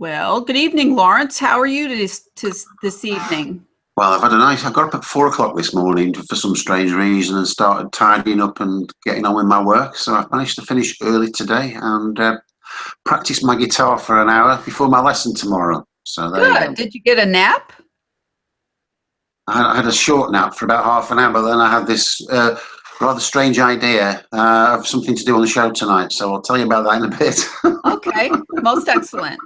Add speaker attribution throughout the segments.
Speaker 1: Well, good evening, Lawrence. How are you this evening?
Speaker 2: Well, I got up at 4 o'clock this morning for some strange reason and started tidying up and getting on with my work. So I've managed to finish early today and practice my guitar for an hour before my lesson tomorrow. So there you go.
Speaker 1: Good. Did you get a nap?
Speaker 2: I had a short nap for about half an hour, but then I had this rather strange idea of something to do on the show tonight. So I'll tell you about that in a bit.
Speaker 1: Okay, most excellent.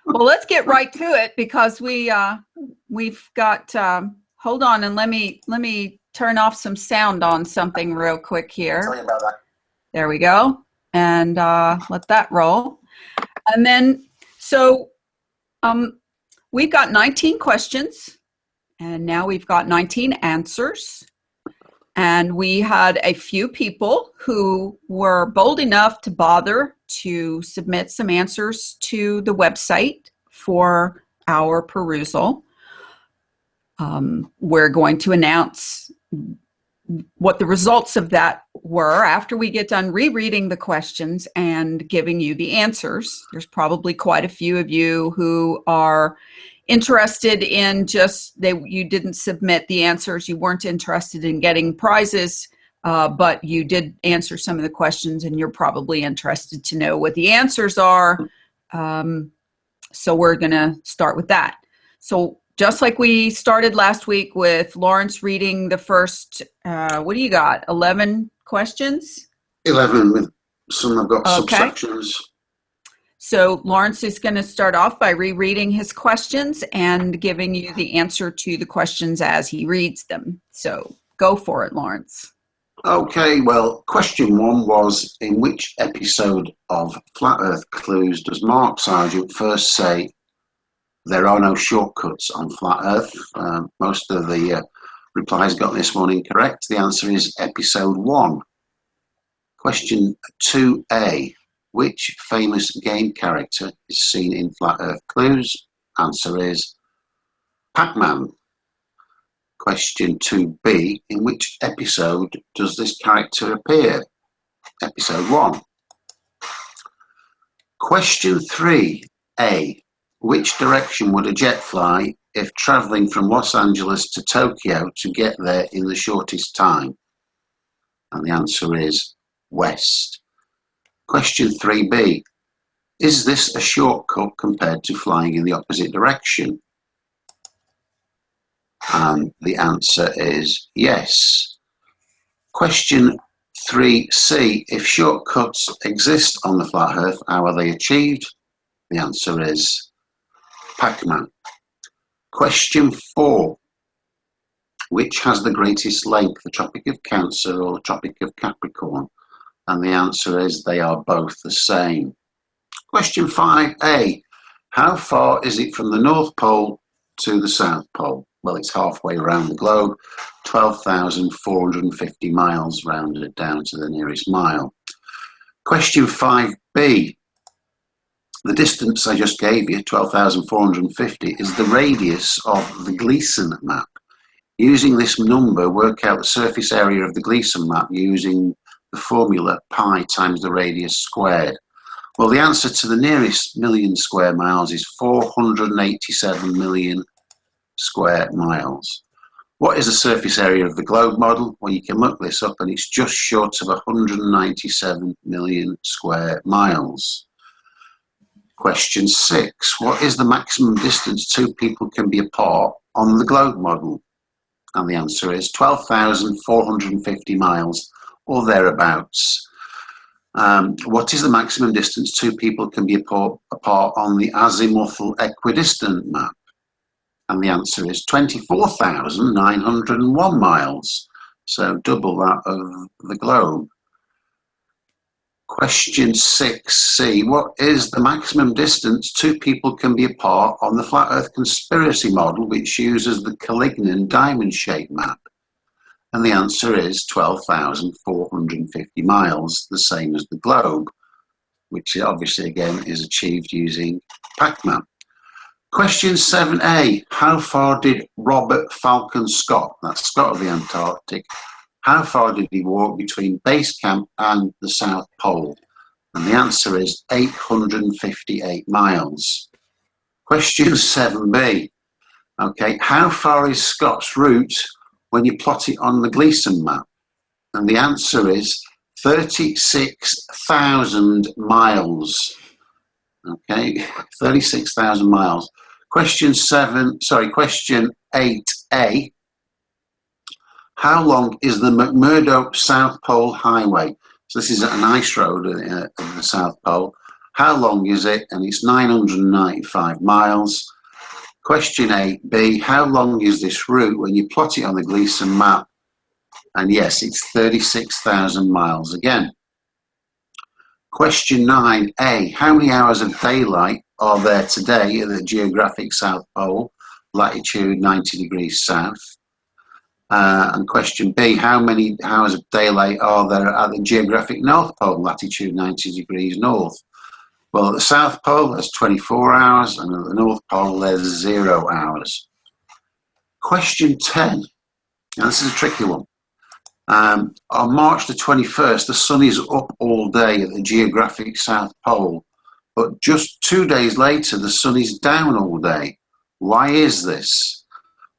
Speaker 1: Well, let's get right to it because we've got. Hold on, and let me turn off some sound on something real quick here.
Speaker 2: I'll tell you about that.
Speaker 1: There we go, and let that roll. And then, we've got 19 questions, and now we've got 19 answers. And we had a few people who were bold enough to bother to submit some answers to the website for our perusal. We're going to announce what the results of that were after we get done rereading the questions and giving you the answers. There's probably quite a few of you who are interested in you didn't submit the answers, you weren't interested in getting prizes, but you did answer some of the questions and you're probably interested to know what the answers are. So we're going to start with that. So just like we started last week with Lawrence reading the first, what do you got, 11 questions?
Speaker 2: 11 with some, I've got subsections.
Speaker 1: So Lawrence is going to start off by rereading his questions and giving you the answer to the questions as he reads them. So go for it, Lawrence.
Speaker 2: Okay, well, question 1 was, in which episode of Flat Earth Clues does Mark Sargent first say there are no shortcuts on Flat Earth? Most of the replies got this one incorrect. The answer is episode 1. Question 2A. Which famous game character is seen in Flat Earth Clues? Answer is Pac-Man. Question 2B. In which episode does this character appear? Episode 1. Question 3A. Which direction would a jet fly if travelling from Los Angeles to Tokyo to get there in the shortest time? And the answer is west. Question 3B. Is this a shortcut compared to flying in the opposite direction? And the answer is yes. Question 3C. If shortcuts exist on the flat Earth, how are they achieved? The answer is Pac-Man. Question 4. Which has the greatest length, the Tropic of Cancer or the Tropic of Capricorn? And the answer is they are both the same. Question 5A. How far is it from the North Pole to the South Pole? Well, it's halfway around the globe, 12,450 miles rounded down to the nearest mile. Question 5B. The distance I just gave you, 12,450, is the radius of the Gleason map. Using this number, work out the surface area of the Gleason map using the formula pi times the radius squared. Well, the answer to the nearest million square miles is 487 million square miles. What is the surface area of the globe model? Well, you can look this up and it's just short of 197 million square miles. Question 6. What is the maximum distance two people can be apart on the globe model? And the answer is 12,450 miles or thereabouts. What is the maximum distance two people can be apart on the azimuthal equidistant map? And the answer is 24,901 miles, so double that of the globe. Question 6C. What is the maximum distance two people can be apart on the Flat Earth Conspiracy model, which uses the Calignan diamond-shaped map? And the answer is 12,450 miles, the same as the globe, which obviously again is achieved using Pac-Man. Question 7A. How far did Robert Falcon Scott, that's Scott of the Antarctic, how far did he walk between base camp and the South Pole? And the answer is 858 miles. Question 7b. Okay, how far is Scott's route when you plot it on the Gleason map? And the answer is 36,000 miles. Okay, 36,000 miles. Question 8a. How long is the McMurdo South Pole Highway? So this is an ice road at the South Pole. How long is it? And it's 995 miles. Question 8b. How long is this route when you plot it on the Gleason map? And yes, it's 36,000 miles again. Question 9a. How many hours of daylight are there today at the geographic South Pole, latitude 90 degrees south? And question B, how many hours of daylight are there at the geographic North Pole, latitude 90 degrees north? Well, at the South Pole, there's 24 hours, and at the North Pole, there's 0 hours. Question 10, now this is a tricky one. On March the 21st, the sun is up all day at the geographic South Pole, but just 2 days later, the sun is down all day. Why is this?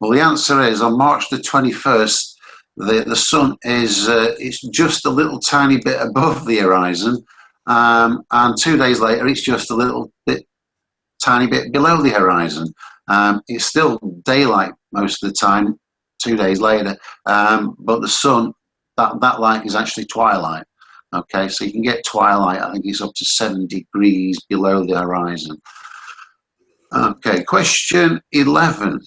Speaker 2: Well, the answer is on March the 21st, the sun is it's just a little tiny bit above the horizon, and 2 days later, it's just a little bit, tiny bit below the horizon. It's still daylight most of the time, 2 days later, but the sun, that light is actually twilight. Okay, so you can get twilight, I think it's up to 7 degrees below the horizon. Okay, question 11.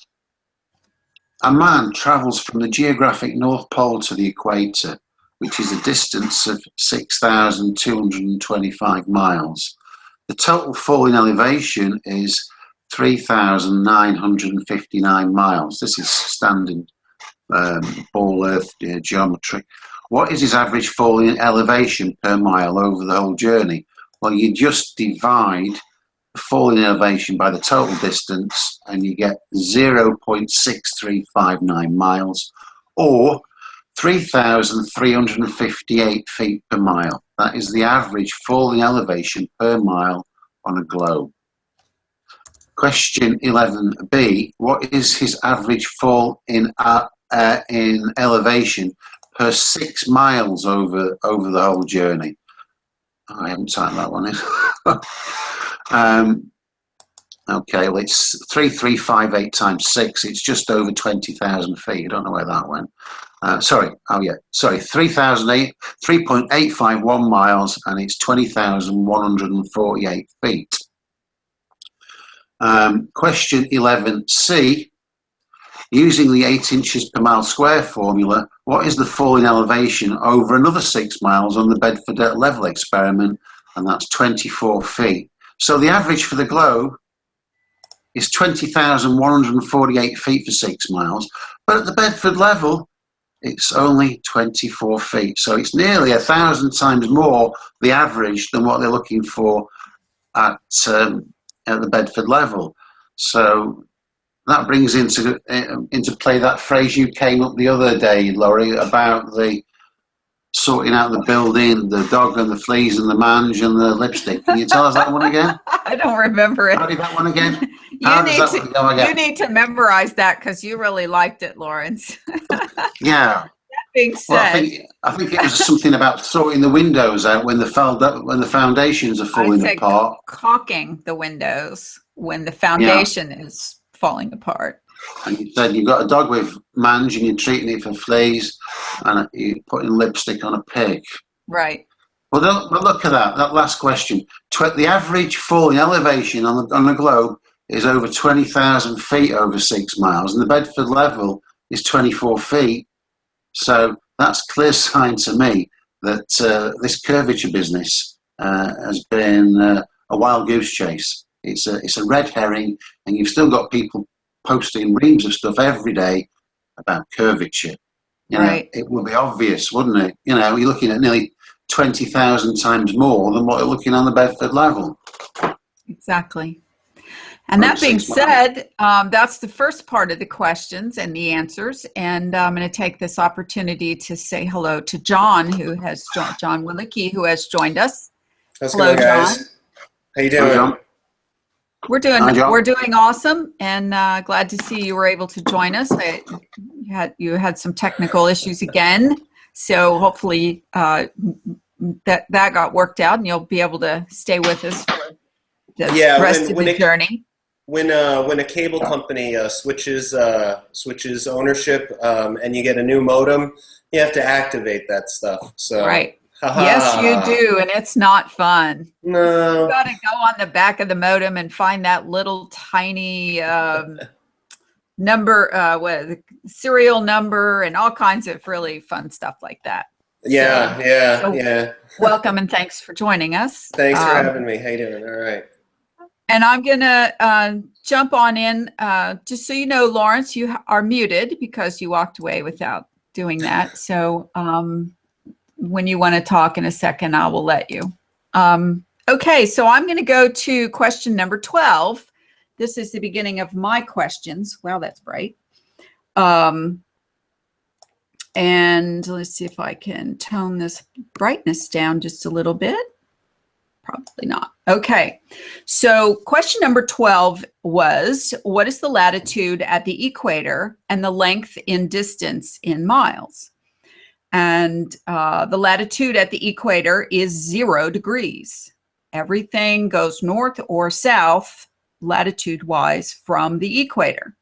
Speaker 2: A man travels from the geographic North Pole to the equator, which is a distance of 6,225 miles. The total fall in elevation is 3,959 miles. This is standard ball earth geometry. What is his average fall in elevation per mile over the whole journey? Well, you just divide the fall in elevation by the total distance and you get 0.6359 miles, or 3,358 feet per mile. That is the average fall in elevation per mile on a globe. Question 11b. What is his average fall in elevation per 6 miles over the whole journey? I haven't typed that one in. Okay, well, it's 3,358 times 6. It's just over 20,000 feet. I don't know where that went. 3.851 miles, and it's 20,148 feet. Question 11c. Using the 8 inches per mile square formula, what is the fall in elevation over another 6 miles on the Bedford level experiment? And that's 24 feet. So the average for the globe is 20,148 feet for 6 miles, but at the Bedford level, it's only 24 feet. So it's nearly 1,000 times more the average than what they're looking for at the Bedford level. So that brings into play that phrase you came up the other day, Laurie, about the sorting out the building, the dog and the fleas and the mange and the lipstick. Can you tell us that one again?
Speaker 1: I don't remember it.
Speaker 2: How did that one again?
Speaker 1: You need to memorize that because you really liked it, Lawrence.
Speaker 2: Yeah.
Speaker 1: That being said,
Speaker 2: well, I think it was something about sorting the windows out when the foundations are falling apart.
Speaker 1: Caulking the windows when the foundation is falling apart.
Speaker 2: And you said you've got a dog with mange and you're treating it for fleas, and you're putting lipstick on a pig.
Speaker 1: Right.
Speaker 2: Well, look at that last question. The average fall in elevation on the globe is over 20,000 feet over 6 miles, and the Bedford level is 24 feet. So that's clear sign to me that this curvature business has been a wild goose chase. It's a red herring, and you've still got people posting reams of stuff every day about curvature. Right. It would be obvious, wouldn't it? You're looking at nearly 20,000 times more than what you're looking on the Bedford level.
Speaker 1: Exactly. And that being said, that's the first part of the questions and the answers. And I'm going to take this opportunity to say hello to John, John Willicke, who has joined us.
Speaker 3: Hello, guys.
Speaker 1: John.
Speaker 3: How you doing?
Speaker 2: Hello, John.
Speaker 1: We're doing
Speaker 2: Hi, John.
Speaker 1: we're doing awesome, and glad to see you were able to join us. You had some technical issues again, so hopefully that got worked out, and you'll be able to stay with us for the rest of the journey.
Speaker 3: When a cable company switches ownership and you get a new modem, you have to activate that stuff. So
Speaker 1: right. Yes, you do, and it's not fun.
Speaker 3: No.
Speaker 1: You got to go on the back of the modem and find that little tiny number, serial number, and all kinds of really fun stuff like that.
Speaker 3: Yeah,
Speaker 1: so
Speaker 3: yeah.
Speaker 1: Welcome and thanks for joining us.
Speaker 3: Thanks for having me. How you doing? All right.
Speaker 1: And I'm gonna jump on in. Just so you know, Lawrence, you are muted because you walked away without doing that. So. When you want to talk in a second, I will let you. Okay, so I'm going to go to question number 12. This is the beginning of my questions. Wow, that's bright. And let's see if I can tone this brightness down just a little bit. Probably not. Okay, so question number 12 was, what is the latitude at the equator and the length in distance in miles? And the latitude at the equator is 0 degrees. Everything goes north or south latitude-wise from the equator.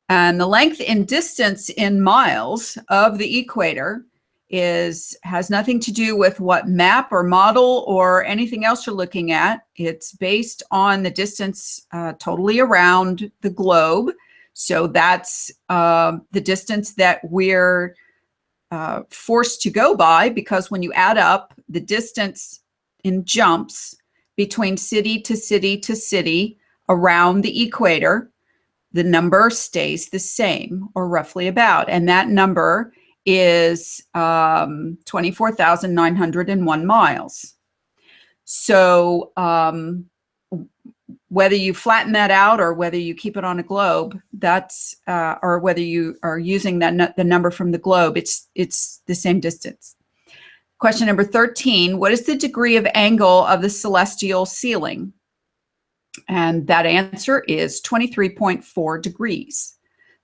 Speaker 1: And the length in distance in miles of the equator has nothing to do with what map or model or anything else you're looking at. It's based on the distance totally around the globe. So that's the distance that we're forced to go by, because when you add up the distance in jumps between city to city to city around the equator, the number stays the same, or roughly about, and that number is 24,901 miles. So whether you flatten that out or whether you keep it on a globe, that's or whether you are using the number from the globe, it's the same distance. Question number 13, what is the degree of angle of the celestial ceiling? And that answer is 23.4 degrees.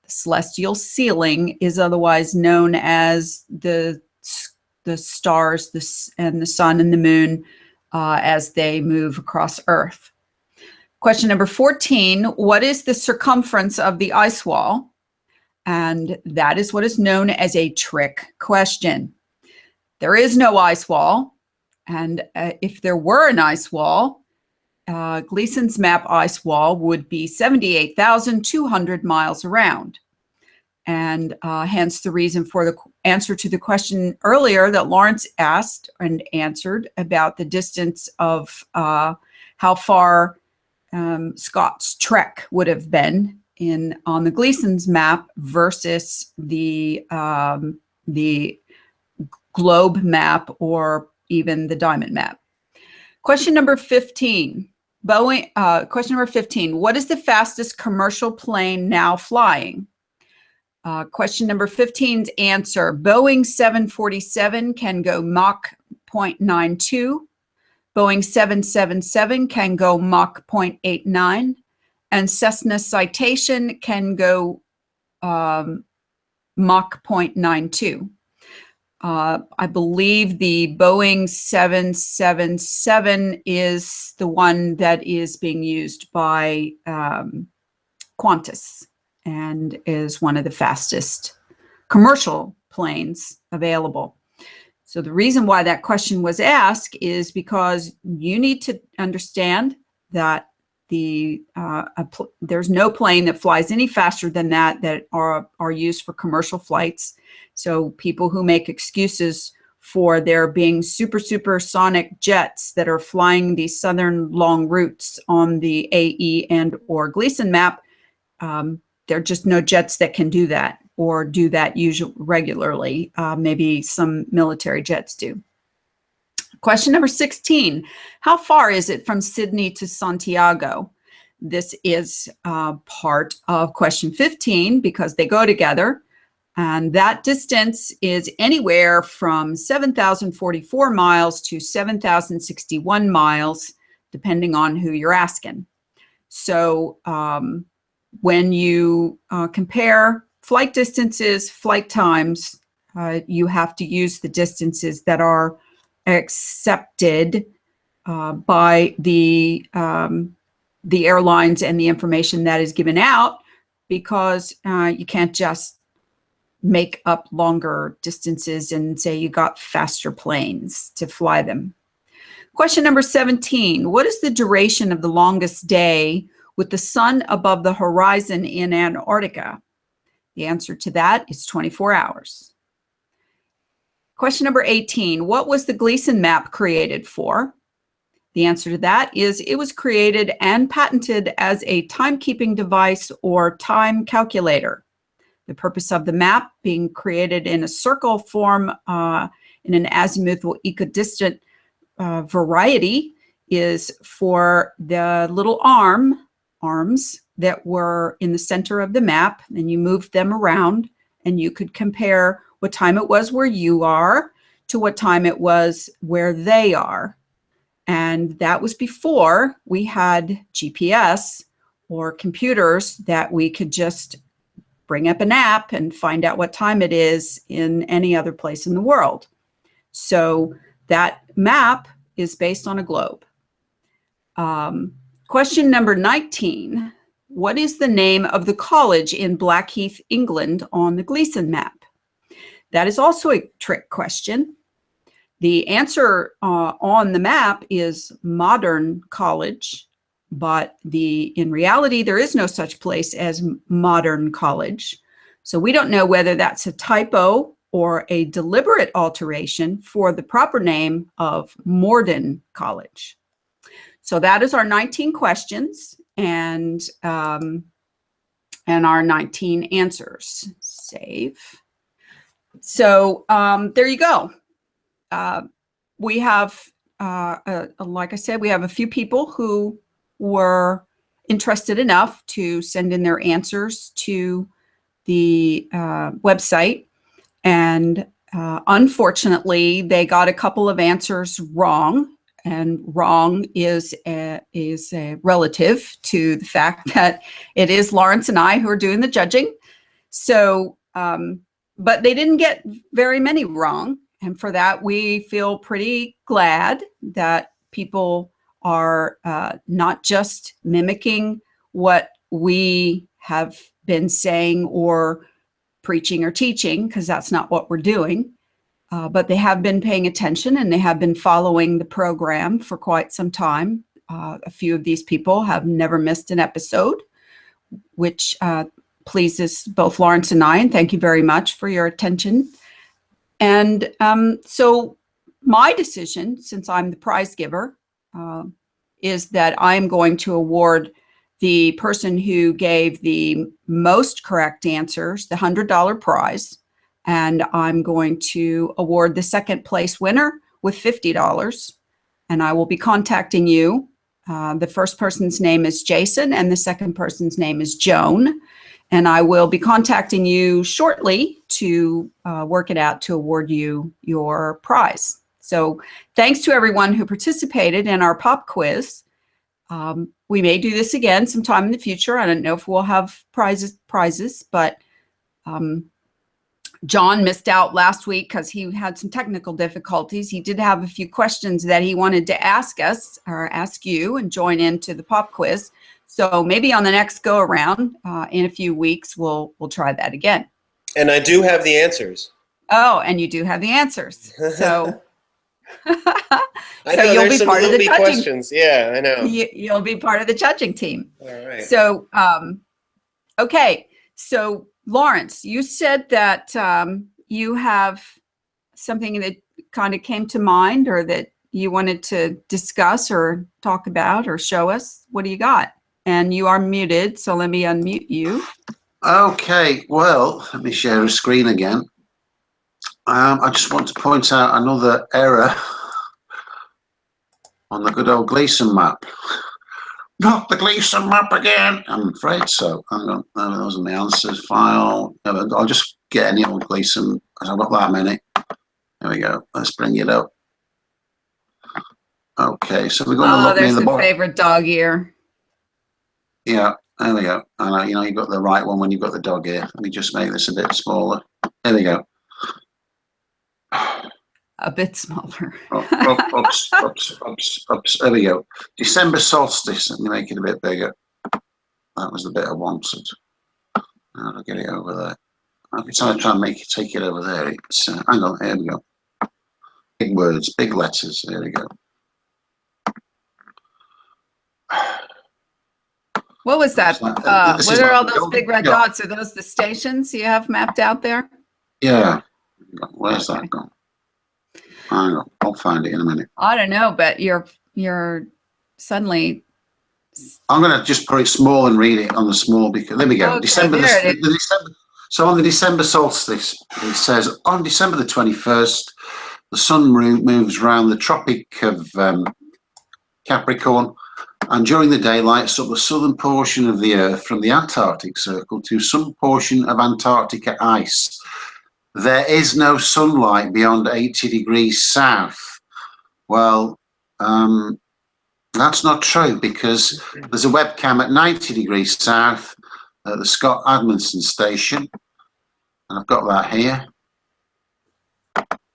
Speaker 1: The celestial ceiling is otherwise known as the stars and the sun and the moon as they move across Earth. Question number 14, what is the circumference of the ice wall? And that is what is known as a trick question. There is no ice wall. And if there were an ice wall, Gleason's map ice wall would be 78,200 miles around. And hence the reason for the answer to the question earlier that Lawrence asked and answered about the distance of how far Scott's trek would have been on the Gleason's map versus the globe map or even the diamond map. Question number 15. Question number 15. What is the fastest commercial plane now flying? Question number 15's answer. Boeing 747 can go Mach 0.92. Boeing 777 can go Mach 0.89, and Cessna Citation can go Mach 0.92. I believe the Boeing 777 is the one that is being used by Qantas and is one of the fastest commercial planes available. So the reason why that question was asked is because you need to understand that there's no plane that flies any faster than that are used for commercial flights. So people who make excuses for there being supersonic jets that are flying these southern long routes on the AE and or Gleason map, there are just no jets that can do that or do that regularly. Maybe some military jets do. Question number 16, how far is it from Sydney to Santiago? This is part of question 15 because they go together. And that distance is anywhere from 7,044 miles to 7,061 miles, depending on who you're asking. So when you compare flight distances, flight times, you have to use the distances that are accepted by the airlines and the information that is given out, because you can't just make up longer distances and say you got faster planes to fly them. Question number 17. What is the duration of the longest day with the sun above the horizon in Antarctica? The answer to that is 24 hours. Question number 18. What was the Gleason map created for? The answer to that is it was created and patented as a timekeeping device or time calculator. The purpose of the map being created in a circle form in an azimuthal equidistant variety is for the little arms that were in the center of the map, and you moved them around and you could compare what time it was where you are to what time it was where they are. And that was before we had GPS or computers that we could just bring up an app and find out what time it is in any other place in the world. So that map is based on a globe. Question number 19. What is the name of the college in Blackheath, England on the Gleason map? That is also a trick question. The answer on the map is Modern College, but in reality, there is no such place as Modern College. So we don't know whether that's a typo or a deliberate alteration for the proper name of Morden College. So that is our 19 questions and our 19 answers. Save. So there you go. We have, like I said, we have a few people who were interested enough to send in their answers to the website. And unfortunately, they got a couple of answers wrong. And wrong is a relative to the fact that it is Lawrence and I who are doing the judging. So, but they didn't get very many wrong. And for that, we feel pretty glad that people are not just mimicking what we have been saying or preaching or teaching, because that's not what we're doing. But they have been paying attention and they have been following the program for quite some time. A few of these people have never missed an episode, which pleases both Lawrence and I, and thank you very much for your attention. And so my decision, since I'm the prize giver, is that I'm going to award the person who gave the most correct answers the $100 prize. And I'm going to award the second place winner with $50. And I will be contacting you. The first person's name is Jason and the second person's name is Joan. And I will be contacting you shortly to work it out to award you your prize. So thanks to everyone who participated in our pop quiz. We may do this again sometime in the future. I don't know if we'll have prizes, but John missed out last week because he had some technical difficulties. He did have a few questions that he wanted to ask us or ask you and join into the pop quiz. So maybe on the next go around in a few weeks, we'll try that again.
Speaker 3: And I do have the answers.
Speaker 1: Oh, and you do have the answers. So,
Speaker 3: I know,
Speaker 1: so you'll
Speaker 3: there's
Speaker 1: be part of the judging.
Speaker 3: questions. Yeah, I know.
Speaker 1: You'll be part of the judging team.
Speaker 3: All right.
Speaker 1: So, okay. So Lawrence, you said that you have something that kind of came to mind or that you wanted to discuss or talk about or show us. What do you got? And you are muted, so let me unmute you.
Speaker 2: Okay, well, let me share a screen again. I just want to point out another error on the good old Gleason map. Not the Gleason map again. I'm afraid so. Hang on, those are the answers file. I'll just get any old Gleason, because I've got that many. There we go. Let's bring it up. Okay, so we're going to look near
Speaker 1: there's
Speaker 2: the
Speaker 1: the
Speaker 2: bottom.
Speaker 1: favorite dog ear.
Speaker 2: Yeah, there we go. And you know, you've got the right one when you've got the dog here. Let me just make this a bit smaller. There we go.
Speaker 1: A bit smaller.
Speaker 2: Oops. There we go. December solstice. Let me make it a bit bigger. That was the bit I wanted. I'll get it over there. Every time I try and take it over there, it's hang on. Here we go. Big words, big letters. There we go.
Speaker 1: What was that? What are all those big red dots? Are those the stations you have mapped out there?
Speaker 2: Yeah. Where's that gone? Hang on. I'll find it in a minute.
Speaker 1: I don't know, but you're suddenly.
Speaker 2: I'm going to just put it small and read it on the small because there we go.
Speaker 1: Okay,
Speaker 2: So on the December solstice, it says on December the 21st, the sun moves around the Tropic of Capricorn, and during the day lights up the southern portion of the Earth from the Antarctic Circle to some portion of Antarctica ice. There is no sunlight beyond 80 degrees south. Well, that's not true because there's a webcam at 90 degrees south at the Scott Admonson station. And I've got that here.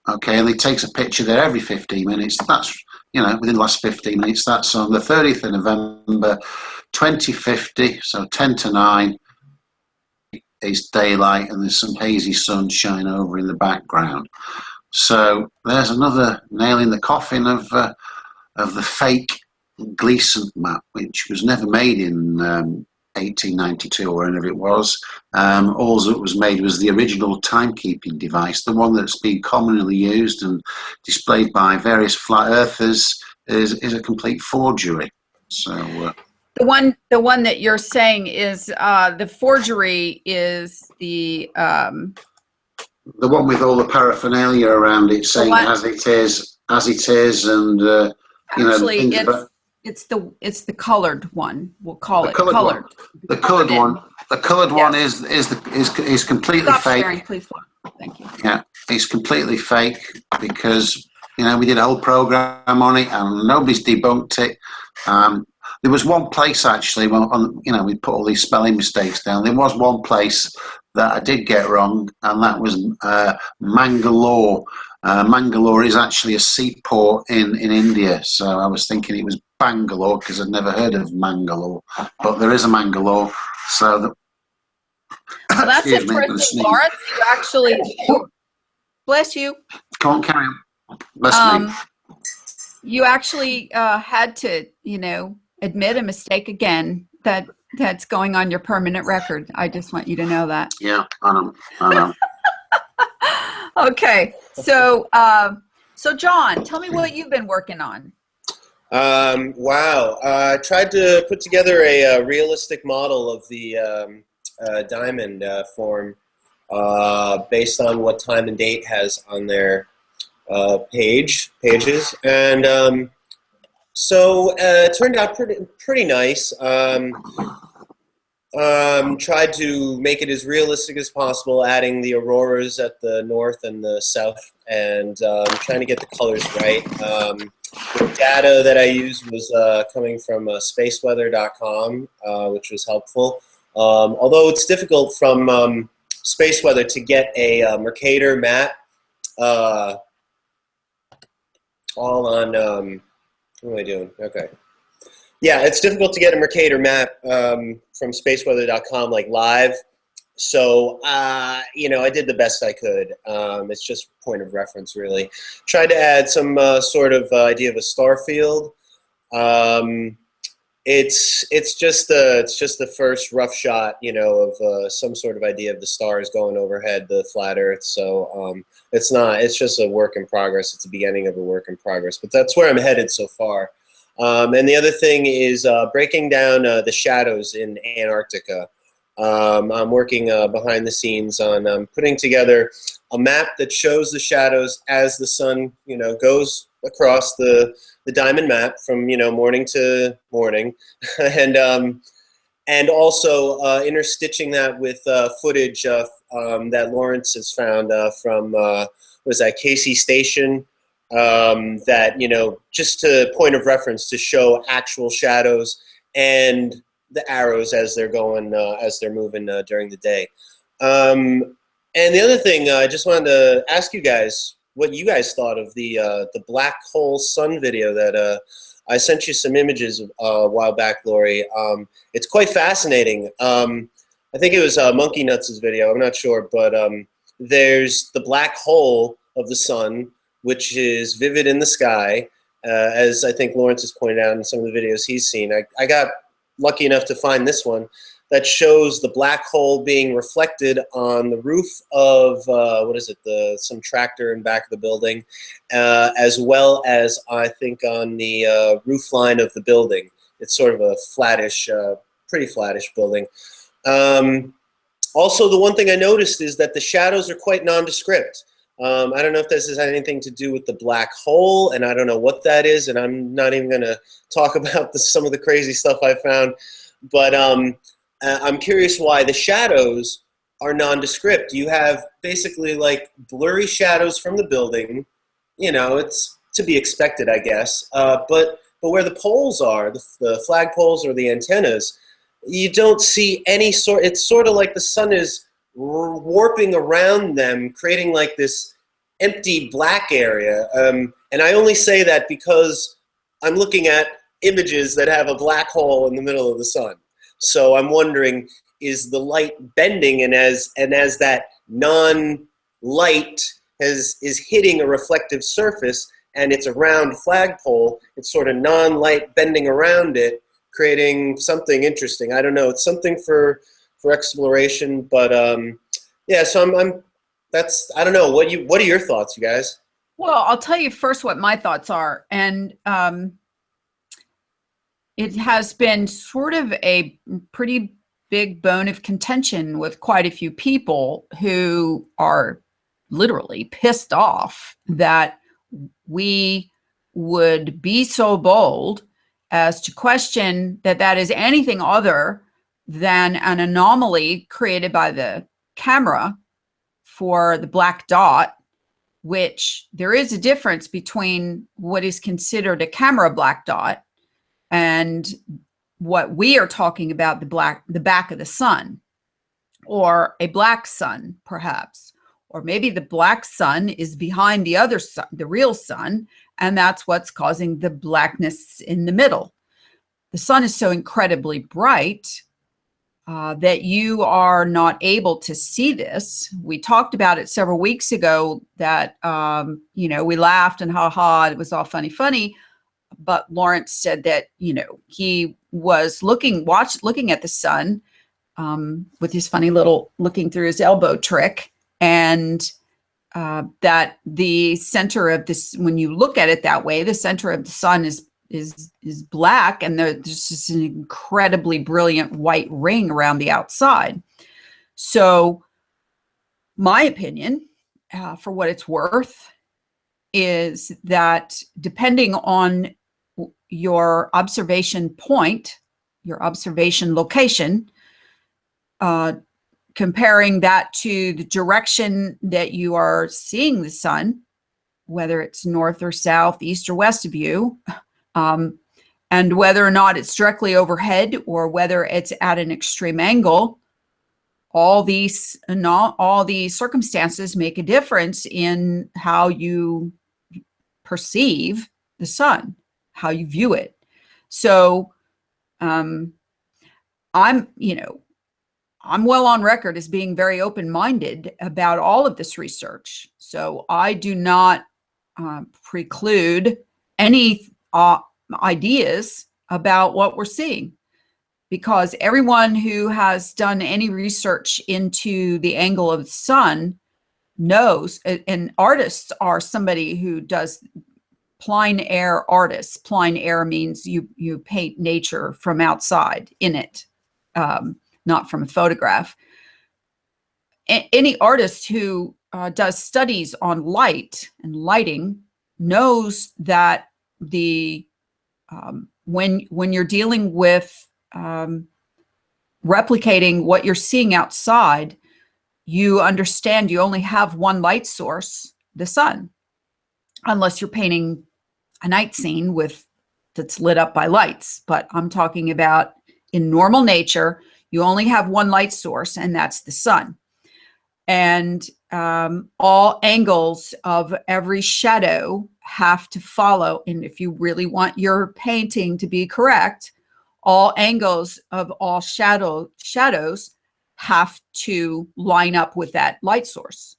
Speaker 2: Okay, and it takes a picture there every 15 minutes. That's, you know, within the last 15 minutes. That's on the 30th of November, 2050. So 10 to 9 is daylight and there's some hazy sunshine over in the background. So there's another nail in the coffin of the fake Gleason map, which was never made in 1892 or whenever it was. All that was made was the original timekeeping device. The one that's been commonly used and displayed by various flat earthers is a complete forgery. So
Speaker 1: the one that you're saying is the forgery is the
Speaker 2: one with all the paraphernalia around it, saying as it is, and
Speaker 1: actually,
Speaker 2: you know,
Speaker 1: it's the colored one. We'll call it
Speaker 2: colored.
Speaker 1: Colored.
Speaker 2: The colored one. The colored one is completely
Speaker 1: Stop
Speaker 2: fake.
Speaker 1: sharing, please. Thank you.
Speaker 2: Yeah, it's completely fake because we did a whole program on it and nobody's debunked it. There was one place actually, we put all these spelling mistakes down. There was one place that I did get wrong, and that was Mangalore. Mangalore is actually a seaport in India, so I was thinking it was Bangalore because I'd never heard of Mangalore, but there is a Mangalore. So
Speaker 1: well, that's interesting, Lawrence. You actually, bless you.
Speaker 2: Come on, carry on. Bless me.
Speaker 1: You actually had to, admit a mistake again. That's going on your permanent record. I just want you to know that.
Speaker 2: Yeah, I know.
Speaker 1: Okay, so John, tell me what you've been working on.
Speaker 3: Wow, I tried to put together a realistic model of the diamond form based on what time and date has on their pages, and so it turned out pretty nice. Tried to make it as realistic as possible, adding the auroras at the north and the south, and trying to get the colors right. The data that I used was coming from spaceweather.com, which was helpful. Although it's difficult from Space Weather to get a Mercator map all on, what am I doing? Okay. Yeah, it's difficult to get a Mercator map from spaceweather.com like live. So, I did the best I could. It's just point of reference, really. Tried to add some sort of idea of a star field. It's just the first rough shot, of some sort of idea of the stars going overhead, the flat Earth. So it's just a work in progress. It's the beginning of a work in progress. But that's where I'm headed so far. And the other thing is breaking down the shadows in Antarctica. I'm working behind the scenes on putting together a map that shows the shadows as the sun, goes across the diamond map from, morning to morning, and also interstitching that with footage that Lawrence has found from Casey Station. That, just to point of reference to show actual shadows and the arrows as they're going, as they're moving during the day. And the other thing, I just wanted to ask you guys what you guys thought of the black hole sun video that I sent you some images a while back, Lori. It's quite fascinating. I think it was Monkey Nuts' video. I'm not sure, but there's the black hole of the sun, which is vivid in the sky, as I think Lawrence has pointed out in some of the videos he's seen. I got lucky enough to find this one that shows the black hole being reflected on the roof of, what is it, some tractor in back of the building, as well as, I think, on the roof line of the building. It's sort of a flattish, pretty flattish building. Also, the one thing I noticed is that the shadows are quite nondescript. I don't know if this has anything to do with the black hole, and I don't know what that is, and I'm not even going to talk about some of the crazy stuff I found. But I'm curious why the shadows are nondescript. You have basically like blurry shadows from the building. You know, it's to be expected, I guess. But where the poles are, the flag poles or the antennas, you don't see any sort. It's sort of like the sun is warping around them, creating like this empty black area. And I only say that because I'm looking at images that have a black hole in the middle of the sun. So I'm wondering, is the light bending, and as that non-light is hitting a reflective surface and it's a round flagpole, it's sort of non-light bending around it, creating something interesting. I don't know. It's something for exploration, but yeah. So I don't know. What are your thoughts, you guys?
Speaker 1: Well, I'll tell you first what my thoughts are, and it has been sort of a pretty big bone of contention with quite a few people who are literally pissed off that we would be so bold as to question that is anything other than an anomaly created by the camera for the black dot, which there is a difference between what is considered a camera black dot and what we are talking about, the back of the sun, or a black sun, perhaps. Or maybe the black sun is behind the other sun, the real sun, and that's what's causing the blackness in the middle. The sun is so incredibly bright that you are not able to see this. We talked about it several weeks ago that, we laughed and it was all funny. But Lawrence said that, he was looking at the sun with his funny little looking through his elbow trick, and that the center of this, when you look at it that way, the center of the sun is black, and there's just an incredibly brilliant white ring around the outside. So my opinion, for what it's worth, is that depending on your observation point, your observation location, comparing that to the direction that you are seeing the sun, whether it's north or south, east or west of you, and whether or not it's directly overhead or whether it's at an extreme angle, all these circumstances make a difference in how you perceive the sun, how you view it. So I'm well on record as being very open-minded about all of this research. So I do not preclude any ideas about what we're seeing, because everyone who has done any research into the angle of the sun knows, and artists are somebody who does plein air artists. Plein air means you paint nature from outside in it, not from a photograph. Any artist who does studies on light and lighting knows that when you're dealing with replicating what you're seeing outside, you understand you only have one light source, the sun, unless you're painting a night scene that's lit up by lights. But I'm talking about in normal nature, you only have one light source, and that's the sun. And all angles of every shadow have to follow. And if you really want your painting to be correct, all angles of all shadows have to line up with that light source.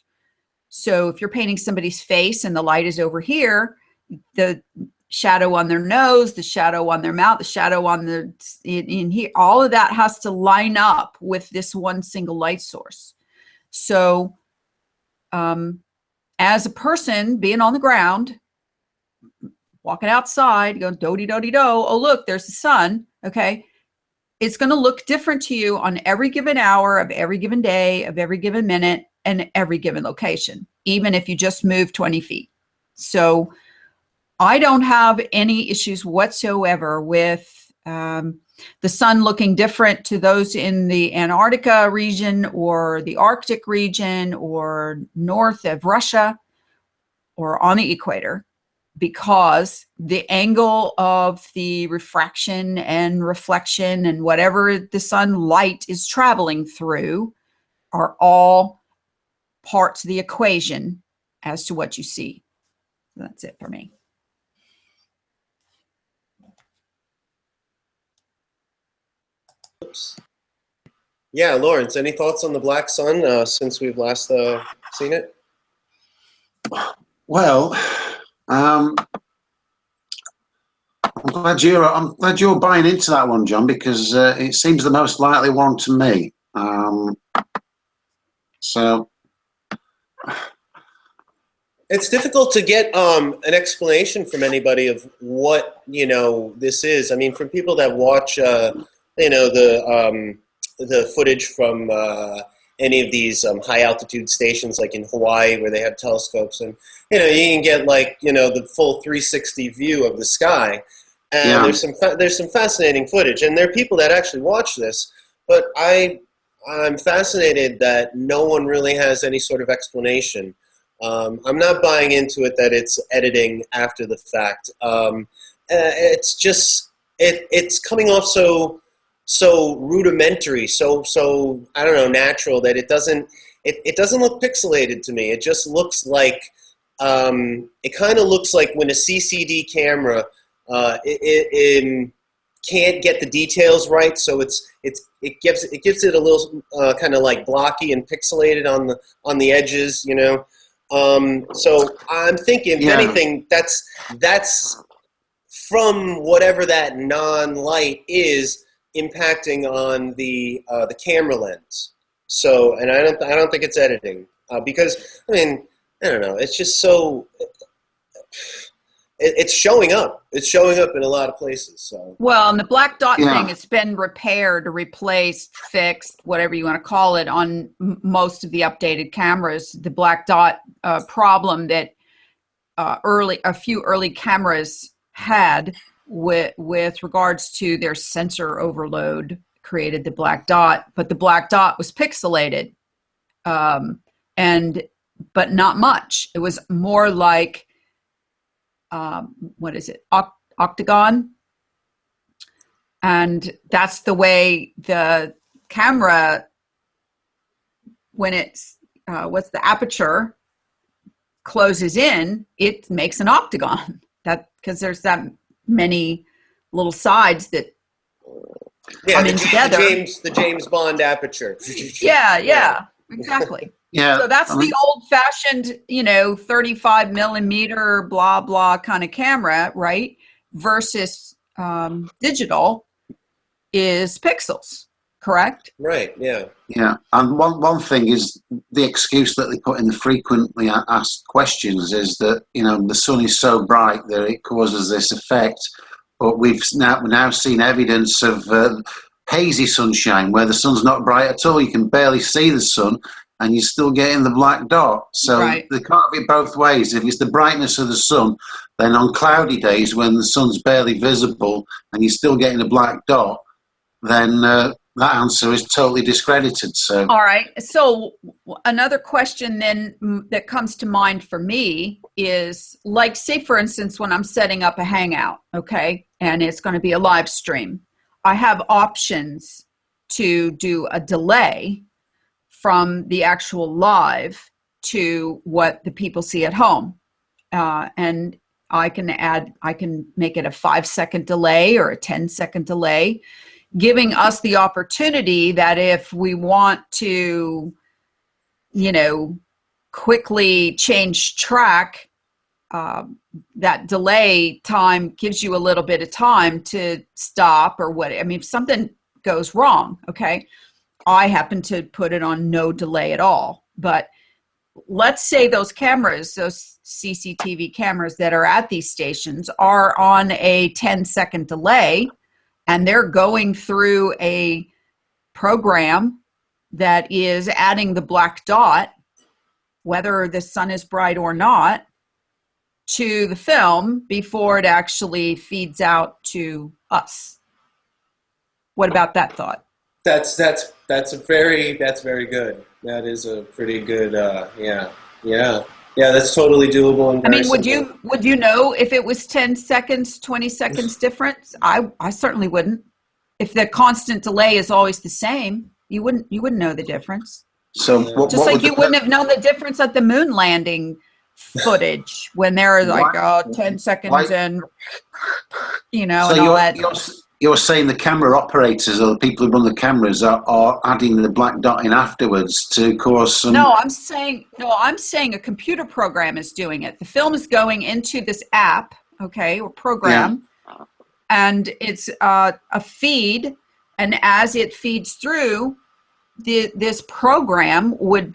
Speaker 1: So if you're painting somebody's face and the light is over here, the shadow on their nose, the shadow on their mouth, the shadow on the in here, all of that has to line up with this one single light source. So as a person being on the ground, walking outside, going do-de-do-de-do, oh, look, there's the sun, okay? It's going to look different to you on every given hour of every given day, of every given minute, and every given location, even if you just move 20 feet. So I don't have any issues whatsoever with the sun looking different to those in the Antarctica region or the Arctic region or north of Russia or on the equator, because the angle of the refraction and reflection and whatever the sunlight is traveling through are all parts of the equation as to what you see. That's it for me.
Speaker 3: Oops. Yeah, Lawrence, any thoughts on the black sun since we've last seen it?
Speaker 2: Well, I'm glad you're buying into that one, John, because it seems the most likely one to me. So
Speaker 3: it's difficult to get an explanation from anybody of what this is. I mean, from people that watch, the footage from any of these high altitude stations, like in Hawaii, where they have telescopes, and you can get the full 360 view of the sky. And
Speaker 2: yeah.
Speaker 3: there's some fascinating footage, and there are people that actually watch this. But I'm fascinated that no one really has any sort of explanation. I'm not buying into it that it's editing after the fact. It's just it's coming off so rudimentary, so I don't know, natural, that it doesn't look pixelated to me. It just looks like it kind of looks like when a CCD camera it can't get the details right, so it gives it a little kind of like blocky and pixelated on the edges, So I'm thinking, if anything, that's from whatever that non-light is impacting on the camera lens. So, and I don't think it's editing because I mean, I don't know. It's just so. It's showing up. It's showing up in a lot of places. So.
Speaker 1: Well, and the black dot thing has been repaired or replaced, fixed, whatever you want to call it, on most of the updated cameras. The black dot problem that a few early cameras had with regards to their sensor overload created the black dot, but the black dot was pixelated, but not much. It was more like what is it, octagon, and that's the way the camera, when it's what's the aperture closes in, it makes an octagon. That because there's that many little sides that come in together.
Speaker 3: The James Bond aperture.
Speaker 1: Yeah, exactly.
Speaker 2: Yeah.
Speaker 1: So that's the old-fashioned, 35 millimeter, blah blah kind of camera, right? Versus digital is pixels, correct?
Speaker 3: Right. Yeah.
Speaker 2: Yeah, and one thing is the excuse that they put in the frequently asked questions is that the sun is so bright that it causes this effect, but we've now seen evidence of hazy sunshine where the sun's not bright at all. You can barely see the sun, and you're still getting the black dot. So
Speaker 1: right.
Speaker 2: They can't be both ways. If it's the brightness of the sun, then on cloudy days when the sun's barely visible and you're still getting a black dot, then that answer is totally discredited. So
Speaker 1: all right. So another question then that comes to mind for me is, like, say for instance, when I'm setting up a hangout, okay, and it's going to be a live stream, I have options to do a delay from the actual live to what the people see at home. And I can make it a 5-second delay or a 10-second delay, giving us the opportunity that if we want to, quickly change track, that delay time gives you a little bit of time to stop or what. I mean, if something goes wrong, okay, I happen to put it on no delay at all. But let's say those cameras, those CCTV cameras that are at these stations are on a 10-second delay, and they're going through a program that is adding the black dot, whether the sun is bright or not, to the film before it actually feeds out to us. What about that thought?
Speaker 3: That's very good. That is a pretty good. Yeah. That's totally doable. And
Speaker 1: I mean, would you know if it was 10 seconds, 20 seconds difference? I certainly wouldn't. If the constant delay is always the same, you wouldn't know the difference.
Speaker 2: So
Speaker 1: just like you wouldn't have known the difference at the moon landing footage when they're like 10 seconds and and all that.
Speaker 2: You're saying the camera operators or the people who run the cameras are adding the black dot in afterwards to cause some...
Speaker 1: No, I'm saying a computer program is doing it. The film is going into this app, okay, or program, and it's a feed, and as it feeds through, this program would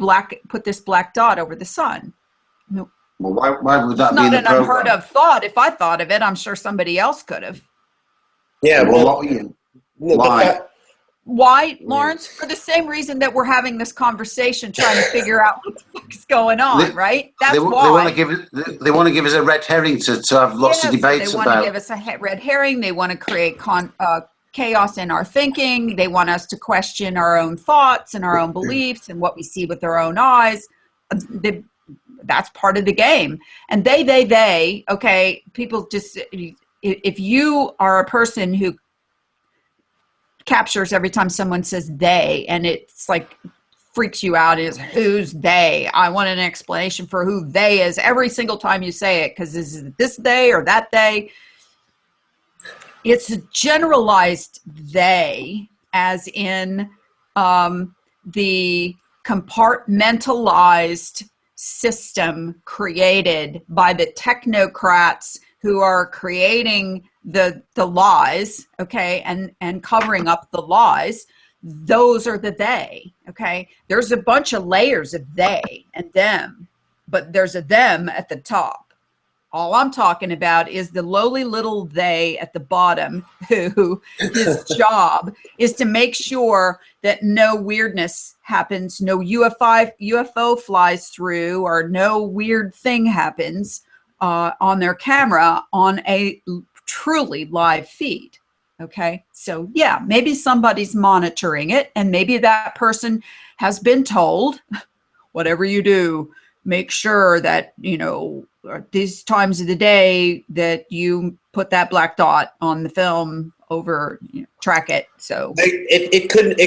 Speaker 1: put this black dot over the sun.
Speaker 2: Well, why would that
Speaker 1: it's
Speaker 2: be in
Speaker 1: not
Speaker 2: the
Speaker 1: an
Speaker 2: program?
Speaker 1: unheard of thought. If I thought of it, I'm sure somebody else could have.
Speaker 3: Yeah,
Speaker 2: why?
Speaker 1: Why, Lawrence? For the same reason that we're having this conversation, trying to figure out what the fuck is going on, right? That's why.
Speaker 2: They want to give us a red herring to have lots of debates about.
Speaker 1: They want to give us a red herring. They want to create chaos in our thinking. They want us to question our own thoughts and our own beliefs and what we see with our own eyes. That's part of the game. And they, okay, people just... If you are a person who captures every time someone says they, and it's like freaks you out, is who's they? I want an explanation for who they is every single time you say it, because is it this they or that they? It's a generalized they, as in the compartmentalized system created by the technocrats who are creating the lies, okay, and covering up the lies. Those are the they, okay? There's a bunch of layers of they and them, but there's a them at the top. All I'm talking about is the lowly little they at the bottom who his job is to make sure that no weirdness happens, no UFO flies through, or no weird thing happens on their camera on a truly live feed. Okay. So yeah, maybe somebody's monitoring it, and maybe that person has been told, whatever you do, make sure that, these times of the day that you put that black dot on the film over, track it. So
Speaker 3: it could,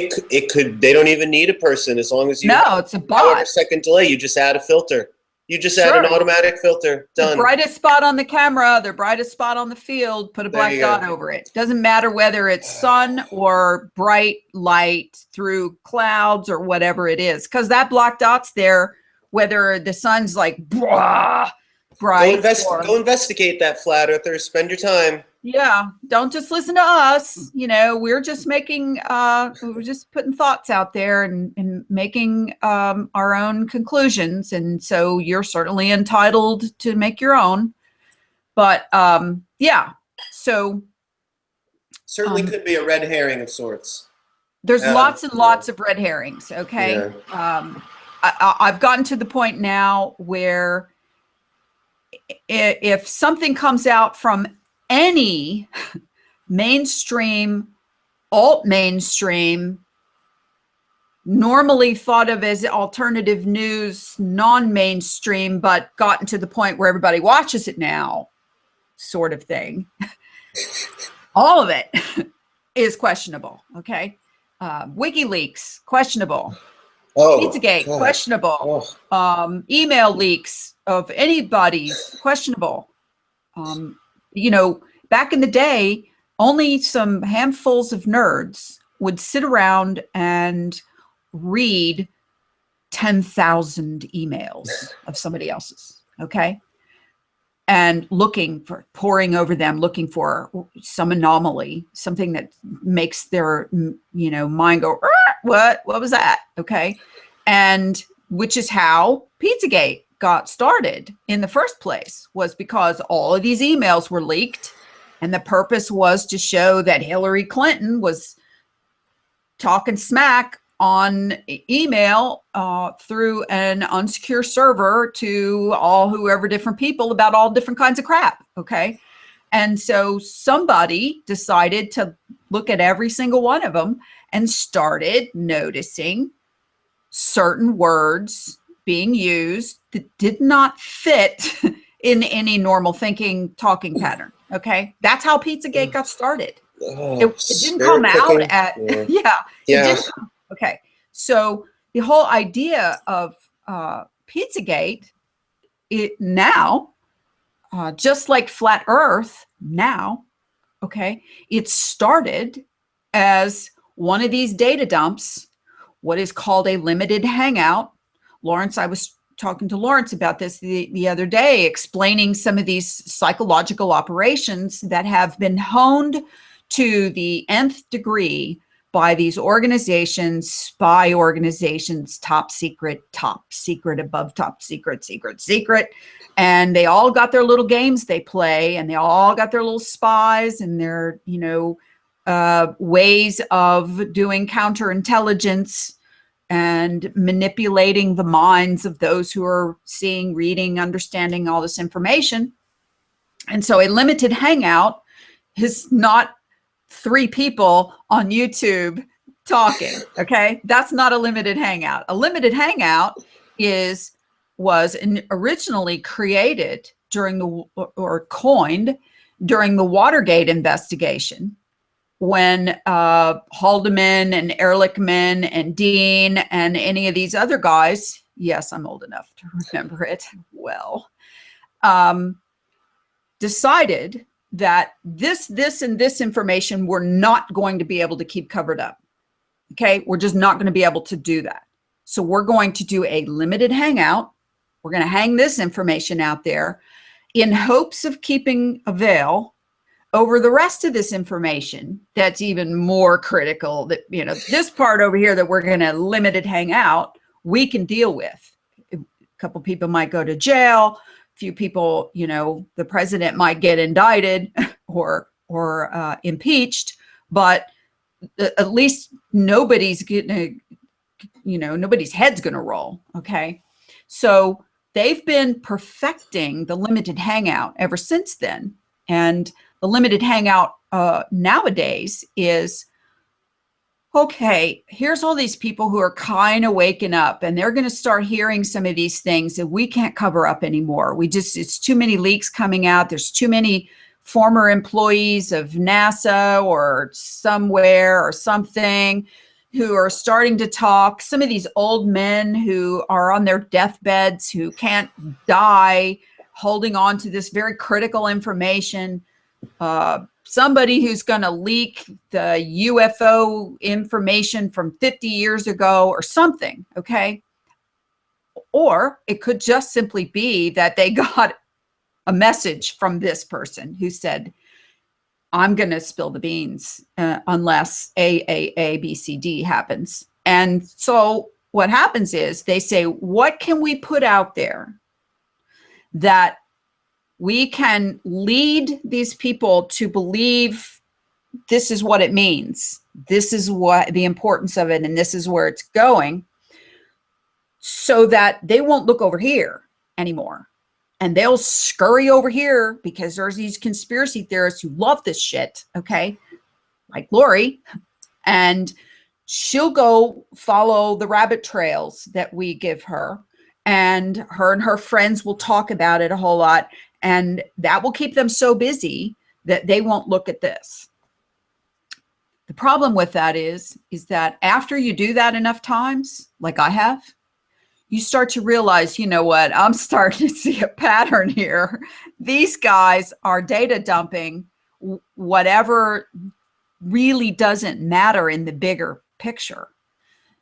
Speaker 3: they don't even need a person, as long as you,
Speaker 1: it's a bot.
Speaker 3: Second delay, you just add a filter. You just add an automatic filter. Done.
Speaker 1: The brightest spot on the camera, the brightest spot on the field, put a black dot over it. Doesn't matter whether it's sun or bright light through clouds or whatever it is, because that black dot's there, whether the sun's like bright.
Speaker 3: Go investigate that, flat earther. Spend your time.
Speaker 1: Yeah, don't just listen to us. We're just we're just putting thoughts out there and making our own conclusions. And so you're certainly entitled to make your own. But yeah, so.
Speaker 3: Certainly could be a red herring of sorts.
Speaker 1: There's lots and lots of red herrings, okay? Yeah. I've gotten to the point now where if something comes out from any mainstream, alt-mainstream, normally thought of as alternative news, non-mainstream, but gotten to the point where everybody watches it now, sort of thing. All of it. is questionable. Okay. WikiLeaks, questionable.
Speaker 3: Oh,
Speaker 1: Pizzagate,
Speaker 3: God.
Speaker 1: questionable.
Speaker 3: Oh.
Speaker 1: Email leaks of anybody's, questionable. You know, back in the day, only some handfuls of nerds would sit around and read 10,000 emails of somebody else's. Okay. And poring over them, looking for some anomaly, something that makes their, mind go, what was that? Okay. And which is how Pizzagate got started in the first place, was because all of these emails were leaked. And the purpose was to show that Hillary Clinton was talking smack on email through an unsecure server to whoever different people about all different kinds of crap. Okay. And so somebody decided to look at every single one of them and started noticing certain words being used that did not fit in any normal talking pattern. Okay. That's how Pizzagate got started. It didn't come out at, it didn't. Okay. So the whole idea of Pizzagate, just like flat Earth now, okay, it started as one of these data dumps, what is called a limited hangout. Lawrence, I was talking to Lawrence about this the other day, explaining some of these psychological operations that have been honed to the nth degree by these organizations, spy organizations, top secret, above top secret, secret. And they all got their little games they play, and they all got their little spies and their, ways of doing counterintelligence and manipulating the minds of those who are seeing, reading, understanding all this information. And so a limited hangout is not 3 people on YouTube talking. Okay. That's not a limited hangout. A limited hangout was originally created coined during the Watergate investigation, when Haldeman and Ehrlichman and Dean and any of these other guys, yes, I'm old enough to remember it well, decided that this, and this information we're not going to be able to keep covered up. Okay, we're just not going to be able to do that. So we're going to do a limited hangout. We're going to hang this information out there in hopes of keeping a veil over the rest of this information that's even more critical, that, this part over here that we're going to limited hang out, we can deal with. A couple people might go to jail. A few people, the president might get indicted or impeached, but at least nobody's head's going to roll. Okay. So they've been perfecting the limited hangout ever since then. And the limited hangout nowadays is, okay, here's all these people who are kind of waking up, and they're going to start hearing some of these things that we can't cover up anymore. It's too many leaks coming out. There's too many former employees of NASA or somewhere or something who are starting to talk. Some of these old men who are on their deathbeds, who can't die, holding on to this very critical information. Somebody who's going to leak the UFO information from 50 years ago or something, okay? Or it could just simply be that they got a message from this person who said, I'm going to spill the beans unless A, B, C, D happens. And so what happens is they say, what can we put out there that we can lead these people to believe this is what it means, this is what the importance of it, and this is where it's going, so that they won't look over here anymore. And they'll scurry over here because there's these conspiracy theorists who love this shit, okay? Like Lori. And she'll go follow the rabbit trails that we give her. And her friends will talk about it a whole lot. And that will keep them so busy that they won't look at this. The problem with that is that after you do that enough times, like I have, you start to realize, you know what, I'm starting to see a pattern here. These guys are data dumping whatever really doesn't matter in the bigger picture,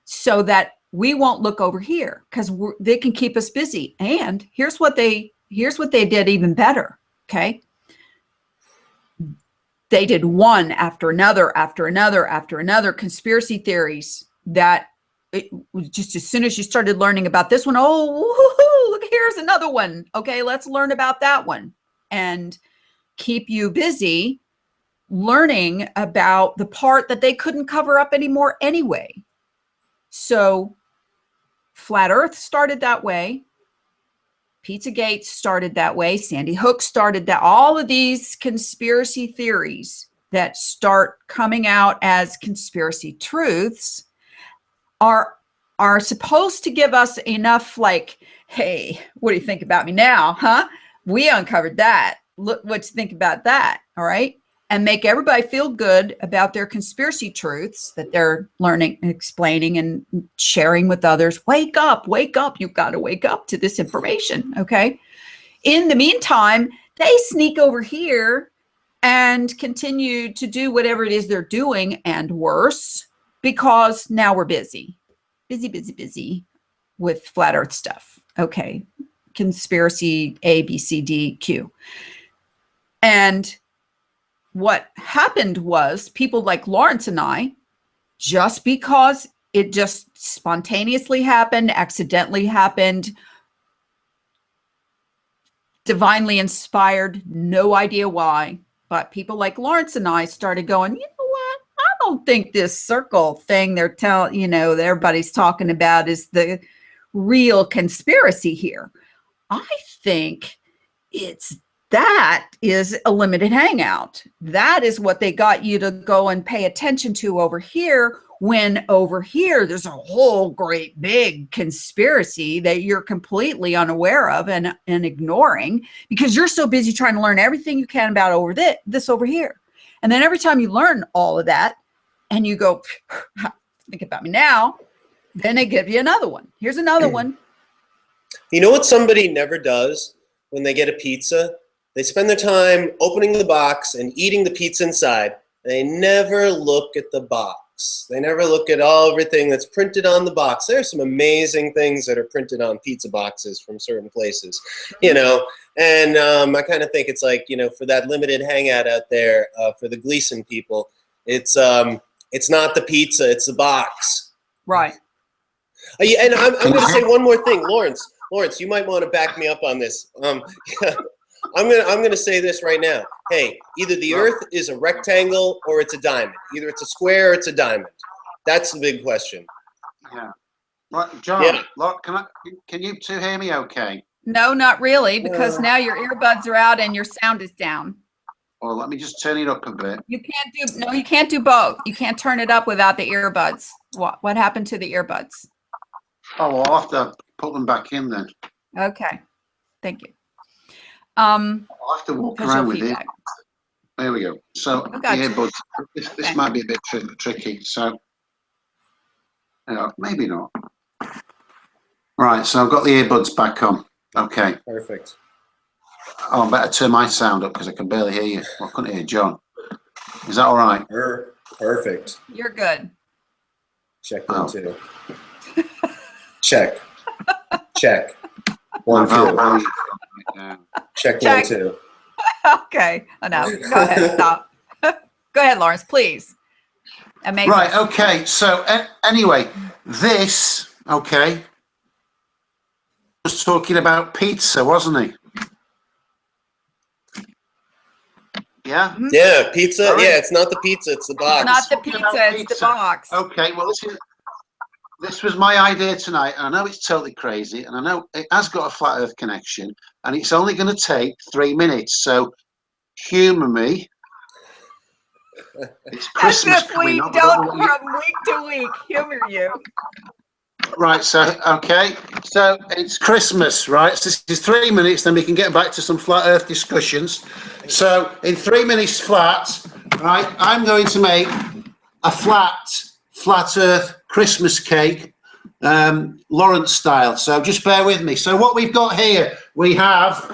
Speaker 1: so that we won't look over here, because they can keep us busy. And here's what they did even better. Okay. They did one after another, after another, after another conspiracy theories that it was just, as soon as you started learning about this one, oh, look, here's another one. Okay, let's learn about that one, and keep you busy learning about the part that they couldn't cover up anymore anyway. So Flat Earth started that way. Pizzagate started that way. Sandy Hook started that. All of these conspiracy theories that start coming out as conspiracy truths are supposed to give us enough, like, hey, what do you think about me now? Huh? We uncovered that. Look what you think about that. All right. And make everybody feel good about their conspiracy truths that they're learning and explaining and sharing with others. Wake up, wake up. You've got to wake up to this information. Okay. In the meantime, they sneak over here and continue to do whatever it is they're doing, and worse, because now we're busy with flat earth stuff. Okay. Conspiracy A, B, C, D, Q. And what happened was, people like Lawrence and I, just because it just spontaneously happened, accidentally happened, divinely inspired, no idea why, but people like Lawrence and I started going, you know what? I don't think this circle thing they're telling, that everybody's talking about is the real conspiracy here. I think that is a limited hangout. That is what they got you to go and pay attention to over here, when over here there's a whole great big conspiracy that you're completely unaware of and ignoring, because you're so busy trying to learn everything you can about this over here. And then every time you learn all of that and you go, think about me now, then they give you another one. Here's another one.
Speaker 3: You know what somebody never does when they get a pizza? They spend their time opening the box and eating the pizza inside. They never look at the box. They never look at everything that's printed on the box. There are some amazing things that are printed on pizza boxes from certain places, and I kind of think it's like, for that limited hangout out there, for the Gleason people, it's not the pizza, it's the box.
Speaker 1: Right.
Speaker 3: Yeah, and I'm going to say one more thing, Lawrence. Lawrence, you might want to back me up on this. I'm gonna say this right now. Hey, either the Earth is a rectangle or it's a diamond. Either it's a square or it's a diamond. That's the big question.
Speaker 2: Yeah. Right, John.
Speaker 3: Yeah.
Speaker 2: Look, can you two hear me? Okay.
Speaker 1: No, not really, because now your earbuds are out and your sound is down.
Speaker 2: Well, let me just turn it up a bit.
Speaker 1: You can't do both. You can't turn it up without the earbuds. What happened to the earbuds?
Speaker 2: Oh, well, I'll have to put them back in then.
Speaker 1: Okay. Thank you.
Speaker 2: I'll have to walk around with it. There we go. So the earbuds. This might be a bit tricky. So maybe not. Right. So I've got the earbuds back on. Okay.
Speaker 3: Perfect.
Speaker 2: Oh, I better turn my sound up because I can barely hear you. I couldn't hear John. Is that all right?
Speaker 3: Perfect.
Speaker 1: You're good.
Speaker 3: Check 1, 2. Check. Check. 1, 2. Check 1, 2.
Speaker 1: Okay, enough. Go ahead. Stop. Go ahead, Lawrence, please. Amazing.
Speaker 2: Right. Okay. So anyway, this was talking about pizza, wasn't he? Yeah.
Speaker 3: Yeah, pizza.
Speaker 2: Right.
Speaker 3: Yeah, it's not the pizza; it's the box.
Speaker 1: Not the pizza, it's the box.
Speaker 2: Okay. Well, this was my idea tonight, and I know it's totally crazy, and I know it has got a flat Earth connection, and it's only going to take 3 minutes. So, humour me. It's Christmas.
Speaker 1: As if we don't from week to week humor you.
Speaker 2: Right. So, okay. So it's Christmas, right? So this is 3 minutes, then we can get back to some flat Earth discussions. So in 3 minutes flat, right? I'm going to make a flat earth Christmas cake, Lawrence style. So just bear with me. So what we've got here, we have,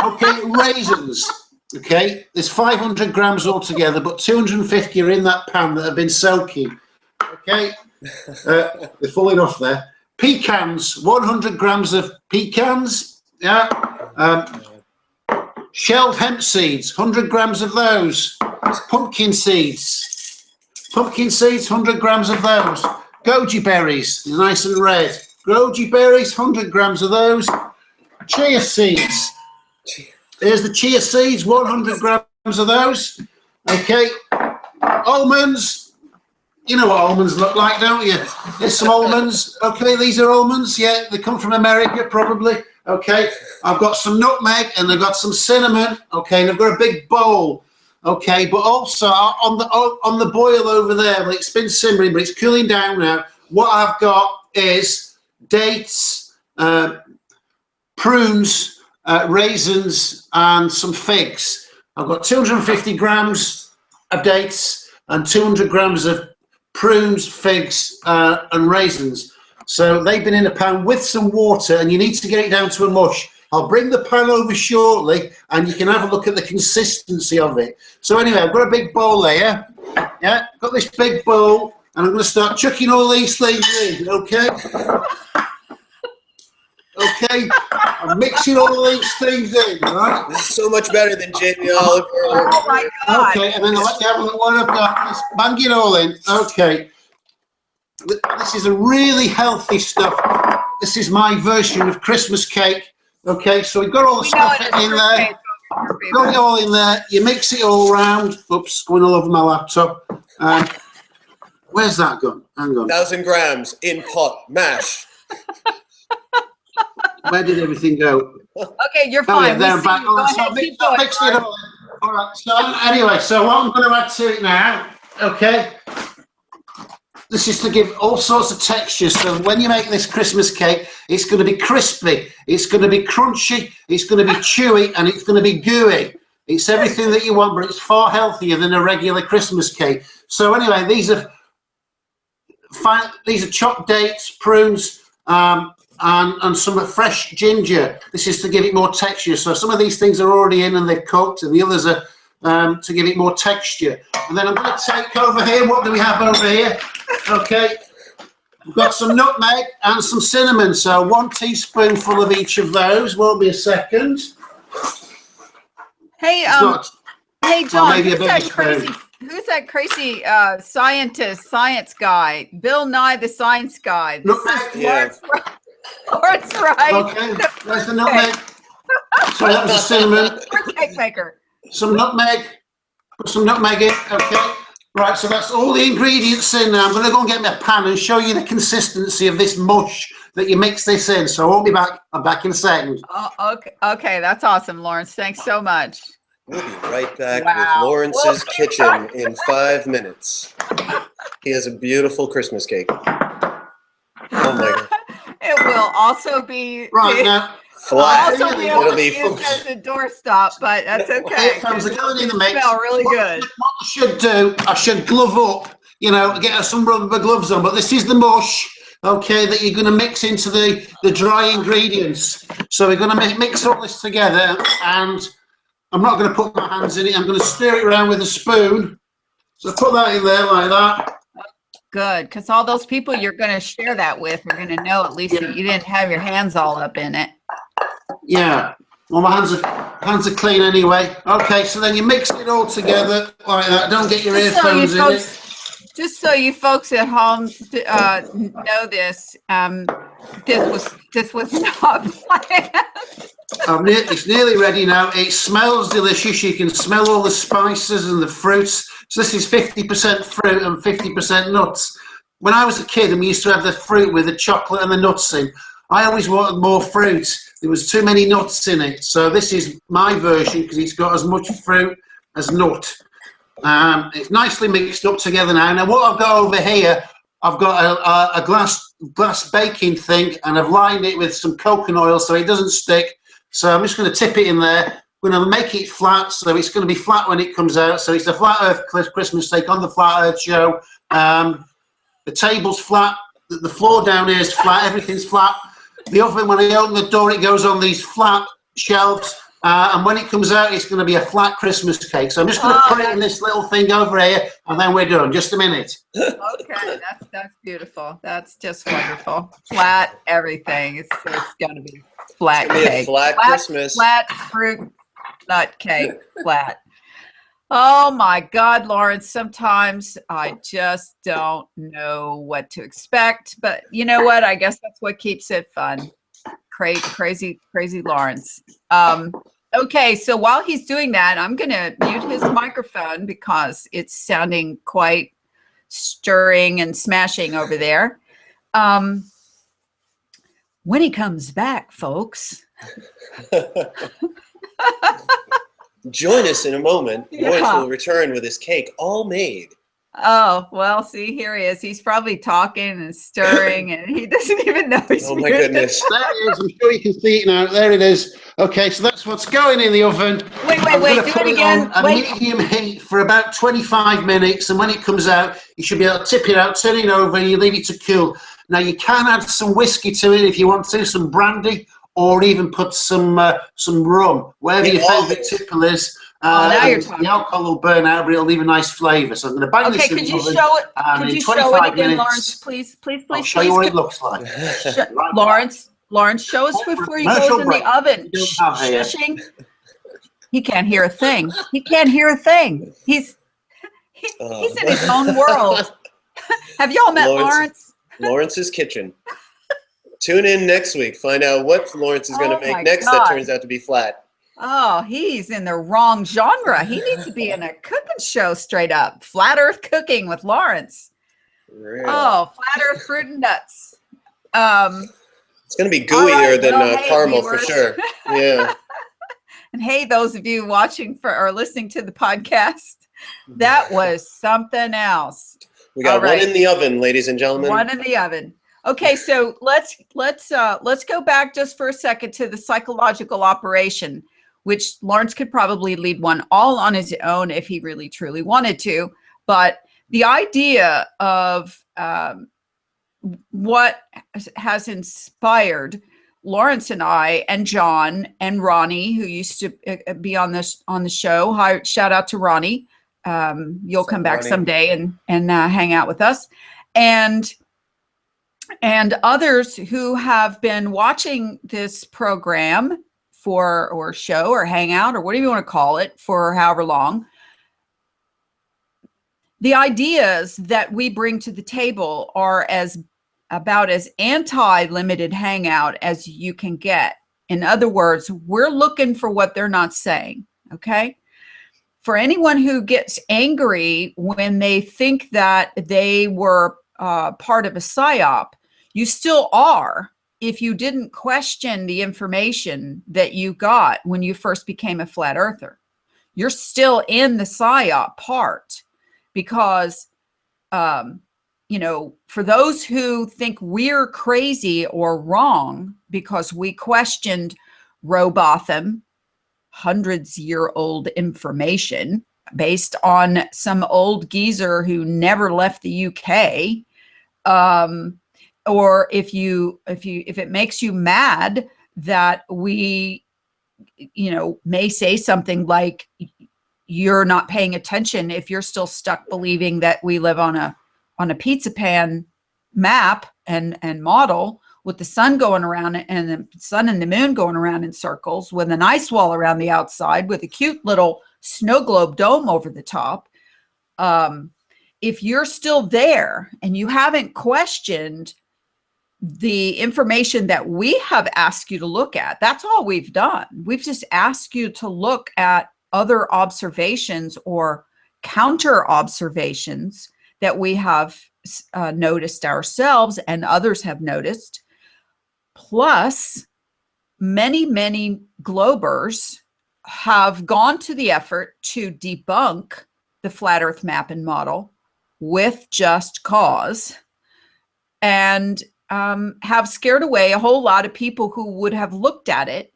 Speaker 2: okay, raisins. Okay, there's 500 grams altogether, but 250 are in that pan that have been soaking. Okay, they're falling off there. Pecans, 100 grams of pecans. Yeah. Shelled hemp seeds, 100 grams of those. Pumpkin seeds, 100 grams of those. Goji berries, nice and red. Goji berries, 100 grams of those. Chia seeds. There's the chia seeds, 100 grams of those. Okay. Almonds. You know what almonds look like, don't you? There's some almonds. Okay, these are almonds. Yeah, they come from America, probably. Okay. I've got some nutmeg and I've got some cinnamon. Okay, and I've got a big bowl. Okay, but also on the boil over there, well, it's been simmering, but it's cooling down now. What I've got is dates, prunes, raisins, and some figs. I've got 250 grams of dates and 200 grams of prunes, figs, and raisins. So they've been in a pan with some water, and you need to get it down to a mush. I'll bring the pan over shortly, and you can have a look at the consistency of it. So anyway, I've got a big bowl there. Yeah, got this big bowl, and I'm going to start chucking all these things in, okay? Okay, I'm mixing all these things in, right?
Speaker 3: This is so much better than Jamie Oliver.
Speaker 1: Oh my God.
Speaker 2: Okay, and then let me have a look what I've got. Let's bang it all in. Okay. This is a really healthy stuff. This is my version of Christmas cake. Okay, so we've got all the stuff in there. Got it all in there. You mix it all round. Oops, going all over my laptop. Where's that gone? Hang on.
Speaker 3: 1,000 grams in pot mash.
Speaker 2: Where did everything go?
Speaker 1: Okay, you're
Speaker 2: Oh,
Speaker 1: fine.
Speaker 2: yeah, there
Speaker 1: We
Speaker 2: I'm
Speaker 1: see
Speaker 2: back.
Speaker 1: you. Go ahead, keep going.
Speaker 2: Mixed it all in. All right, so anyway, so what I'm going to add to it now, okay, this is to give all sorts of textures. So when you make this Christmas cake, it's going to be crispy, it's going to be crunchy, it's going to be chewy, and it's going to be gooey. It's everything that you want, but it's far healthier than a regular Christmas cake. So anyway, these are chopped dates, prunes, and some fresh ginger. This is to give it more texture. So some of these things are already in and they've cooked, and the others are to give it more texture. And then I'm going to take over here. What do we have over here? Okay, we've got some nutmeg and some cinnamon. So 1 teaspoonful of each of those. Won't be a second.
Speaker 1: Hey, hey,
Speaker 2: Well,
Speaker 1: John,
Speaker 2: maybe a
Speaker 1: who's that
Speaker 2: bigger
Speaker 1: crazy?
Speaker 2: spoon.
Speaker 1: Who's that crazy science guy? Bill Nye the Science Guy. This
Speaker 2: Nutmeg?
Speaker 1: is
Speaker 3: Yeah.
Speaker 1: Lawrence Wright.
Speaker 2: Okay, there's the nutmeg. So that was the cinnamon.
Speaker 1: We're cake maker.
Speaker 2: Some nutmeg. Put some nutmeg in. Okay. Right, so that's all the ingredients in now. I'm going to go and get my pan and show you the consistency of this mush that you mix this in. So I won't be back. I'm back in a second.
Speaker 1: Oh, okay, that's awesome, Lawrence. Thanks so much.
Speaker 3: We'll be right back
Speaker 1: Wow.
Speaker 3: with Lawrence's kitchen in 5 minutes. He has a beautiful Christmas cake. Oh my God.
Speaker 1: It will also be
Speaker 2: Right now.
Speaker 3: Flat.
Speaker 1: also be
Speaker 3: It'll
Speaker 1: able to
Speaker 3: be
Speaker 1: use as a doorstop, but that's okay.
Speaker 2: Here comes the going in the mix.
Speaker 1: Smell really good.
Speaker 2: What I should do, I should glove up, you know, get some rubber gloves on. But this is the mush, okay, that you're going to mix into the dry ingredients. So we're going to mix all this together, and I'm not going to put my hands in it. I'm going to stir it around with a spoon. So put that in there like that.
Speaker 1: Good, because all those people you're going to share that with are going to know at least that you didn't have your hands all up in it.
Speaker 2: Yeah. Well, my hands are clean anyway. Okay, so then you mix it all together like that. Don't get your earphones in it.
Speaker 1: Just so you folks at home know this, this was not planned.
Speaker 2: It's nearly ready now. It smells delicious. You can smell all the spices and the fruits. So this is 50% fruit and 50% nuts. When I was a kid and we used to have the fruit with the chocolate and the nuts in, I always wanted more fruit. There was too many nuts in it. So this is my version because it's got as much fruit as nut. It's nicely mixed up together now. Now what I've got over here, I've got a glass baking thing, and I've lined it with some coconut oil so it doesn't stick. So I'm just going to tip it in there. I'm We're going to make it flat, so it's going to be flat when it comes out. So it's a flat Earth Christmas take on the Flat Earth show. The table's flat. The floor down here is flat. Everything's flat. The oven, when I open the door, it goes on these flat shelves. And when it comes out, it's going to be a flat Christmas cake. So I'm just going to put it in this little thing over here, and then we're done. Just a minute.
Speaker 1: Okay, that's beautiful. That's just wonderful. Flat everything. It's going to be flat cake.
Speaker 3: A flat Christmas.
Speaker 1: Flat fruit nut cake. Flat. Oh my God, Lawrence, sometimes I just don't know what to expect, but you know what? I guess that's what keeps it fun. Crazy Lawrence. Okay, so while he's doing that, I'm going to mute his microphone because it's sounding quite stirring and smashing over there. When he comes back, folks.
Speaker 3: Join us in a moment.
Speaker 1: Yeah.
Speaker 3: Lawrence will return with his cake all made.
Speaker 1: Oh, well, see, here he is. He's probably talking and stirring, and he doesn't even know he's
Speaker 3: Oh, my
Speaker 1: muted.
Speaker 3: goodness.
Speaker 2: There it is. I'm sure you can see it now. There it is. Okay, so that's what's going in the oven.
Speaker 1: Wait,
Speaker 2: I'm
Speaker 1: do
Speaker 2: gonna
Speaker 1: it
Speaker 2: put
Speaker 1: again.
Speaker 2: on a
Speaker 1: Wait.
Speaker 2: medium heat for about 25 minutes, and when it comes out, you should be able to tip it out, turn it over, and you leave it to cool. Now, you can add some whiskey to it if you want to, some brandy, or even put some rum, wherever your favourite tipple is.
Speaker 1: Now you're talking.
Speaker 2: The alcohol will burn out, but it'll leave a nice flavour. So I'm going to bang
Speaker 1: Okay,
Speaker 2: this in
Speaker 1: could
Speaker 2: the
Speaker 1: you
Speaker 2: oven,
Speaker 1: show it?
Speaker 2: and
Speaker 1: Could
Speaker 2: in
Speaker 1: you show it
Speaker 2: 25
Speaker 1: again,
Speaker 2: minutes,
Speaker 1: Lawrence? Please.
Speaker 2: I'll show you what it looks like. Right.
Speaker 1: Lawrence, show us before you
Speaker 2: Commercial
Speaker 1: goes in
Speaker 2: break.
Speaker 1: the oven.
Speaker 2: We don't have here.
Speaker 1: Shushing. He can't hear a thing. He can't hear a thing. He's in his own world. Have y'all met Lawrence?
Speaker 3: Lawrence's Kitchen. Tune in next week. Find out what Lawrence is going to make next that turns out to be flat.
Speaker 1: Oh, he's in the wrong genre. He needs to be in a cooking show straight up. Flat Earth Cooking with Lawrence.
Speaker 3: Really?
Speaker 1: Oh, Flat Earth Fruit and Nuts.
Speaker 3: It's going to be gooier than
Speaker 1: hey,
Speaker 3: caramel
Speaker 1: viewers.
Speaker 3: for sure. Yeah.
Speaker 1: And hey, those of you watching or listening to the podcast, that was something else.
Speaker 3: We got one in the oven, ladies and gentlemen.
Speaker 1: One in the oven. Okay, so let's go back just for a second to the psychological operation, which Lawrence could probably lead one all on his own if he really truly wanted to. But the idea of what has inspired Lawrence and I and John and Ronnie, who used to be on the show. Hi, shout out to Ronnie. You'll come back someday and hang out with us, and others who have been watching this program or show or hangout or whatever you want to call it for however long. The ideas that we bring to the table are about as anti-limited hangout as you can get. In other words, we're looking for what they're not saying, okay? For anyone who gets angry when they think that they were part of a psyop, you still are if you didn't question the information that you got when you first became a flat earther. You're still in the psyop part because, for those who think we're crazy or wrong because we questioned Robotham, hundreds-year-old information based on some old geezer who never left the UK, or if it makes you mad that we, may say something like you're not paying attention if you're still stuck believing that we live on a pizza pan map and model with the sun going around and the sun and the moon going around in circles with an ice wall around the outside with a cute little snow globe dome over the top. If you're still there and you haven't questioned the information that we have asked you to look at, that's all we've done. We've just asked you to look at other observations or counter observations that we have noticed ourselves and others have noticed. Plus, many globers have gone to the effort to debunk the flat earth map and model with just cause, and have scared away a whole lot of people who would have looked at it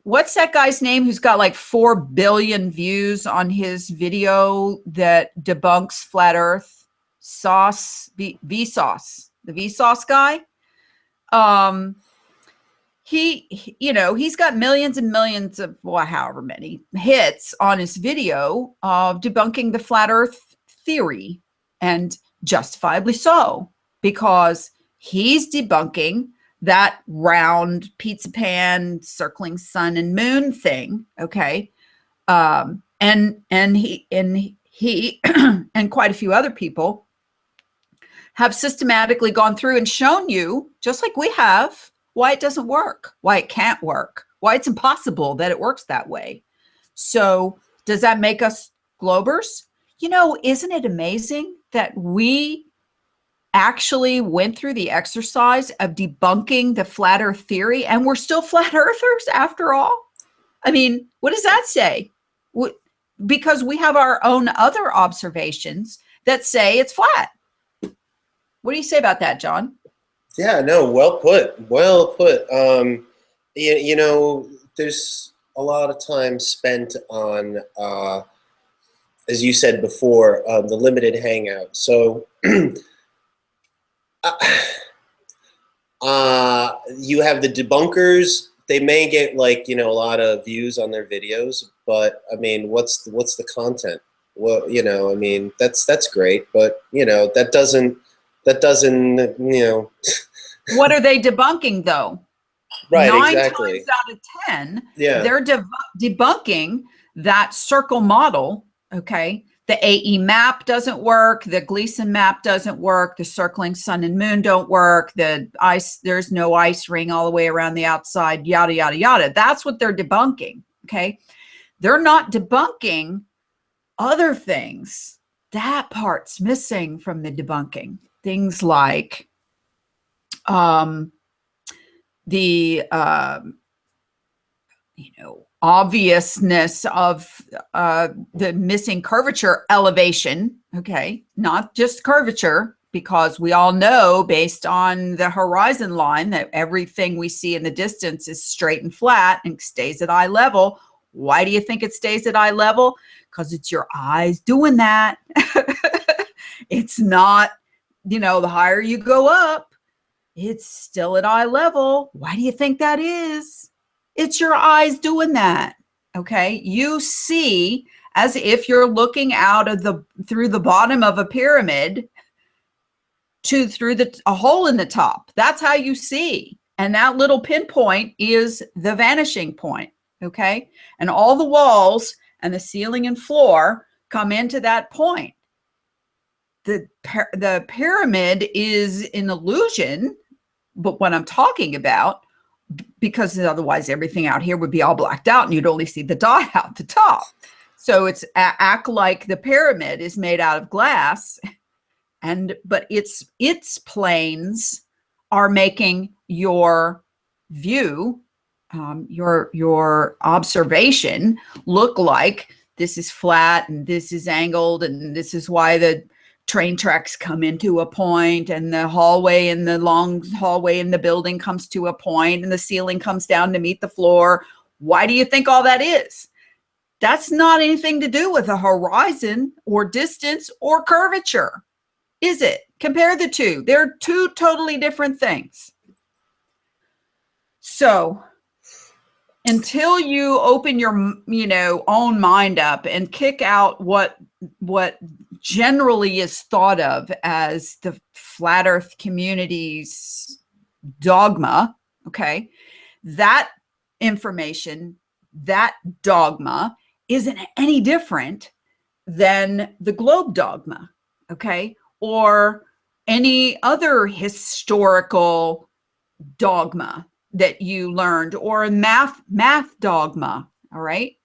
Speaker 1: what's that guy's name who's got like 4 billion views on his video that debunks flat Earth? Vsauce, the Vsauce guy. He's got millions and millions of, well, however many hits on his video of debunking the flat Earth theory, and justifiably so, because he's debunking that round pizza pan circling sun and moon thing. Okay. And he and quite a few other people have systematically gone through and shown you, just like we have, why it doesn't work, why it can't work, why it's impossible that it works that way. So does that make us globers? Isn't it amazing that we actually went through the exercise of debunking the flat Earth theory, and we're still flat earthers after all? I mean, what does that say? Because we have our own other observations that say it's flat. What do you say about that, John?
Speaker 3: Yeah, no, well put. Well put. There's a lot of time spent on, as you said before, the limited hangout. So you have the debunkers. They may get a lot of views on their videos, but I mean, what's the content? Well, I mean, that's great, but that doesn't
Speaker 1: What are they debunking though?
Speaker 3: Right,
Speaker 1: 9
Speaker 3: exactly.
Speaker 1: times out of 10,
Speaker 3: Yeah.
Speaker 1: they're debunking that circle model. Okay. The AE map doesn't work. The Gleason map doesn't work. The circling sun and moon don't work. The ice, there's no ice ring all the way around the outside, yada, yada, yada. That's what they're debunking. Okay. They're not debunking other things. That part's missing from the debunking. Things like the obviousness of the missing curvature elevation. Okay, not just curvature, because we all know based on the horizon line that everything we see in the distance is straight and flat and stays at eye level. Why do you think it stays at eye level? Because it's your eyes doing that. It's not, the higher you go up, it's still at eye level. Why do you think that is? It's your eyes doing that. Okay. You see as if you're looking out of through the bottom of a pyramid through a hole in the top. That's how you see. And that little pinpoint is the vanishing point. Okay. And all the walls and the ceiling and floor come into that point. The pyramid is an illusion, but what I'm talking about, because otherwise everything out here would be all blacked out and you'd only see the dot out the top. So it's act like the pyramid is made out of glass, but its planes are making your view, your observation look like this is flat and this is angled, and this is why the train tracks come into a point, and the hallway and the long hallway in the building comes to a point, and the ceiling comes down to meet the floor. Why do you think all that is? That's not anything to do with a horizon or distance or curvature, is it? Compare the two. They're two totally different things. So until you open your, own mind up and kick out what generally is thought of as the flat Earth community's dogma, okay, that information, that dogma isn't any different than the globe dogma, okay, or any other historical dogma that you learned, or a math dogma. All right.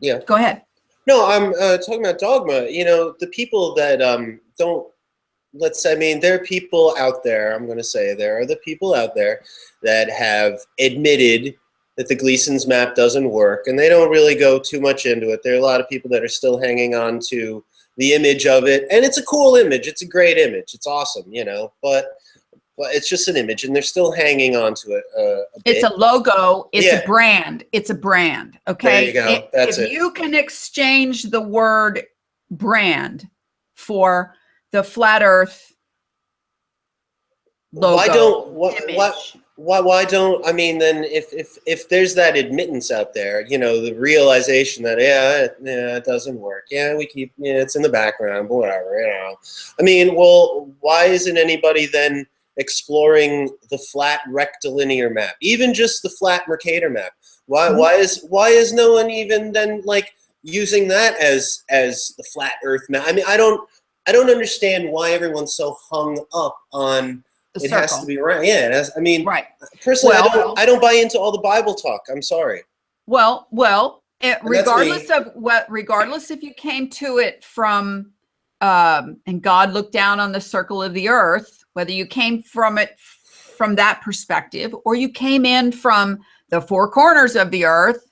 Speaker 3: Yeah.
Speaker 1: Go ahead.
Speaker 3: No, I'm talking about dogma. The people that don't, there are people out there, I'm going to say there are the people out there that have admitted that the Gleason's map doesn't work, and they don't really go too much into it. There are a lot of people that are still hanging on to the image of it, and it's a cool image. It's a great image. It's awesome, but Well, it's just an image, and they're still hanging on to it a bit.
Speaker 1: It's a logo. It's
Speaker 3: Yeah.
Speaker 1: a brand. It's a brand. Okay.
Speaker 3: There you go. That's
Speaker 1: if
Speaker 3: it.
Speaker 1: you can exchange the word brand for the flat Earth logo,
Speaker 3: why don't, I mean, then if there's that admittance out there, you know, the realization that it doesn't work, we keep, it's in the background, but whatever, you know, I mean, well, why isn't anybody then exploring the flat rectilinear map, even just the flat Mercator map? Why is no one even then like using that as the flat Earth map? I mean, I don't understand why everyone's so hung up on
Speaker 1: the
Speaker 3: it
Speaker 1: circle.
Speaker 3: has to be right. Yeah, it has, I mean,
Speaker 1: Right.
Speaker 3: Personally, I don't buy into all the Bible talk. I'm sorry.
Speaker 1: Well, regardless if you came to it from, and God looked down on the circle of the earth, whether you came from it from that perspective, or you came in from the four corners of the earth,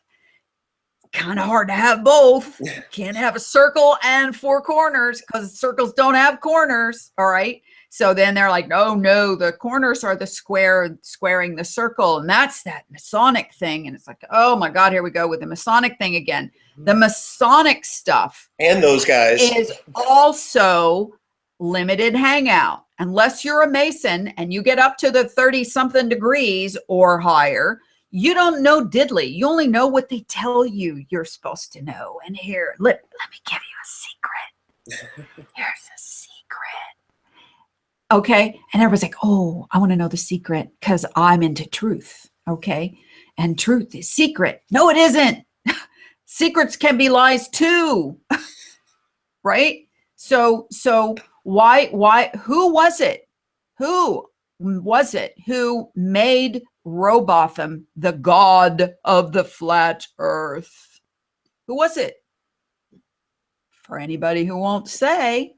Speaker 1: kind of hard to have both. Can't have a circle and four corners because circles don't have corners. All right. So then they're like, no, the corners are the squaring the circle. And that's that Masonic thing. And it's like, oh my God, here we go with the Masonic thing again. The Masonic stuff.
Speaker 3: And those guys.
Speaker 1: Is also limited hangout. Unless you're a Mason and you get up to the 30-something degrees or higher, you don't know diddly. You only know what they tell you you're supposed to know. And here, let me give you a secret. Here's a secret. Okay. And everybody's like, oh, I want to know the secret because I'm into truth. Okay. And truth is secret. No, it isn't. Secrets can be lies too. Right? So why, who was it? Who was it who made Robotham the god of the flat earth? Who was it? For anybody who won't say,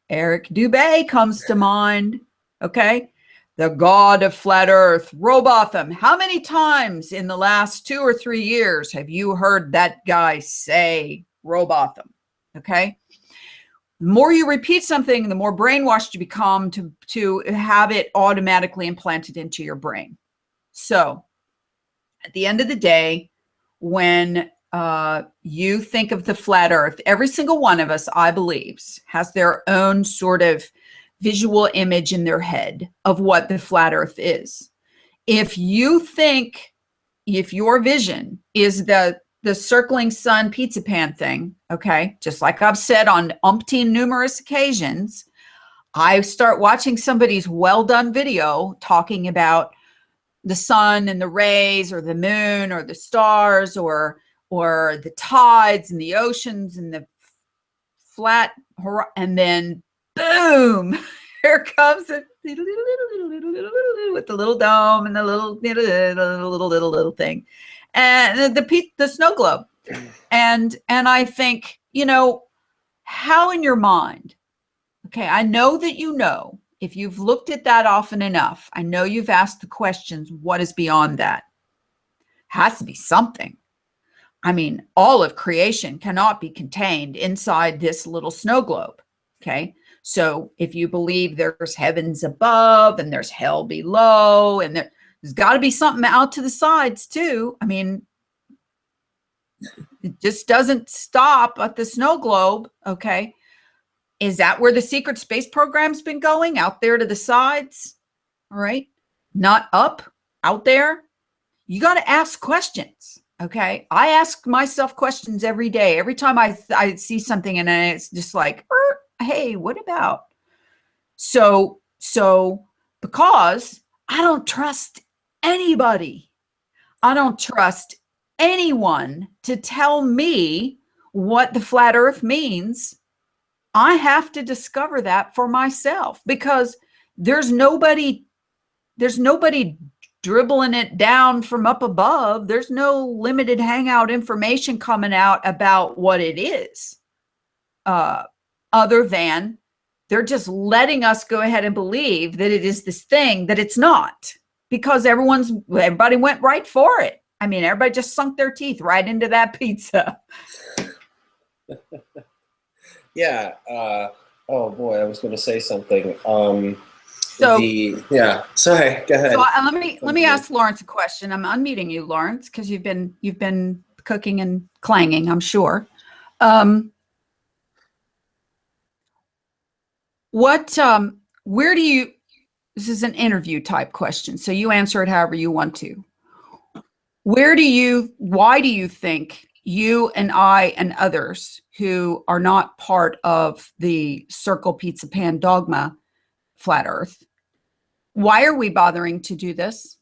Speaker 1: Eric Dubé comes to mind. Okay. The god of flat earth, Robotham. How many times in the last 2 or 3 years have you heard that guy say Robotham? Okay. The more you repeat something, the more brainwashed you become to have it automatically implanted into your brain. So at the end of the day, when you think of the flat earth, every single one of us, I believe, has their own sort of visual image in their head of what the flat earth is. If your vision is the circling sun pizza pan thing, okay, just like I've said on umpteen numerous occasions, I start watching somebody's well done video talking about the sun and the rays or the moon or the stars or the tides and the oceans and the flat, and then boom, here comes it with the little dome and the little thing, and the snow globe, and I think, how in your mind, okay, I know that if you've looked at that often enough, I know you've asked the questions, what is beyond that? Has to be something. I mean, all of creation cannot be contained inside this little snow globe. Okay. So if you believe there's heavens above and there's hell below, and there's got to be something out to the sides too. I mean, it just doesn't stop at the snow globe. Okay. Is that where the secret space program's been going, out there to the sides? All right. Not up, out there. You got to ask questions. Okay. I ask myself questions every day. Every time I see something and it's just like, hey, what about? So because I don't trust anybody. I don't trust anyone to tell me what the flat earth means. I have to discover that for myself, because there's nobody dribbling it down from up above. There's no limited hangout information coming out about what it is, other than they're just letting us go ahead and believe that it is this thing that it's not, because everybody went right for it. I mean, everybody just sunk their teeth right into that pizza.
Speaker 3: Yeah. Oh boy, I was going to say something.
Speaker 1: So,
Speaker 3: yeah. Sorry, go ahead.
Speaker 1: so let me ask Lawrence a question. I'm unmuting you, Lawrence, because you've been cooking and clanging, I'm sure. Where do you? This is an interview type question, so you answer it however you want to. Why do you think you and I and others who are not part of the Circle Pizza Pan Dogma Flat Earth, why are we bothering to do this?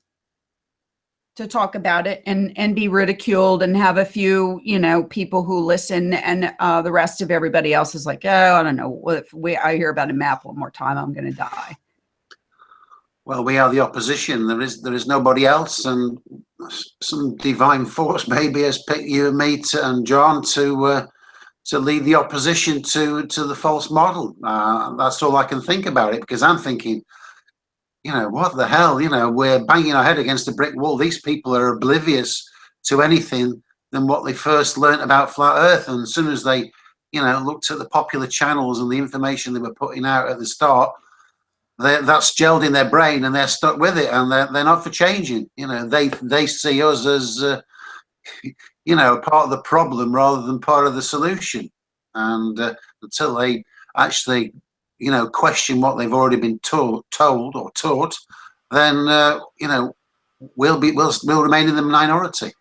Speaker 1: To talk about it and be ridiculed and have a few, people who listen, and the rest of everybody else is like, oh, I don't know. I hear about a map one more time, I'm going to die.
Speaker 2: Well, we are the opposition. There is nobody else, and some divine force maybe has picked you and me and John to lead the opposition to the false model. That's all I can think about it, because I'm thinking, what the hell? We're banging our head against a brick wall. These people are oblivious to anything than what they first learnt about flat Earth, and as soon as they, looked at the popular channels and the information they were putting out at the start, that's gelled in their brain and they're stuck with it, and they're not for changing. They see us as part of the problem rather than part of the solution, and until they actually question what they've already been told or taught, then we'll remain in the minority.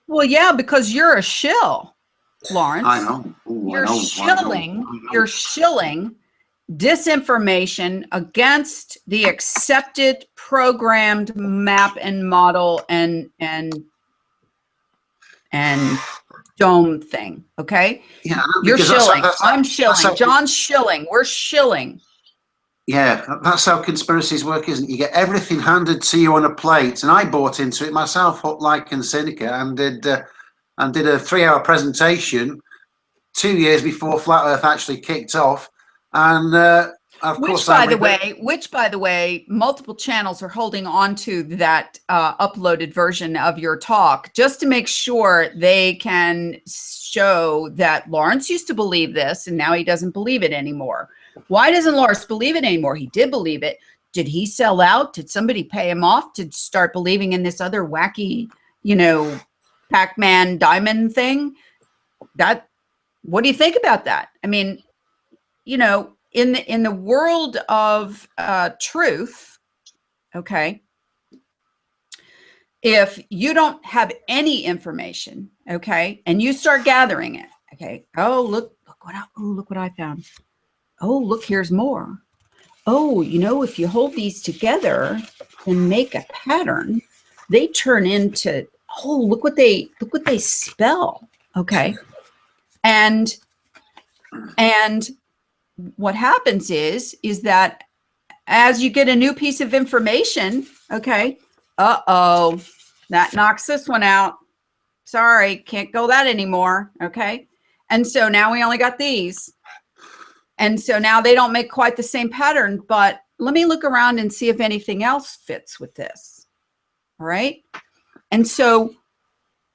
Speaker 1: Well, yeah, because you're a shill, Lawrence.
Speaker 2: I know. Ooh,
Speaker 1: You're shilling disinformation against the accepted programmed map and model and dome thing. Okay.
Speaker 2: Yeah,
Speaker 1: you're shilling. I'm shilling. John's shilling. We're shilling.
Speaker 2: Yeah, that's how conspiracies work, isn't it? You get everything handed to you on a plate, and I bought into it myself, hook, like, and sinker, and did a 3-hour presentation 2 years before Flat Earth actually kicked off. And
Speaker 1: which, by the way, multiple channels are holding on to that uploaded version of your talk just to make sure they can show that Lawrence used to believe this and now he doesn't believe it anymore. Why doesn't Lawrence believe it anymore? He did believe it. Did he sell out? Did somebody pay him off to start believing in this other wacky, Pac-Man diamond thing? What do you think about that? I mean, in the world of truth, okay, if you don't have any information, okay, and you start gathering it, okay, look what I found. Oh, look, here's more. Oh, if you hold these together and make a pattern, they turn into, look what they spell, okay, and what happens is that as you get a new piece of information, okay, that knocks this one out. Sorry, can't go that anymore, okay? And so now we only got these. And so now they don't make quite the same pattern, but let me look around and see if anything else fits with this, all right? And so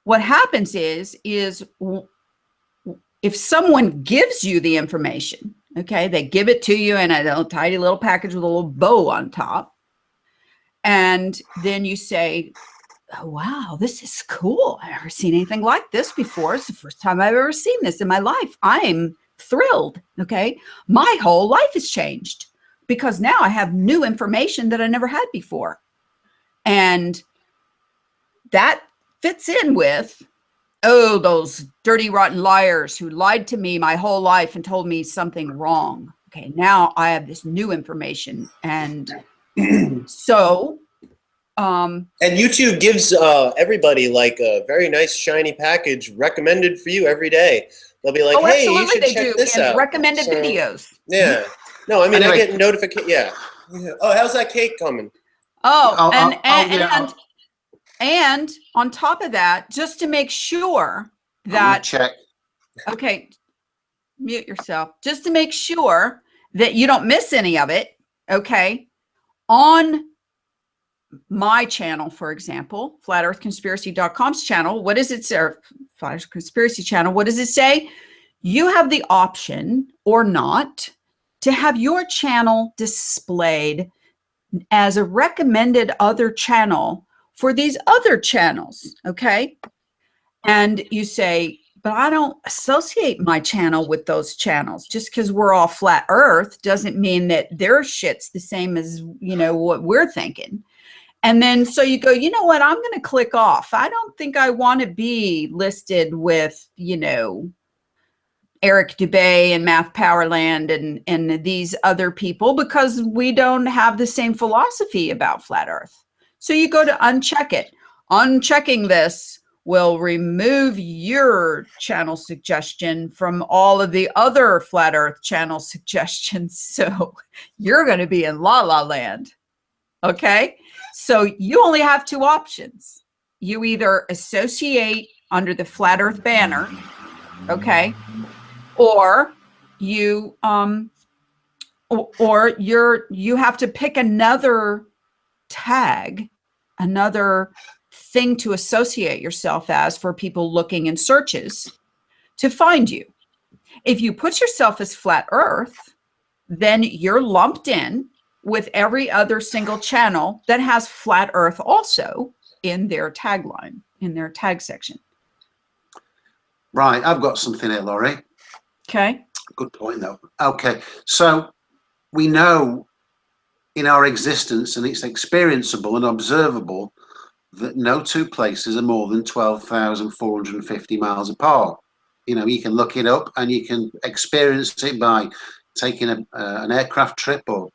Speaker 1: what happens is if someone gives you the information, okay, they give it to you in a tiny little package with a little bow on top. And then you say, oh, wow, this is cool. I've never seen anything like this before. It's the first time I've ever seen this in my life. I'm thrilled, okay? My whole life has changed because now I have new information that I never had before. And that fits in with, those dirty, rotten liars who lied to me my whole life and told me something wrong. Okay, now I have this new information. And so...
Speaker 3: and YouTube gives everybody like a very nice shiny package recommended for you every day. They'll be like, hey, you should check this out.
Speaker 1: Recommended videos.
Speaker 3: Yeah. No, I mean, anyway, I get notification. Yeah. Oh, how's that cake coming?
Speaker 1: And on top of that, just to make sure that,
Speaker 2: check.
Speaker 1: Okay, mute yourself, just to make sure that you don't miss any of it, okay, on my channel, for example, flatearthconspiracy.com's channel, what does it say? Flat Earth Conspiracy channel, what does it say? You have the option or not to have your channel displayed as a recommended other channel for these other channels, okay? And you say, but I don't associate my channel with those channels. Just because we're all flat earth doesn't mean that their shit's the same as, you know, what we're thinking. And then so you go, you know what, I'm going to click off. I don't think I want to be listed with, you know, Eric Dubay and Math Powerland and these other people, because we don't have the same philosophy about flat earth. So you go to uncheck it. Unchecking this will remove your channel suggestion from all of the other flat earth channel suggestions. So you're going to be in la la land. Okay. So you only have two options. You either associate under the flat earth banner. Okay. Or you you have to pick another tag, another thing to associate yourself as for people looking in searches to find you. If you put yourself as flat earth, then you're lumped in with every other single channel that has flat earth also in their tagline, in their tag section.
Speaker 2: Right, I've got something here, Laurie.
Speaker 1: Okay.
Speaker 2: Good point, though. Okay, so we know in our existence, and it's experienceable and observable, that no two places are more than 12,450 miles apart. You know, you can look it up and you can experience it by taking an aircraft trip or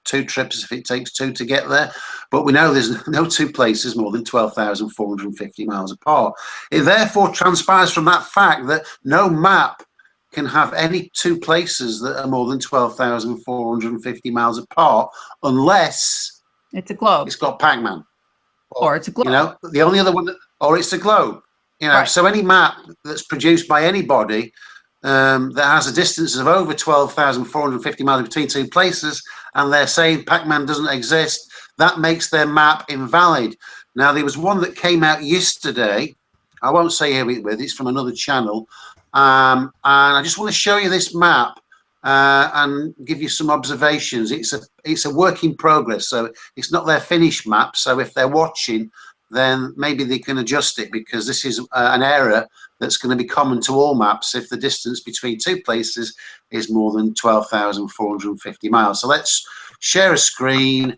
Speaker 2: two trips if it takes two to get there. But we know there's no two places more than 12,450 miles apart. It therefore transpires from that fact that no map can have any two places that are more than 12,450 miles apart unless
Speaker 1: it's a globe.
Speaker 2: It's got Pac-Man.
Speaker 1: Or it's a globe.
Speaker 2: You know, the only other one, or it's a globe. You know,
Speaker 1: right.
Speaker 2: So any map that's produced by anybody that has a distance of over 12,450 miles between two places, and they're saying Pac-Man doesn't exist, that makes their map invalid. Now, there was one that came out yesterday. I won't say who it with. It's from another channel. And I just want to show you this map and give you some observations. It's a work in progress, so it's not their finished map. So if they're watching, then maybe they can adjust it, because this is an error that's going to be common to all maps if the distance between two places is more than 12,450 miles. So let's share a screen.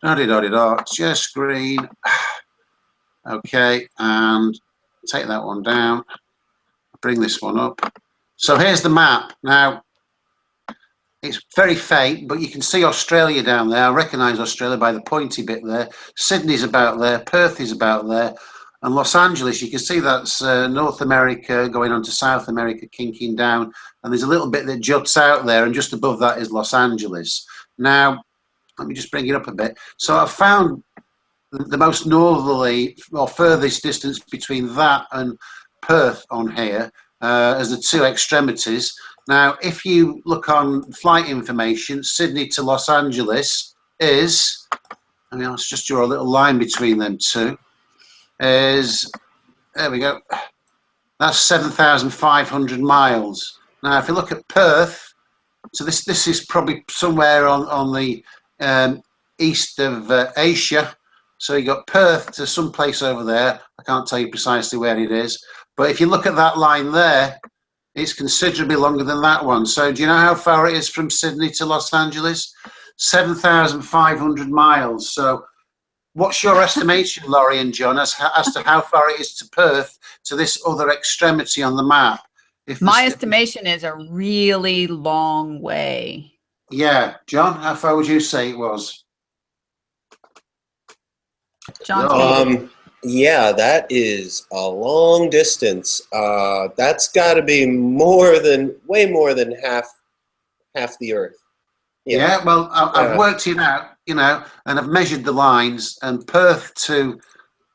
Speaker 2: Share screen. Okay, and take that one down. Bring this one up. So here's the map. Now, it's very faint, but you can see Australia down there. I recognise Australia by the pointy bit there. Sydney's about there. Perth is about there. And Los Angeles, you can see that's North America going on to South America, kinking down. And there's a little bit that juts out there, and just above that is Los Angeles. Now, let me just bring it up a bit. So I've found the most northerly or furthest distance between that and Perth on here as the two extremities. Now, if you look on flight information, Sydney to Los Angeles is, I mean, let's just draw a little line between them two, is, there we go, that's 7,500 miles. Now, if you look at Perth, so this is probably somewhere on the east of Asia. So you got Perth to some place over there. I can't tell you precisely where it is. But if you look at that line there, it's considerably longer than that one. So do you know how far it is from Sydney to Los Angeles? 7,500 miles. So what's your estimation, Laurie and John, as to how far it is to Perth, to this other extremity on the map?
Speaker 1: My estimation is a really long way.
Speaker 2: Yeah. John, how far would you say it was?
Speaker 1: John?
Speaker 3: Yeah, that is a long distance. That's got to be way more than half the Earth.
Speaker 2: Yeah, well, I've worked it out, you know, and I've measured the lines, and Perth to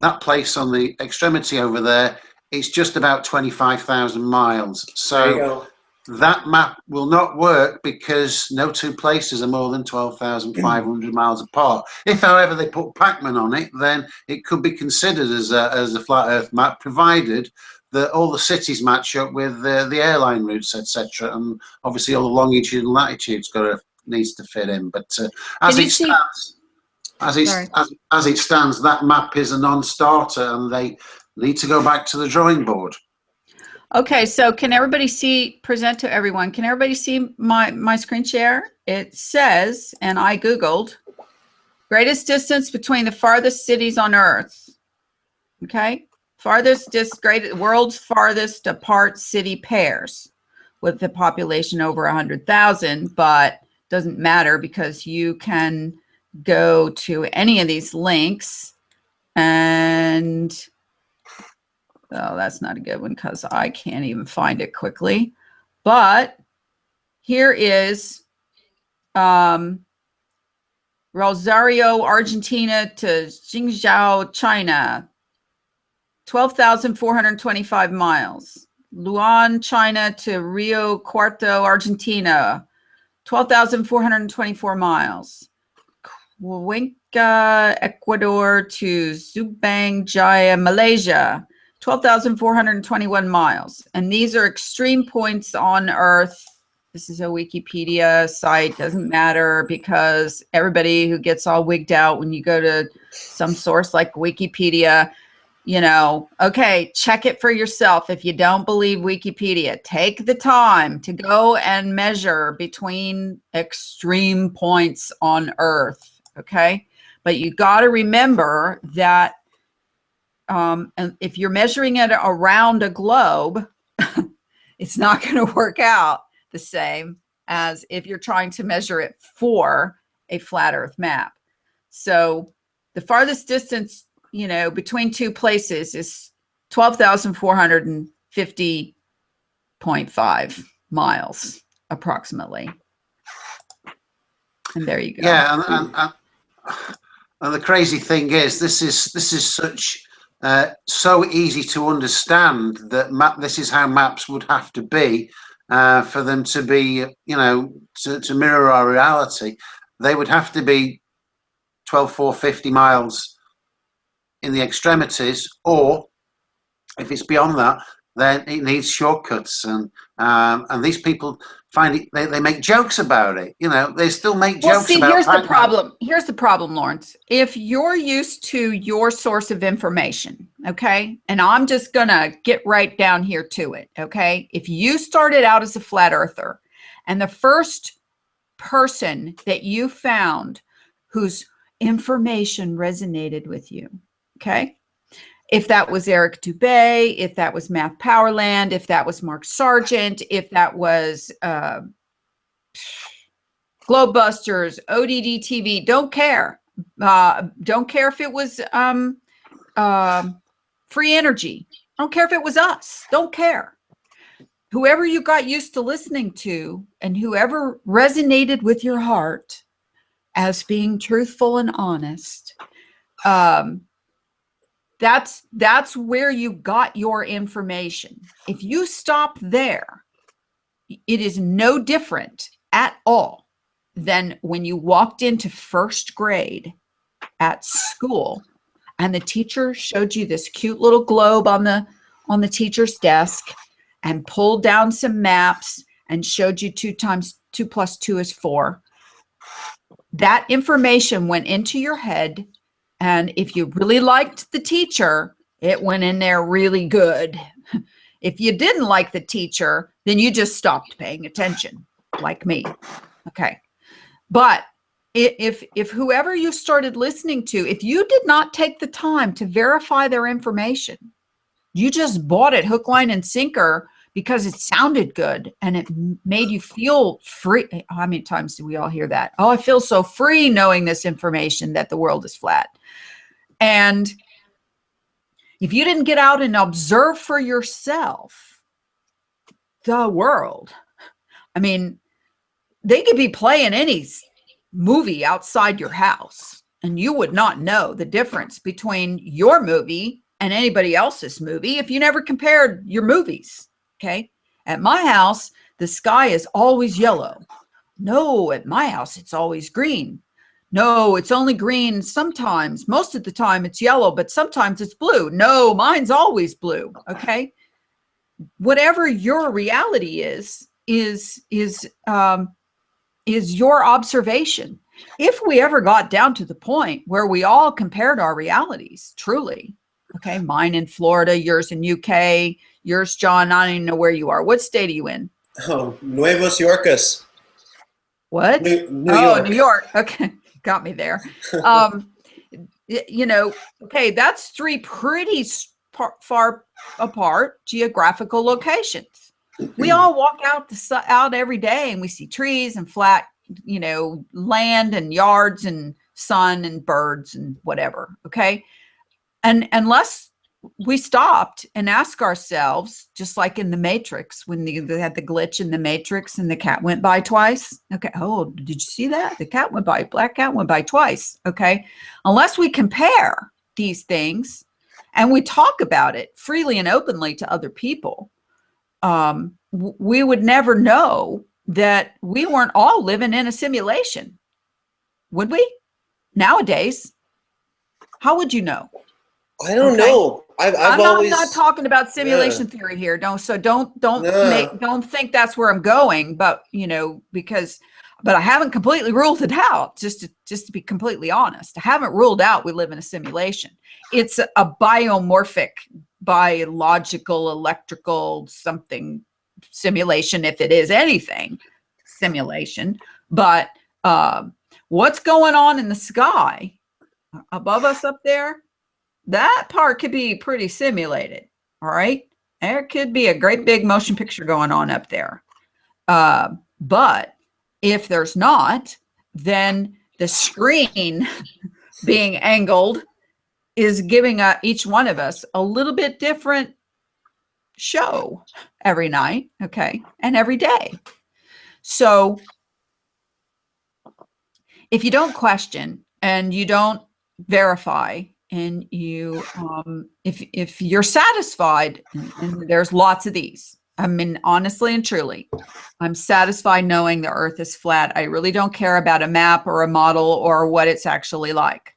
Speaker 2: that place on the extremity over there, it's just about 25,000 miles. So that map will not work because no two places are more than 12,500 miles apart. If, however, they put Pac-Man on it, then it could be considered as a flat Earth map, provided that all the cities match up with the airline routes, etc. And obviously all the longitude and latitudes needs to fit in. But as it stands, as it stands, that map is a non-starter, and they need to go back to the drawing board.
Speaker 1: Okay, so can everybody see, present to everyone, can everybody see my screen share? It says, and I Googled, greatest distance between the farthest cities on Earth. Okay, world's farthest apart city pairs with the population over 100,000, but doesn't matter because you can go to any of these links and, oh, that's not a good one because I can't even find it quickly. But here is Rosario, Argentina to Xinjiang, China, 12,425 miles. Luan, China to Rio Cuarto, Argentina, 12,424 miles. Cuenca, Ecuador to Subang Jaya, Malaysia, 12,421 miles. And these are extreme points on Earth. This is a Wikipedia site, doesn't matter because everybody who gets all wigged out when you go to some source like Wikipedia, you know, okay, check it for yourself. If you don't believe Wikipedia, take the time to go and measure between extreme points on Earth, okay? But you got to remember that and if you're measuring it around a globe, it's not going to work out the same as if you're trying to measure it for a flat Earth map. So the farthest distance, you know, between two places is 12,450.5 miles approximately. And there you go.
Speaker 2: Yeah, and the crazy thing is, this is such so easy to understand that this is how maps would have to be for them to be, you know, to mirror our reality. They would have to be 12,450 miles in the extremities, or if it's beyond that, then it needs shortcuts, and these people find it. They make jokes about it. You know, they still make jokes. Well, see, about
Speaker 1: here's the problem. Here's the problem, Lawrence. If you're used to your source of information, okay, and I'm just gonna get right down here to it, okay. If you started out as a flat earther, and the first person that you found whose information resonated with you, okay. If that was Eric Dubay, if that was Math Powerland, if that was Mark Sargent, if that was Globebusters, ODD TV, don't care. Don't care if it was Free Energy. I don't care if it was us. Don't care. Whoever you got used to listening to and whoever resonated with your heart as being truthful and honest, that's where you got your information. If you stop there, it is no different at all than when you walked into first grade at school and the teacher showed you this cute little globe on the teacher's desk and pulled down some maps and showed you 2 × 2 + 2 is 4. That information went into your head. And if you really liked the teacher, it went in there really good. If you didn't like the teacher, then you just stopped paying attention, like me. Okay. But if whoever you started listening to, if you did not take the time to verify their information, you just bought it hook, line, and sinker because it sounded good and it made you feel free. How many times do we all hear that? Oh, I feel so free knowing this information that the world is flat. And if you didn't get out and observe for yourself the world, I mean, they could be playing any movie outside your house and you would not know the difference between your movie and anybody else's movie if you never compared your movies. Okay. At my house, the sky is always yellow. No, at my house, it's always green. No, it's only green sometimes. Most of the time it's yellow, but sometimes it's blue. No, mine's always blue. Okay. Whatever your reality is is your observation. If we ever got down to the point where we all compared our realities, truly, okay, mine in Florida, yours in UK, yours, John, I don't even know where you are. What state are you in?
Speaker 3: Oh, Nuevos Yorkos.
Speaker 1: What?
Speaker 3: New
Speaker 1: Oh,
Speaker 3: York.
Speaker 1: New York. Okay, got me there. You know, okay, that's three pretty far apart geographical locations. We all walk out every day and we see trees and flat, you know, land and yards and sun and birds and whatever. Okay. And unless we stopped and asked ourselves, just like in the Matrix, when they had the glitch in the Matrix and the cat went by twice. Okay. Oh, did you see that? The cat went by, black cat went by twice. Okay. Unless we compare these things and we talk about it freely and openly to other people, we would never know that we weren't all living in a simulation. Would we? Nowadays, how would you know?
Speaker 3: I don't know. I've always.
Speaker 1: I'm not talking about simulation theory here. Don't think that's where I'm going. But you know, but I haven't completely ruled it out. Just to be completely honest, I haven't ruled out we live in a simulation. It's a biomorphic, biological, electrical something simulation, if it is anything simulation. But what's going on in the sky above us up there? That part could be pretty simulated. All right. There could be a great big motion picture going on up there. But if there's not, then the screen being angled is giving each one of us a little bit different show every night. Okay. And every day. So if you don't question and you don't verify, and you if you're satisfied, and there's lots of these, I mean, honestly and truly, I'm satisfied knowing the earth is flat. I really don't care about a map or a model or what it's actually like.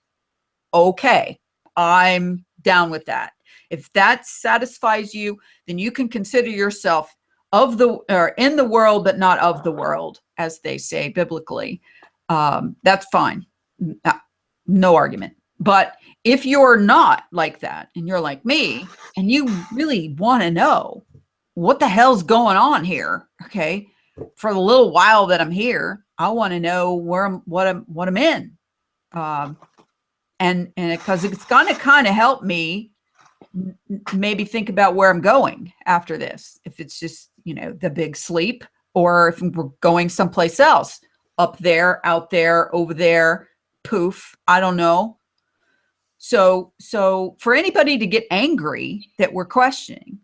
Speaker 1: Okay, I'm down with that. If that satisfies you, then you can consider yourself in the world, but not of the world, as they say biblically. That's fine. No argument. But if you're not like that and you're like me and you really want to know what the hell's going on here, okay, for the little while that I'm here, I want to know what I'm in, and because it's going to kind of help me maybe think about where I'm going after this. If it's just, you know, the big sleep, or if we're going someplace else, up there, out there, over there, poof, I don't know. So for anybody to get angry that we're questioning,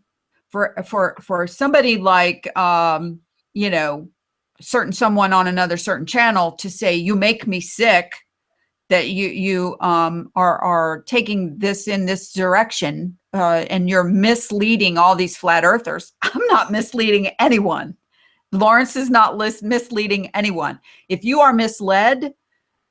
Speaker 1: for somebody like, you know, someone on another certain channel to say, you make me sick, that you are taking this in this direction, and you're misleading all these flat earthers. I'm not misleading anyone. Lawrence is not misleading anyone. If you are misled,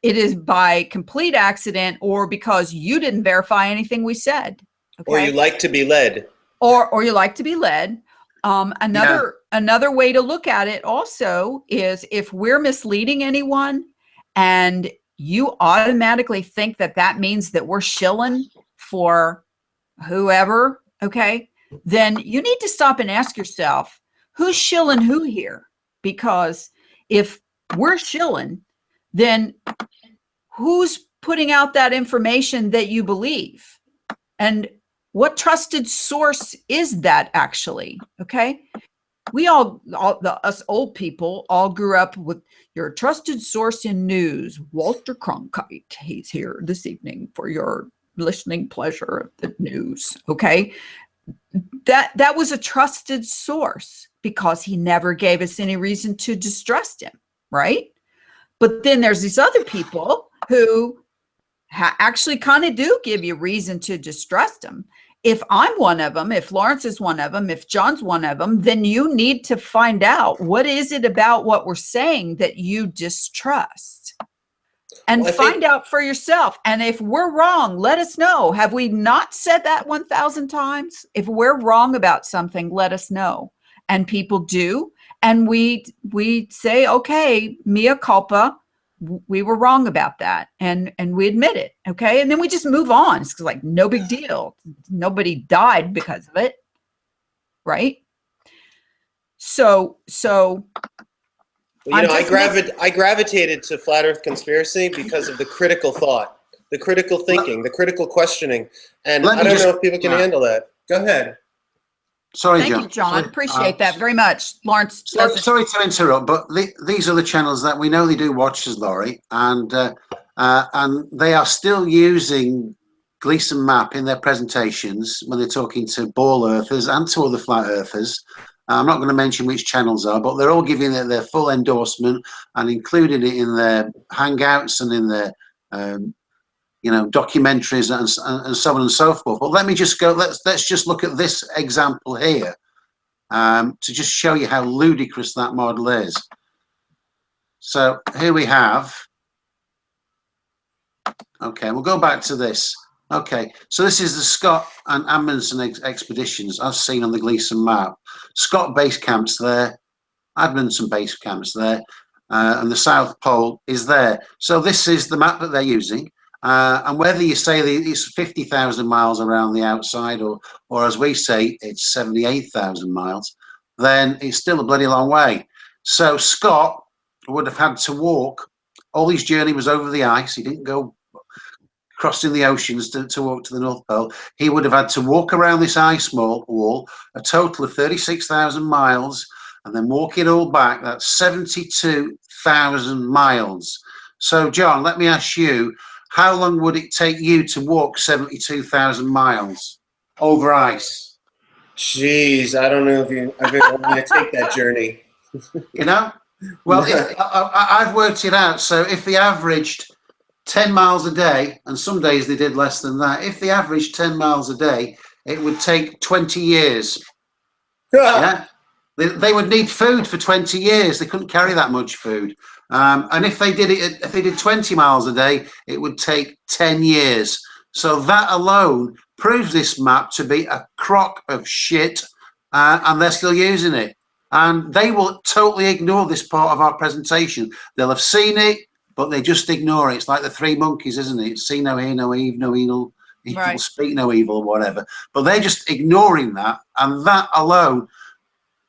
Speaker 1: it is by complete accident or because you didn't verify anything we said. Okay?
Speaker 3: Or you like to be led.
Speaker 1: Or you like to be led. Another way to look at it also is, if we're misleading anyone and you automatically think that means that we're shilling for whoever, okay, then you need to stop and ask yourself, who's shilling who here? Because if we're shilling, then who's putting out that information that you believe? And what trusted source is that actually? Okay. We us old people all grew up with your trusted source in news, Walter Cronkite. He's here this evening for your listening pleasure of the news. Okay. That was a trusted source because he never gave us any reason to distrust him. Right. But then there's these other people who actually kind of do give you reason to distrust him. If I'm one of them, if Lawrence is one of them, if John's one of them, then you need to find out, what is it about what we're saying that you distrust? And find out for yourself. And if we're wrong, let us know. Have we not said that 1,000 times? If we're wrong about something, let us know. And people do. and we say, okay, mea culpa, we were wrong about that, and we admit it, okay, and then we just move on. It's like no big deal. Nobody died because of it, right? So
Speaker 3: Well, you know, I gravitated to flat Earth conspiracy because of the critical thought, the critical thinking, the critical questioning, and I don't know if people can handle that. Go ahead.
Speaker 2: Sorry,
Speaker 1: Thank
Speaker 2: John.
Speaker 1: you, John. Appreciate that very much. Lawrence.
Speaker 2: Sorry to interrupt, but these are the channels that we know they do watch us, Laurie, and they are still using Gleason map in their presentations when they're talking to ball earthers and to other flat earthers. I'm not going to mention which channels are, but they're all giving it their full endorsement and including it in their hangouts and in their documentaries and so on and so forth. But let me just go. Let's just look at this example here to just show you how ludicrous that model is. So here we have. Okay, we'll go back to this. Okay, so this is the Scott and Amundsen expeditions as seen on the Gleason map. Scott base camps there, Amundsen base camps there, and the South Pole is there. So this is the map that they're using. And whether you say it's 50,000 miles around the outside or as we say, it's 78,000 miles, then it's still a bloody long way. So Scott would have had to walk. All his journey was over the ice. He didn't go crossing the oceans to walk to the North Pole. He would have had to walk around this ice wall, a total of 36,000 miles, and then walk it all back. That's 72,000 miles. So, John, let me ask you, how long would it take you to walk 72,000 miles over ice?
Speaker 3: Jeez, I don't know if I'm going to take that journey.
Speaker 2: You know? Well, I've worked it out. So if they averaged 10 miles a day, and some days they did less than that, if they averaged 10 miles a day, it would take 20 years. Yeah? They would need food for 20 years. They couldn't carry that much food. And if they did 20 miles a day, it would take 10 years. So that alone proves this map to be a crock of shit, and they're still using it. And they will totally ignore this part of our presentation. They'll have seen it, but they just ignore it. It's like the three monkeys, isn't it? See no, hear no, Eve, no evil,
Speaker 1: Right.
Speaker 2: Speak no evil, or whatever. But they're just ignoring that, and that alone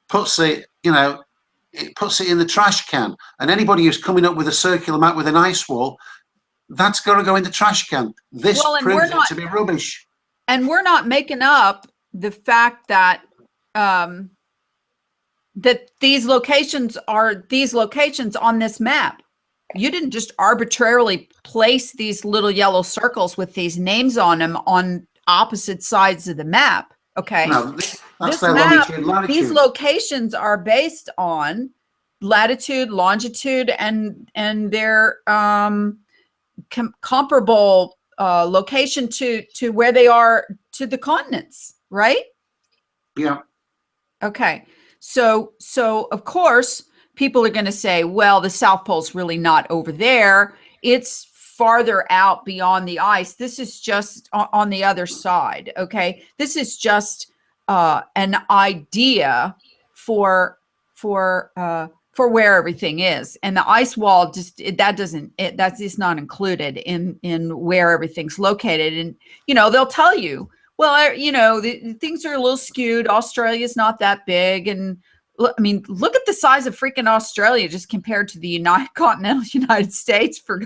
Speaker 2: puts it, it puts it in the trash can. And anybody who's coming up with a circular map with an ice wall, that's got to go in the trash can. This proves it to be rubbish.
Speaker 1: And we're not making up the fact that that these locations are on this map. You didn't just arbitrarily place these little yellow circles with these names on them on opposite sides of the map. Okay.
Speaker 2: No, that's
Speaker 1: their
Speaker 2: longitude, latitude.
Speaker 1: These locations are based on latitude, longitude, and their comparable location to where they are to the continents, right?
Speaker 2: Yeah.
Speaker 1: Okay. So of course, people are going to say, well, the South Pole's really not over there. It's farther out beyond the ice. This is just on the other side. Okay. This is just an idea for where everything is. And the ice wall that's just not included in where everything's located. And, they'll tell you, well, the things are a little skewed. Australia's not that big. And I mean, look at the size of freaking Australia just compared to the continental United States, for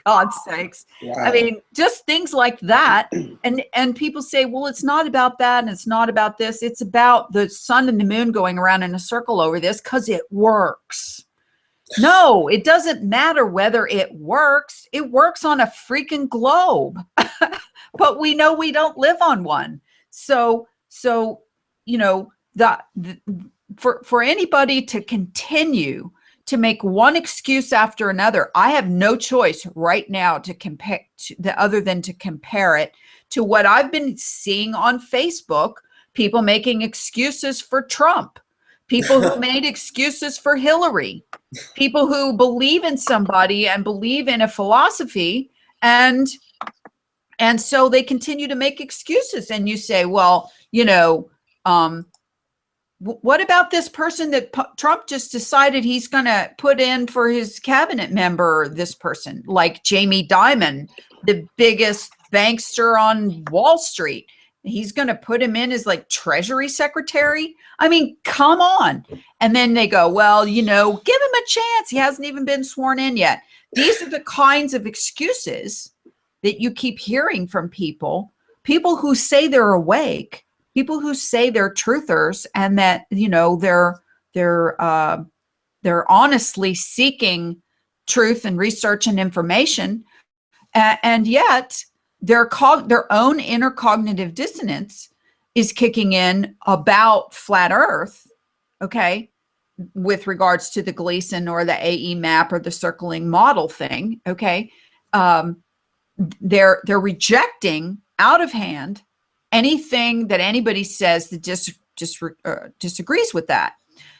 Speaker 1: God's sakes. Wow. I mean, just things like that. And people say, well, it's not about that. And it's not about this. It's about the sun and the moon going around in a circle over this because it works. No, it doesn't matter whether it works. It works on a freaking globe. But we know we don't live on one. So for anybody to continue to make one excuse after another, I have no choice right now to compare other than to compare it to what I've been seeing on Facebook. People making excuses for Trump, people who made excuses for Hillary, people who believe in somebody and believe in a philosophy, and so they continue to make excuses. And you say, well, What about this person that Trump just decided he's going to put in for his cabinet member, this person, like Jamie Dimon, the biggest bankster on Wall Street? He's going to put him in as like Treasury Secretary. I mean, come on. And then they go, well, give him a chance. He hasn't even been sworn in yet. These are the kinds of excuses that you keep hearing from people who say they're awake, people who say they're truthers, and that, they're honestly seeking truth and research and information. And yet their own inner cognitive dissonance is kicking in about flat Earth, okay, with regards to the Gleason or the AE map or the circling model thing, okay. They're rejecting out of hand anything that anybody says that disagrees with that.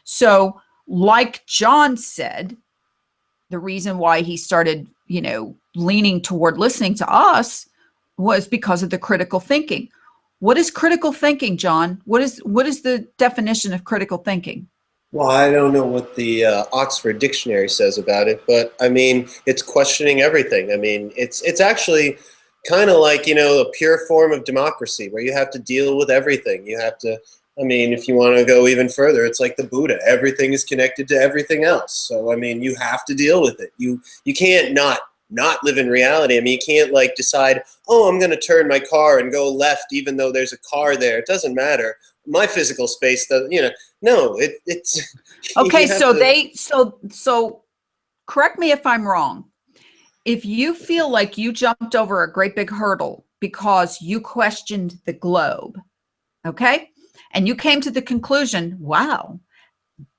Speaker 1: So, like John said, the reason why he started, leaning toward listening to us was because of the critical thinking. What is critical thinking, John? What is the definition of critical thinking?
Speaker 3: Well, I don't know what the Oxford Dictionary says about it, but I mean, it's questioning everything. I mean, it's actually kind of like, a pure form of democracy where you have to deal with everything. You have to, I mean, if you want to go even further, it's like the Buddha. Everything is connected to everything else. So, I mean, you have to deal with it. You can't not live in reality. I mean, you can't like decide, oh, I'm going to turn my car and go left even though there's a car there. It doesn't matter. My physical space does, no, it's
Speaker 1: okay. So correct me if I'm wrong. If you feel like you jumped over a great big hurdle because you questioned the globe, okay, and you came to the conclusion, wow,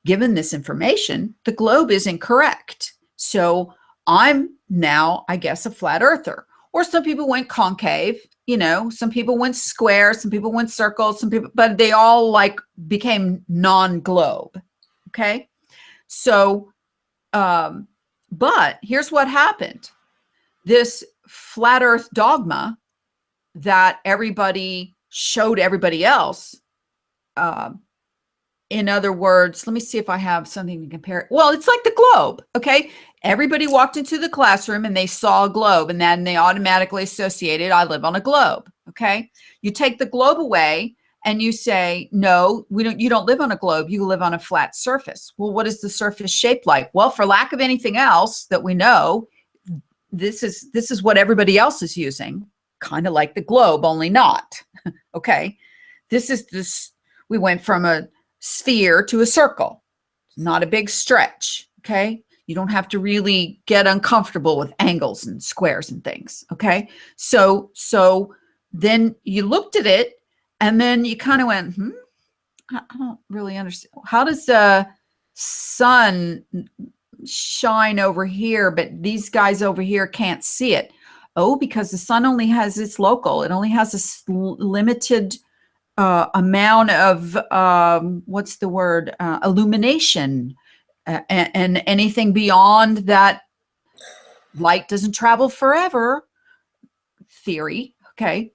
Speaker 1: given this information, the globe is incorrect. So I'm now, I guess, a flat earther. Or some people went concave, some people went square, some people went circle, but they all like became non-globe. Okay. So, but here's what happened. This flat earth dogma that everybody showed everybody else. In other words, let me see if I have something to compare. Well, it's like the globe. Okay. Everybody walked into the classroom and they saw a globe, and then they automatically associated, I live on a globe. Okay. You take the globe away and you say, no, you don't live on a globe. You live on a flat surface. Well, what is the surface shaped like? Well, for lack of anything else that we know, this is what everybody else is using, kind of like the globe, only not. Okay. We went from a sphere to a circle. Not a big stretch. Okay. You don't have to really get uncomfortable with angles and squares and things. Okay. So then you looked at it and then you kind of went, I don't really understand. How does the sun shine over here, but these guys over here can't see it? Oh, because the sun only has its local. It only has a limited amount of, what's the word? Illumination. And anything beyond that, light doesn't travel forever theory. Okay.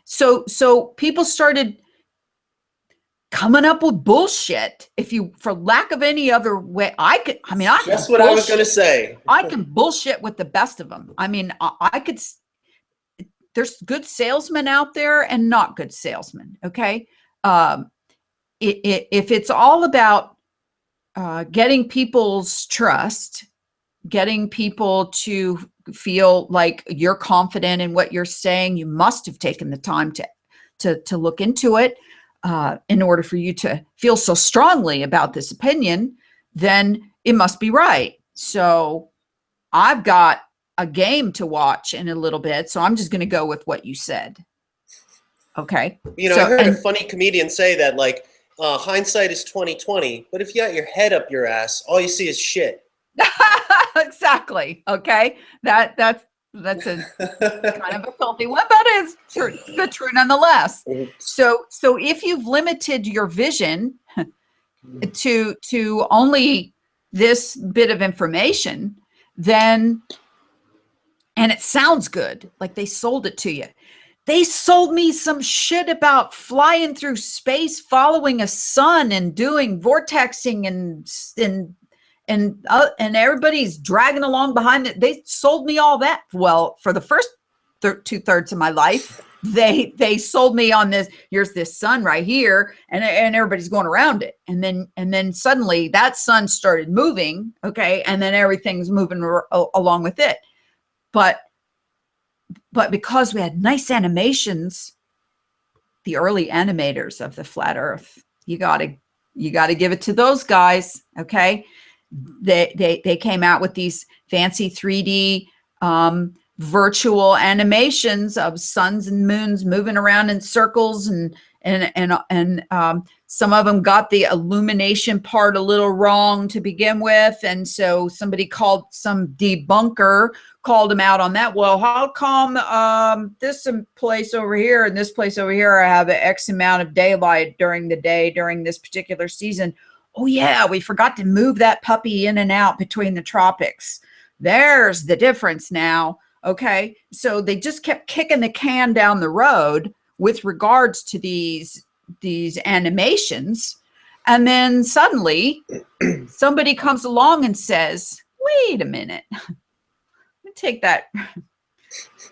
Speaker 1: So people started coming up with bullshit. For lack of any other way, that's
Speaker 3: what I was going to say.
Speaker 1: I can bullshit with the best of them. I mean, I could, there's good salesmen out there and not good salesmen. Okay. If it's all about getting people's trust, getting people to feel like you're confident in what you're saying, you must have taken the time to look into it in order for you to feel so strongly about this opinion, then it must be right. So I've got a game to watch in a little bit, so I'm just going to go with what you said. Okay.
Speaker 3: I heard a funny comedian say that, like, hindsight is 20/20, but if you got your head up your ass, all you see is shit.
Speaker 1: Exactly. Okay. That's a kind of a filthy one, but it's true, the true nonetheless. So if you've limited your vision to only this bit of information, then, and it sounds good, like they sold it to you. they sold me some shit about flying through space, following a sun and doing vortexing and everybody's dragging along behind it. They sold me all that. Well, for the first 2/3 of my life, they sold me on this. Here's this sun right here, and everybody's going around it, and then suddenly that sun started moving. Okay, and then everything's moving along with it. But because we had nice animations, the early animators of the flat Earth, you gotta give it to those guys. Okay, they came out with these fancy 3D virtual animations of suns and moons moving around in circles, and some of them got the illumination part a little wrong to begin with, and so some debunker called them out on that. Well, how come this place over here and this place over here have an X amount of daylight during the day during this particular season? Oh yeah, we forgot to move that puppy in and out between the tropics. There's the difference now. Okay, so they just kept kicking the can down the road with regards to these animations, and then suddenly somebody comes along and says, "Wait a minute, let me take that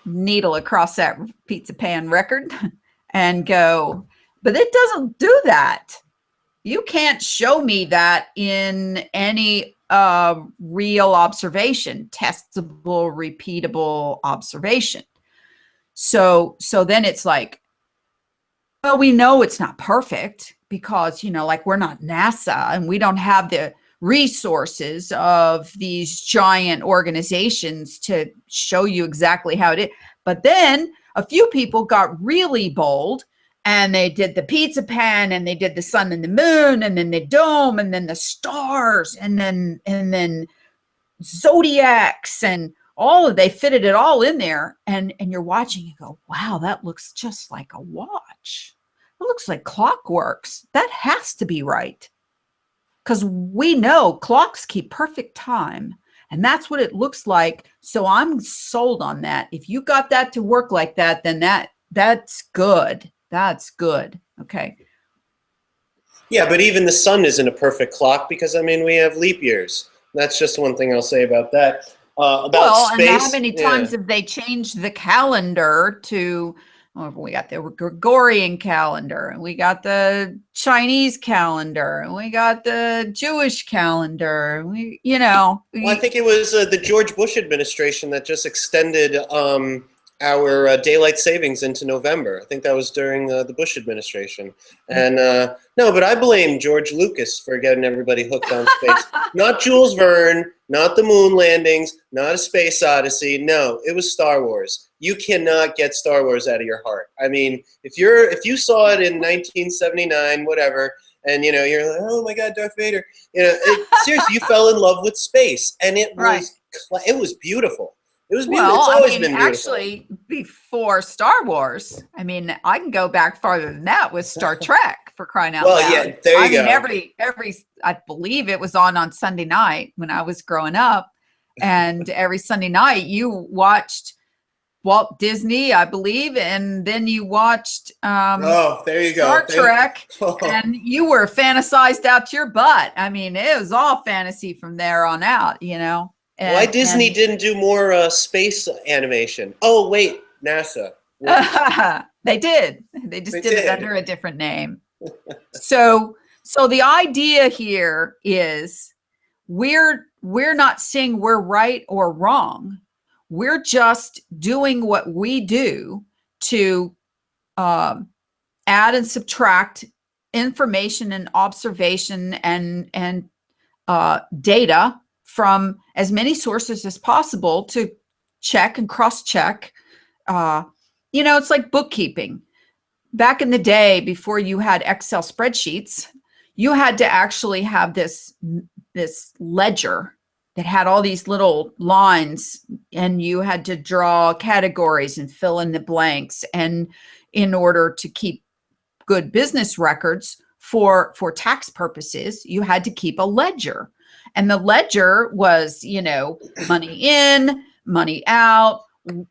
Speaker 1: needle across that pizza pan record and go, but it doesn't do that. You can't show me that in any real observation, testable, repeatable observation." So then it's like, well, we know it's not perfect because, like, we're not NASA and we don't have the resources of these giant organizations to show you exactly how it is. But then a few people got really bold, and they did the pizza pan, and they did the sun and the moon, and then the dome, and then the stars, and then zodiacs, and they fitted it all in there. And you're watching, you go, wow, that looks just like a watch. It looks like clockworks. That has to be right. Because we know clocks keep perfect time. And that's what it looks like. So I'm sold on that. If you got that to work like that, then that's good. That's good. Okay.
Speaker 3: Yeah, but even the sun isn't a perfect clock because, we have leap years. That's just one thing I'll say about that. About space.
Speaker 1: And how many times have they changed the calendar to, we got the Gregorian calendar, and we got the Chinese calendar, and we got the Jewish calendar.
Speaker 3: Well, I think it was the George Bush administration that just extended our daylight savings into November. I think that was during the Bush administration. And no, but I blame George Lucas for getting everybody hooked on space. Not Jules Verne, not the moon landings, not A Space Odyssey. No, it was Star Wars. You cannot get Star Wars out of your heart. If you saw it in 1979, whatever, and you're like, oh my God, Darth Vader. Seriously, you fell in love with space, and it was beautiful. It was beautiful.
Speaker 1: Well,
Speaker 3: it's always been beautiful.
Speaker 1: Actually, before Star Wars, I can go back farther than that with Star Trek, for crying out loud.
Speaker 3: Well, yeah, there you go.
Speaker 1: Every, I believe it was on Sunday night when I was growing up, and every Sunday night you watched Walt Disney, I believe, and then you watched
Speaker 3: there you go.
Speaker 1: Star Trek, and you were fantasized out your butt. It was all fantasy from there on out,
Speaker 3: Why Disney didn't do more space animation? Oh, wait, NASA.
Speaker 1: They did. They just did it under a different name. So the idea here is we're not saying we're right or wrong. We're just doing what we do to add and subtract information and observation and data from as many sources as possible to check and cross-check. It's like bookkeeping. Back in the day, before you had Excel spreadsheets, you had to actually have this ledger that had all these little lines, and you had to draw categories and fill in the blanks. And in order to keep good business records for tax purposes, you had to keep a ledger. And the ledger was, money in, money out,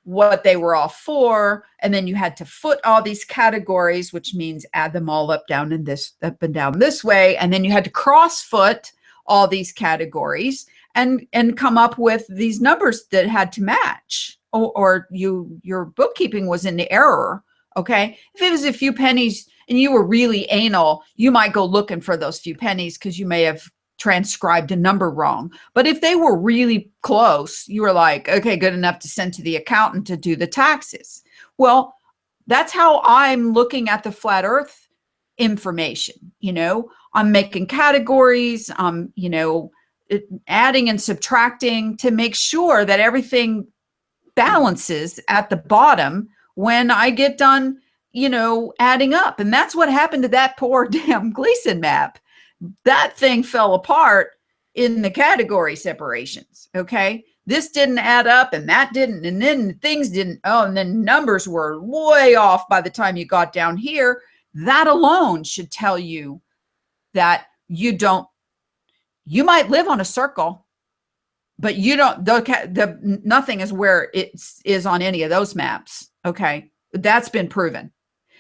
Speaker 1: what they were all for, and then you had to foot all these categories, which means add them all up, down, and this up and down this way, and then you had to cross foot all these categories and come up with these numbers that had to match, or your bookkeeping was in the error. Okay, if it was a few pennies and you were really anal, you might go looking for those few pennies because you may have transcribed a number wrong. But if they were really close, you were like, okay, good enough to send to the accountant to do the taxes. Well, that's how I'm looking at the flat earth information. I'm making categories, adding and subtracting to make sure that everything balances at the bottom when I get done, adding up. And that's what happened to that poor damn Gleason map. That thing fell apart in the category separations. Okay. This didn't add up and that didn't. And then things didn't. Oh, and then numbers were way off by the time you got down here. That alone should tell you that you might live on a circle, but you don't, nothing is where it is on any of those maps. Okay. That's been proven.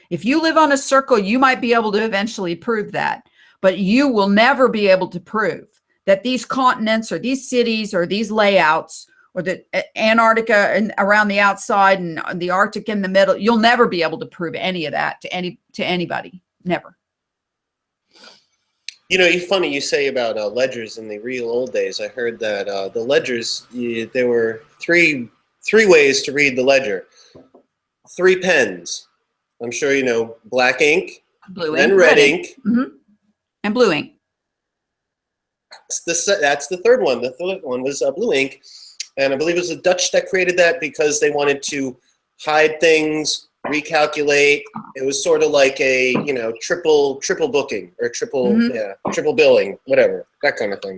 Speaker 1: If you live on a circle, you might be able to eventually prove that. But you will never be able to prove that these continents or these cities or these layouts or the Antarctica and around the outside and the Arctic in the middle, you'll never be able to prove any of that to anybody. Never.
Speaker 3: It's funny you say about ledgers in the real old days. I heard that the ledgers, there were three ways to read the ledger. 3 pens. I'm sure you know, black ink,
Speaker 1: blue
Speaker 3: then
Speaker 1: ink,
Speaker 3: red ink.
Speaker 1: Mm-hmm. And blue ink.
Speaker 3: That's the third one. The third one was blue ink. And I believe it was the Dutch that created that because they wanted to hide things, recalculate. It was sort of like a, triple booking or triple billing, whatever, that kind of thing.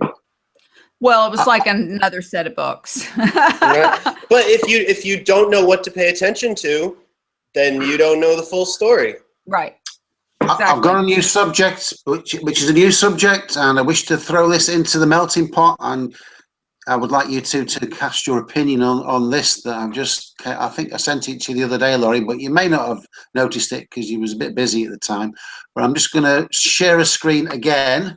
Speaker 1: Well, it was like another set of books.
Speaker 3: Right? But if you don't know what to pay attention to, then you don't know the full story.
Speaker 1: Right. Exactly.
Speaker 2: I've got a new subject, which is a new subject, and I wish to throw this into the melting pot, and I would like you to cast your opinion on this. That I think I sent it to you the other day, Laurie, but you may not have noticed it because you was a bit busy at the time. But I'm just going to share a screen again.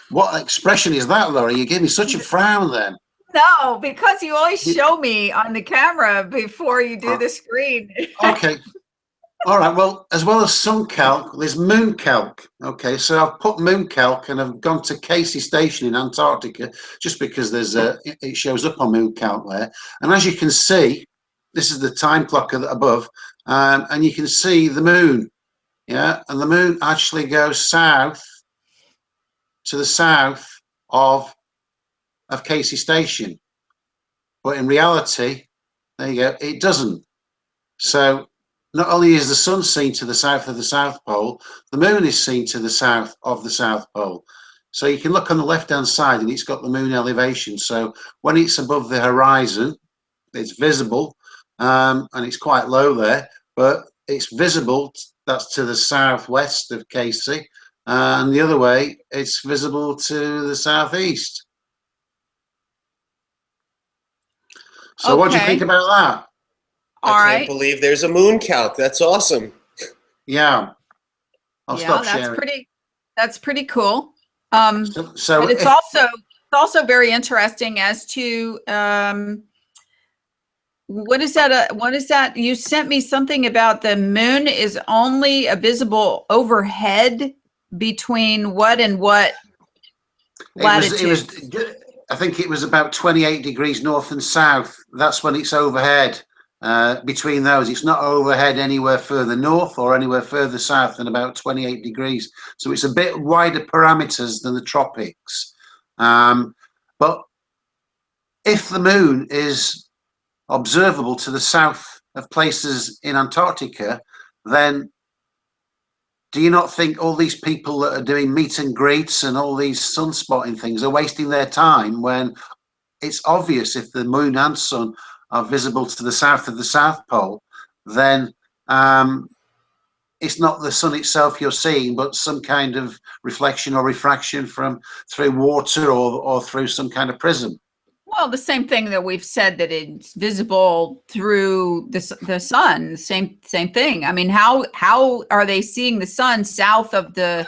Speaker 2: What expression is that, Laurie? You gave me such a frown then.
Speaker 1: No, because you always show me on the camera before you do the screen.
Speaker 2: Okay. All right. Well, as well as sun calc, there's moon calc. Okay. So I've put moon calc and I've gone to Casey Station in Antarctica just because it shows up on moon calc there. And as you can see, this is the time clock above, and you can see the moon. Yeah. And the moon actually goes south to the south of Casey Station, but in reality, there you go, it doesn't. So not only is the sun seen to the south of the South Pole, the moon is seen to the south of the South Pole. So you can look on the left hand side and it's got the moon elevation. So when it's above the horizon, it's visible, and it's quite low there, but it's visible. That's to the southwest of Casey, and the other way it's visible to the southeast. So
Speaker 1: okay.
Speaker 2: What do you think about that?
Speaker 3: I can't believe there's a moon calc. That's awesome.
Speaker 2: Yeah. I'll stop
Speaker 1: that's
Speaker 2: sharing.
Speaker 1: That's pretty cool.
Speaker 2: So
Speaker 1: but it's also very interesting as to what is that? You sent me something about the moon is only visible overhead between what and what latitude?
Speaker 2: I think it was about 28 degrees north and south. That's when it's overhead. Between those, it's not overhead anywhere further north or anywhere further south than about 28 degrees. So it's a bit wider parameters than the tropics. But if the moon is observable to the south of places in Antarctica, then do you not think all these people that are doing meet and greets and all these sunspotting things are wasting their time when it's obvious if the moon and sun are visible to the south of the South Pole, then it's not the sun itself you're seeing, but some kind of reflection or refraction through water or through some kind of prism.
Speaker 1: Well, the same thing that we've said, that it's visible through the sun. Same thing. I mean, how are they seeing the sun south of the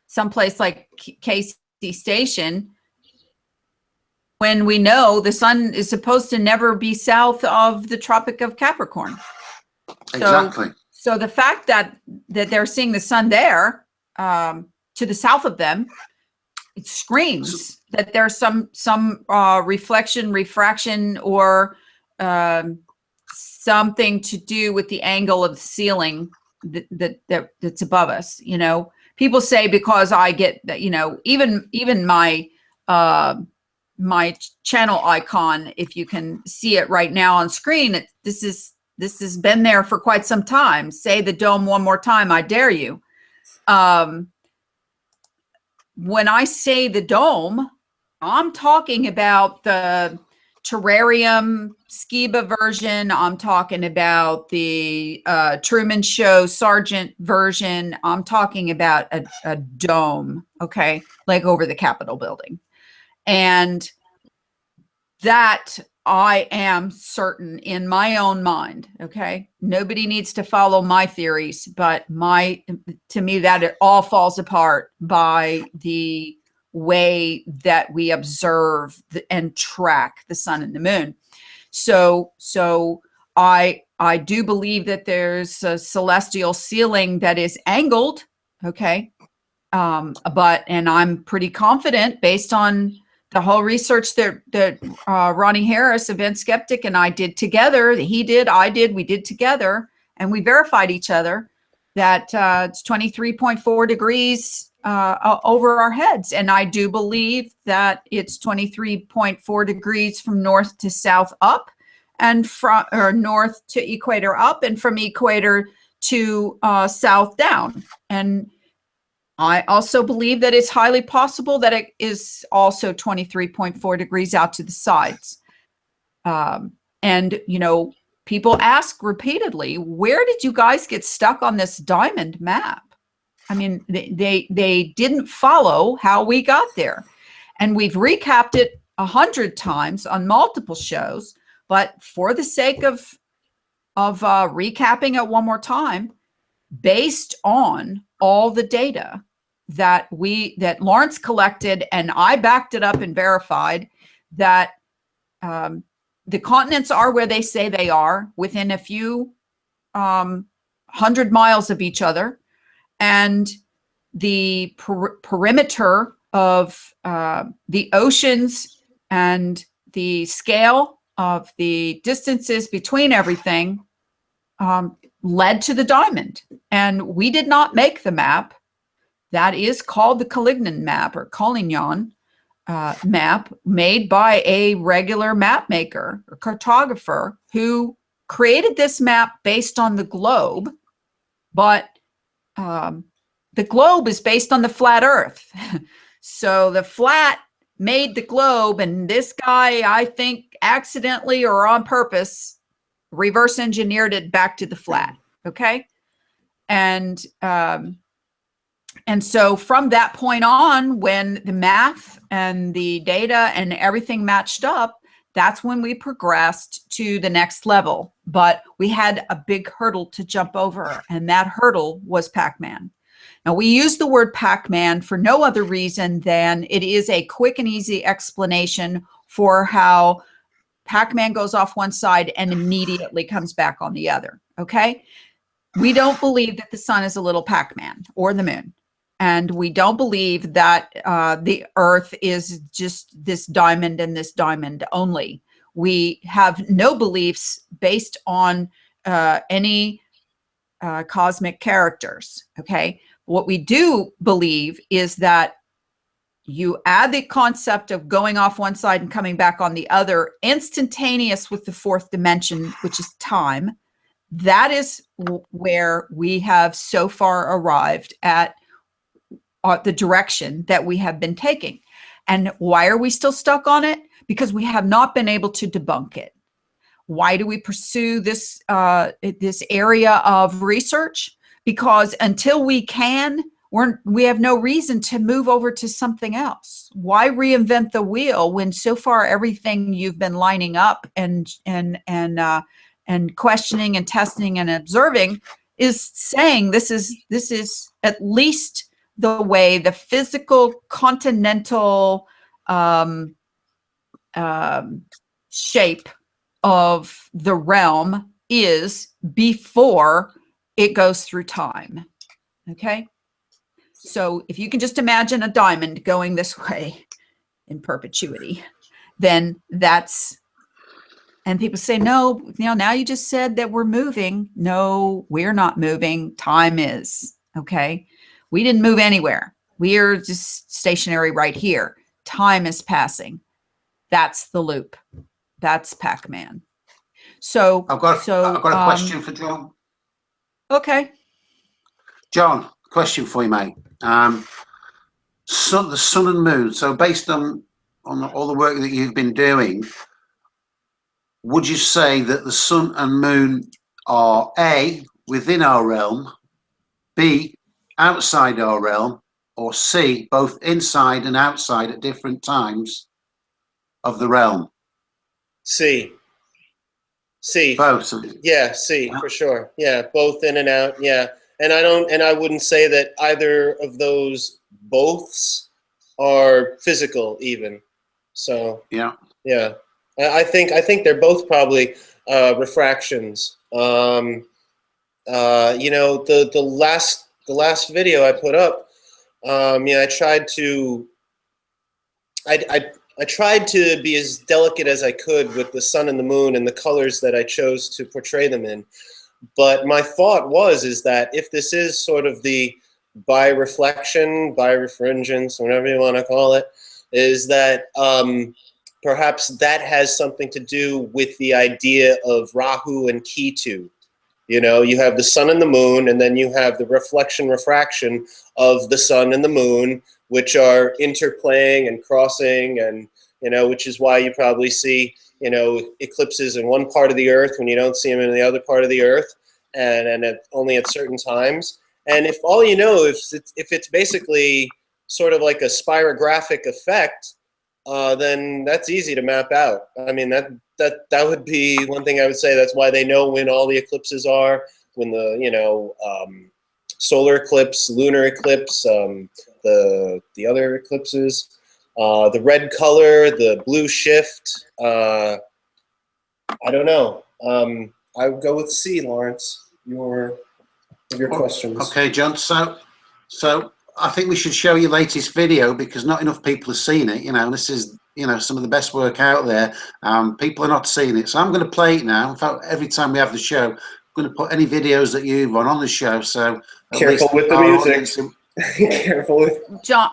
Speaker 1: someplace like KC Station, when we know the sun is supposed to never be south of the Tropic of Capricorn?
Speaker 2: Exactly.
Speaker 1: So the fact that they're seeing the sun there, to the south of them, it screams that there's some reflection, refraction, or something to do with the angle of the ceiling that's above us. You know, people say, because I get that, you know, even my my channel icon, if you can see it right now on screen, this has been there for quite some time. Say the dome one more time, I dare you. When I say the dome, I'm talking about the terrarium Skiba version. I'm talking about the Truman Show Sergeant version. I'm talking about a dome, okay, like over the Capitol building. And that I am certain in my own mind, okay? Nobody needs to follow my theories, but to me, that it all falls apart by the way that we observe and track the sun and the moon. So I do believe that there's a celestial ceiling that is angled, okay? And I'm pretty confident, based on the whole research that Ronnie Harris, Event Skeptic, and I did together, he did, I did, we did together, and we verified each other, that it's 23.4 degrees over our heads. And I do believe that it's 23.4 degrees from north to south up, and from north to equator up, and from equator to south down. And I also believe that it's highly possible that it is also 23.4 degrees out to the sides. And, you know, people ask repeatedly, where did you guys get stuck on this diamond map? I mean, they didn't follow how we got there. And we've recapped it 100 times on multiple shows, but for the sake of recapping it one more time, based on all the data that Lawrence collected, and I backed it up and verified, that the continents are where they say they are, within a few 100 miles of each other, and the perimeter of the oceans and the scale of the distances between everything led to the diamond. And we did not make the map. That is called the Calignan map, or Collignon map, made by a regular map maker or cartographer who created this map based on the globe. But the globe is based on the flat Earth. So the flat made the globe, and this guy, I think accidentally or on purpose, reverse engineered it back to the flat. Okay. And so from that point on, when the math and the data and everything matched up, that's when we progressed to the next level. But we had a big hurdle to jump over, and that hurdle was Pac-Man. Now, we use the word Pac-Man for no other reason than it is a quick and easy explanation for how Pac-Man goes off one side and immediately comes back on the other, okay? We don't believe that the sun is a little Pac-Man, or the moon. And we don't believe that the Earth is just this diamond and this diamond only. We have no beliefs based on any cosmic characters, okay? What we do believe is that you add the concept of going off one side and coming back on the other, instantaneous with the fourth dimension, which is time. That is where we have so far arrived at the direction that we have been taking. And why are we still stuck on it? Because we have not been able to debunk it. Why do we pursue this area of research? Because until we can, we have no reason to move over to something else. Why reinvent the wheel when so far everything you've been lining up and questioning and testing and observing is saying this is at least the way the physical continental shape of the realm is before it goes through time. Okay? So if you can just imagine a diamond going this way in perpetuity, then that's, and people say, no, now you just said that we're moving. No, we're not moving. Time is. Okay? We didn't move anywhere. We're just stationary right here. Time is passing. That's the loop. That's Pac-Man. So
Speaker 2: I've got a question for John.
Speaker 1: Okay.
Speaker 2: John, question for you, mate. The sun and moon. So based on all the work that you've been doing, would you say that the sun and moon are A, within our realm, B, outside our realm, or C, both inside and outside at different times of the realm?
Speaker 3: C.
Speaker 2: Both.
Speaker 3: Yeah, C, for sure. Yeah, both in and out. Yeah. And I wouldn't say that either of those boths are physical even. So yeah. I think they're both probably refractions. The last video I put up, I tried to I tried to be as delicate as I could with the sun and the moon and the colors that I chose to portray them in. But my thought is that if this is sort of the bireflection, birefringence, whatever you want to call it, is that perhaps that has something to do with the idea of Rahu and Ketu. You have the sun and the moon, and then you have the reflection-refraction of the sun and the moon, which are interplaying and crossing, and which is why you probably see eclipses in one part of the earth when you don't see them in the other part of the earth, and only at certain times. And if all if it's basically sort of like a spirographic effect, then that's easy to map out. I mean, that would be one thing I would say. That's why they know when all the eclipses are, when the solar eclipse, lunar eclipse, the other eclipses, the red color, the blue shift. I don't know. I would go with C, Lawrence. Your questions.
Speaker 2: Okay, John. So I think we should show your latest video because not enough people have seen it. This is some of the best work out there. People are not seeing it, so I'm going to play it now. In fact, every time we have the show, I'm going to put any videos that you've run on the show. So
Speaker 3: careful with the music. Careful with
Speaker 1: John,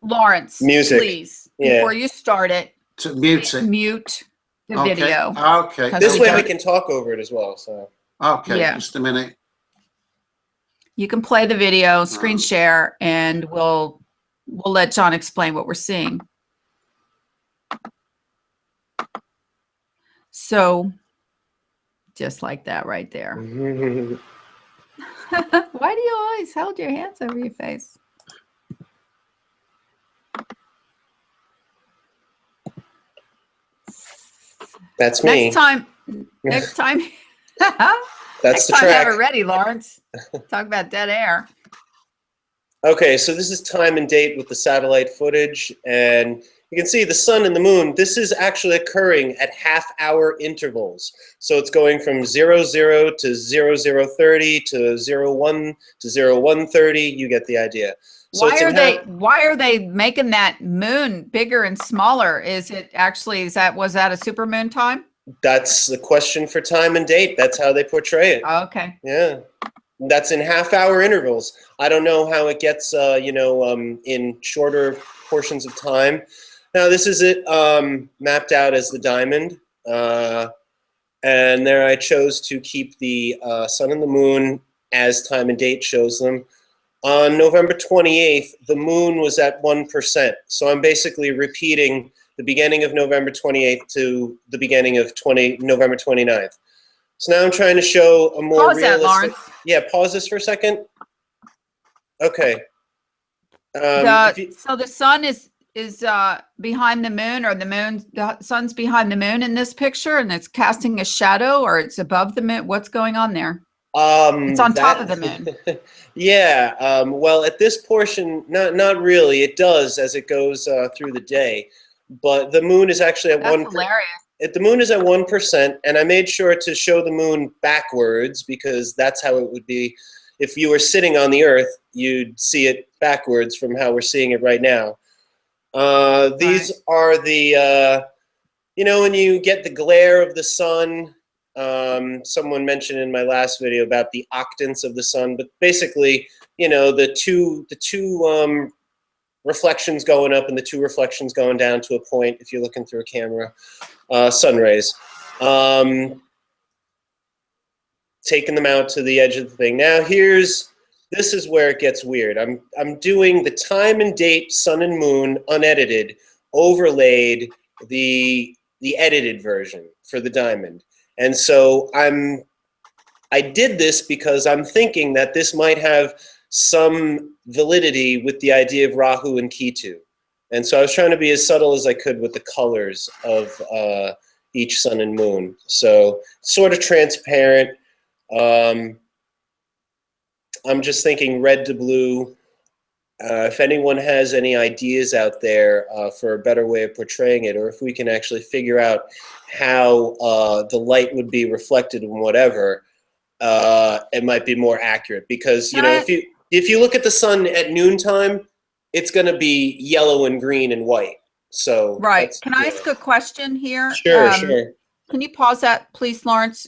Speaker 1: Lawrence.
Speaker 3: Music,
Speaker 1: please. Before you start it,
Speaker 2: to mute it.
Speaker 1: Mute the video.
Speaker 2: Okay.
Speaker 3: This way we can talk over it as well. So.
Speaker 2: Okay. Yeah. Just a minute.
Speaker 1: You can play the video, screen share, and we'll let John explain what we're seeing. So, just like that right there. Why do you always hold your hands over your face?
Speaker 3: That's me.
Speaker 1: Next time.
Speaker 3: That's
Speaker 1: Next
Speaker 3: the
Speaker 1: time,
Speaker 3: track.
Speaker 1: have it ready, Lawrence. Talk about dead air.
Speaker 3: Okay, so this is time and date with the satellite footage, and you can see the sun and the moon. This is actually occurring at half-hour intervals. So it's going from 00 to 0030 to 01 to 0130. You get the idea. So
Speaker 1: why are they making that moon bigger and smaller? Is it actually was that a supermoon time?
Speaker 3: That's the question for time and date. That's how they portray it.
Speaker 1: Okay.
Speaker 3: Yeah. That's in half-hour intervals. I don't know how it gets, in shorter portions of time. Now, this is it mapped out as the diamond. And there I chose to keep the sun and the moon as time and date shows them. On November 28th, the moon was at 1%. So I'm basically repeating the beginning of November 28th to the beginning of November 29th. So now I'm trying to show a more realistic.
Speaker 1: That, Lawrence.
Speaker 3: Yeah, pause this for a second. Okay.
Speaker 1: So the sun is behind the moon, or the sun's behind the moon in this picture, and it's casting a shadow, or it's above the moon. What's going on there? It's on top of the moon.
Speaker 3: Yeah. Well, at this portion, not really. It does as it goes through the day, but the moon is actually at
Speaker 1: That's hilarious.
Speaker 3: The moon is at 1%, and I made sure to show the moon backwards because that's how it would be. If you were sitting on the Earth, you'd see it backwards from how we're seeing it right now. These are the, when you get the glare of the sun. Someone mentioned in my last video about the octants of the sun, but basically, the two reflections going up and the two reflections going down to a point. If you're looking through a camera, sun rays. Taking them out to the edge of the thing. Now this is where it gets weird. I'm doing the time and date sun and moon unedited, overlaid the edited version for the diamond. And so I did this because I'm thinking that this might have some validity with the idea of Rahu and Ketu. And so I was trying to be as subtle as I could with the colors of each sun and moon. So sort of transparent. I'm just thinking red to blue. If anyone has any ideas out there for a better way of portraying it, or if we can actually figure out how the light would be reflected in whatever, it might be more accurate. Because if you look at the sun at noontime, it's going to be yellow and green and white. So
Speaker 1: right. Can I ask a question here?
Speaker 3: Sure, sure.
Speaker 1: Can you pause that, please, Lawrence?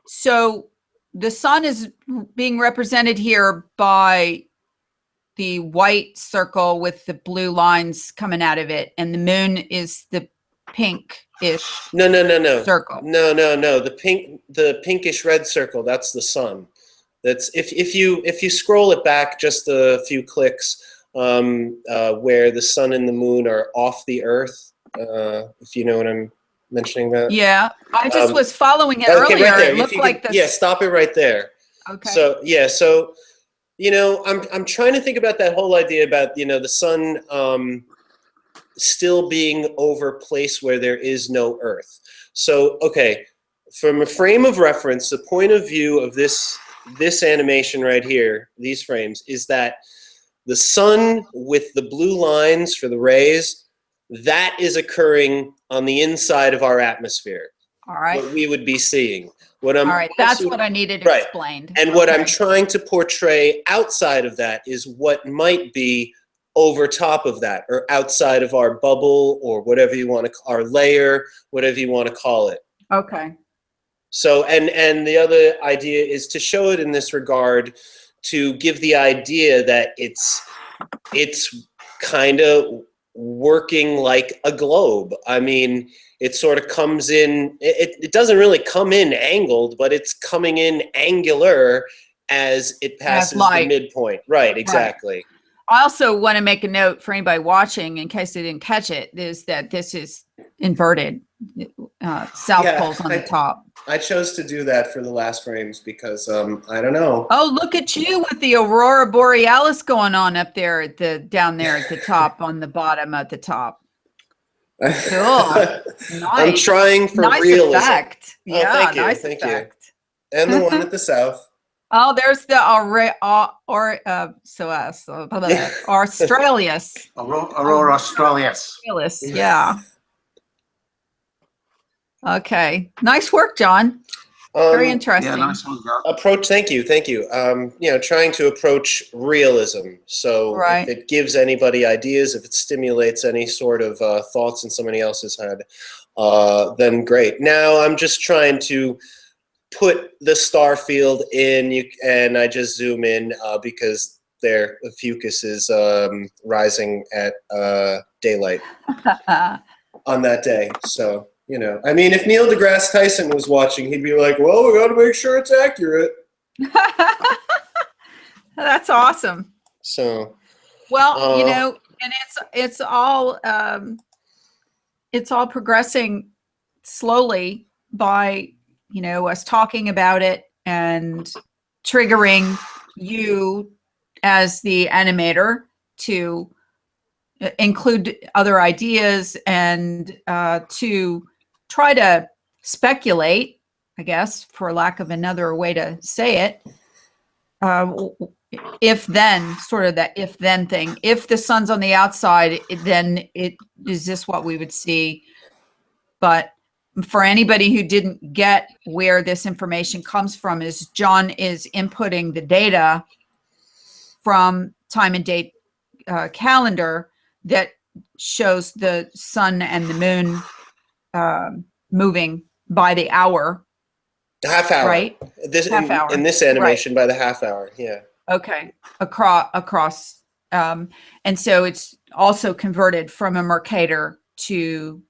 Speaker 1: So the sun is being represented here by the white circle with the blue lines coming out of it, and the moon is the pinkish
Speaker 3: no
Speaker 1: circle.
Speaker 3: No. The pinkish red circle, that's the sun. That's if you scroll it back just a few clicks, where the sun and the moon are off the earth, if you know what I'm mentioning that.
Speaker 1: Yeah, I just was following it earlier.
Speaker 3: Right there.
Speaker 1: It looked like this.
Speaker 3: Yeah, stop it right there.
Speaker 1: Okay.
Speaker 3: So yeah, I'm trying to think about that whole idea about the sun still being over a place where there is no Earth. So okay, from a frame of reference, the point of view of this animation right here, these frames, is that the sun with the blue lines for the rays, that is occurring on the inside of our atmosphere.
Speaker 1: All right.
Speaker 3: What we would be seeing.
Speaker 1: All right, that's what I needed explained.
Speaker 3: And what I'm trying to portray outside of that is what might be over top of that, or outside of our bubble, or whatever you want to call our layer, whatever you want to call it.
Speaker 1: Okay.
Speaker 3: So, and the other idea is to show it in this regard, to give the idea that it's kind of working like a globe. I mean, it sort of comes in, it doesn't really come in angled, but it's coming in angular as it passes the midpoint. Right, exactly.
Speaker 1: Right. I also want to make a note for anybody watching, in case they didn't catch it, is that this is inverted. South pole's on the top.
Speaker 3: I chose to do that for the last frames because I don't know.
Speaker 1: Oh, look at you with the Aurora Borealis going on up there at down there at the top, on the bottom at the top. Cool. Nice.
Speaker 3: I'm trying for
Speaker 1: nice
Speaker 3: realism.
Speaker 1: Effect.
Speaker 3: Oh,
Speaker 1: Yeah,
Speaker 3: thank you,
Speaker 1: nice
Speaker 3: thank
Speaker 1: effect.
Speaker 3: you. And the one at the south.
Speaker 1: Oh, there's the Australis.
Speaker 2: Aurora Australis.
Speaker 1: Yeah. Okay. Nice work, John. Very interesting.
Speaker 2: Yeah, nice one, John.
Speaker 3: Thank you. Trying to approach realism. So if it gives anybody ideas, if it stimulates any sort of thoughts in somebody else's head, then great. Now I'm just trying to put the star field in, and I just zoom in because the fucus is rising at daylight on that day. So, I mean, if Neil deGrasse Tyson was watching, he'd be like, well, we got to make sure it's accurate.
Speaker 1: That's awesome.
Speaker 3: So,
Speaker 1: well, and it's all progressing slowly by, us talking about it and triggering you as the animator to include other ideas and to try to speculate, I guess, for lack of another way to say it, if then, sort of that if then thing. If the sun's on the outside, then is this what we would see? But for anybody who didn't get where this information comes from, is John is inputting the data from time and date calendar that shows the sun and the moon moving by the hour.
Speaker 3: The half hour.
Speaker 1: Right?
Speaker 3: This
Speaker 1: half hour.
Speaker 3: In this animation, right. By the half hour. Yeah.
Speaker 1: Okay. Across. And so it's also converted from a Mercator to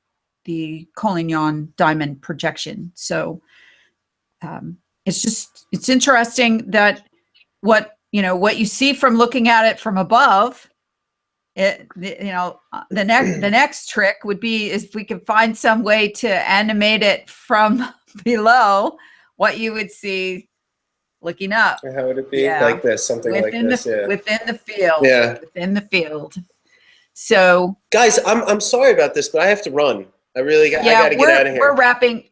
Speaker 1: the Collignon diamond projection. So it's interesting that what you see from looking at it from above, the next trick would be if we could find some way to animate it from below, what you would see looking up.
Speaker 3: How would it be? Yeah. Like this, something within like this, yeah.
Speaker 1: Within the field.
Speaker 3: Yeah.
Speaker 1: Within the field. So
Speaker 3: guys, I'm sorry about this, but I have to run. I got to get out of here.
Speaker 1: We're wrapping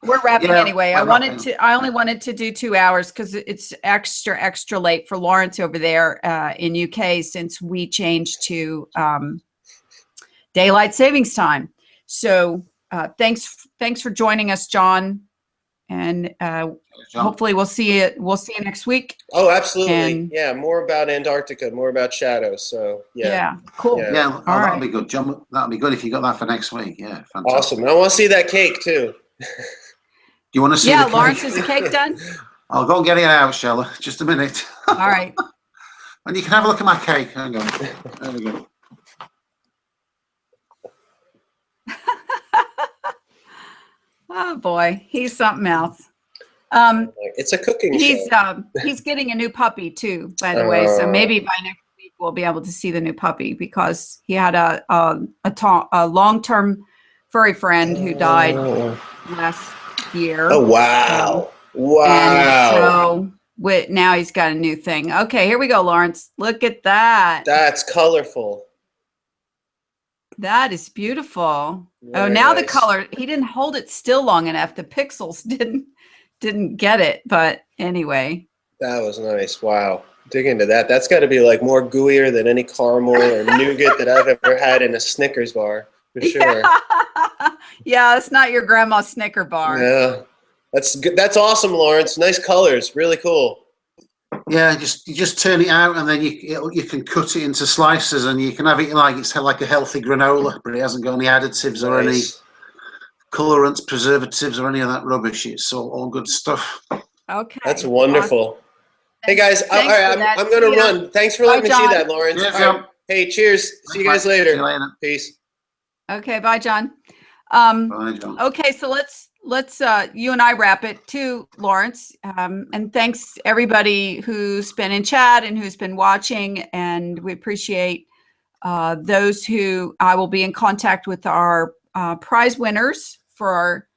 Speaker 1: anyway. I only wanted to do 2 hours because it's extra late for Lawrence over there in UK, since we changed to daylight savings time. So thanks for joining us, John. And hopefully we'll see you next week.
Speaker 3: Oh, absolutely. And yeah, more about Antarctica, more about shadows. So
Speaker 1: yeah, cool.
Speaker 2: Yeah, that'll be good, John. That'll be good if you got that for next week. Yeah, fantastic.
Speaker 3: Awesome. I want to see that cake too.
Speaker 2: Do you want to see?
Speaker 1: Yeah,
Speaker 2: the
Speaker 1: Lawrence,
Speaker 2: cake?
Speaker 1: is the cake done?
Speaker 2: I'll go and get it out, Shella. Just a minute.
Speaker 1: All right.
Speaker 2: And you can have a look at my cake. Hang on. There we go.
Speaker 1: Oh boy, he's something else.
Speaker 3: It's a cooking show.
Speaker 1: He's getting a new puppy too, by the way. So maybe by next week we'll be able to see the new puppy, because he had a long-term furry friend who died last year.
Speaker 3: Oh wow! Wow!
Speaker 1: And so now he's got a new thing. Okay, here we go, Lawrence. Look at that.
Speaker 3: That's colorful.
Speaker 1: That is beautiful.
Speaker 3: Very
Speaker 1: now
Speaker 3: nice.
Speaker 1: The color, he didn't hold it still long enough. The pixels didn't get it, but anyway.
Speaker 3: That was nice. Wow. Dig into that. That's got to be like more gooier than any caramel or nougat that I've ever had in a Snickers bar, for sure.
Speaker 1: Yeah, it's not your grandma's Snicker bar.
Speaker 3: Yeah. That's good. That's awesome, Lawrence. Nice colors. Really cool.
Speaker 2: Yeah, you just turn it out, and then you can cut it into slices, and you can have it like it's like a healthy granola, but it hasn't got any additives or any colorants, preservatives, or any of that rubbish. It's all good stuff.
Speaker 1: Okay,
Speaker 3: that's wonderful. Hey guys, all right, I'm going to run. Thanks for letting me see that, Lawrence.
Speaker 2: Cheers,
Speaker 3: right. Hey, cheers. See you guys later.
Speaker 2: See you later.
Speaker 3: Peace.
Speaker 1: Okay, bye, John.
Speaker 2: Bye, John.
Speaker 1: Okay, so let's you and I wrap it too, Lawrence. And thanks everybody who's been in chat and who's been watching, and we appreciate those who I will be in contact with our prize winners for our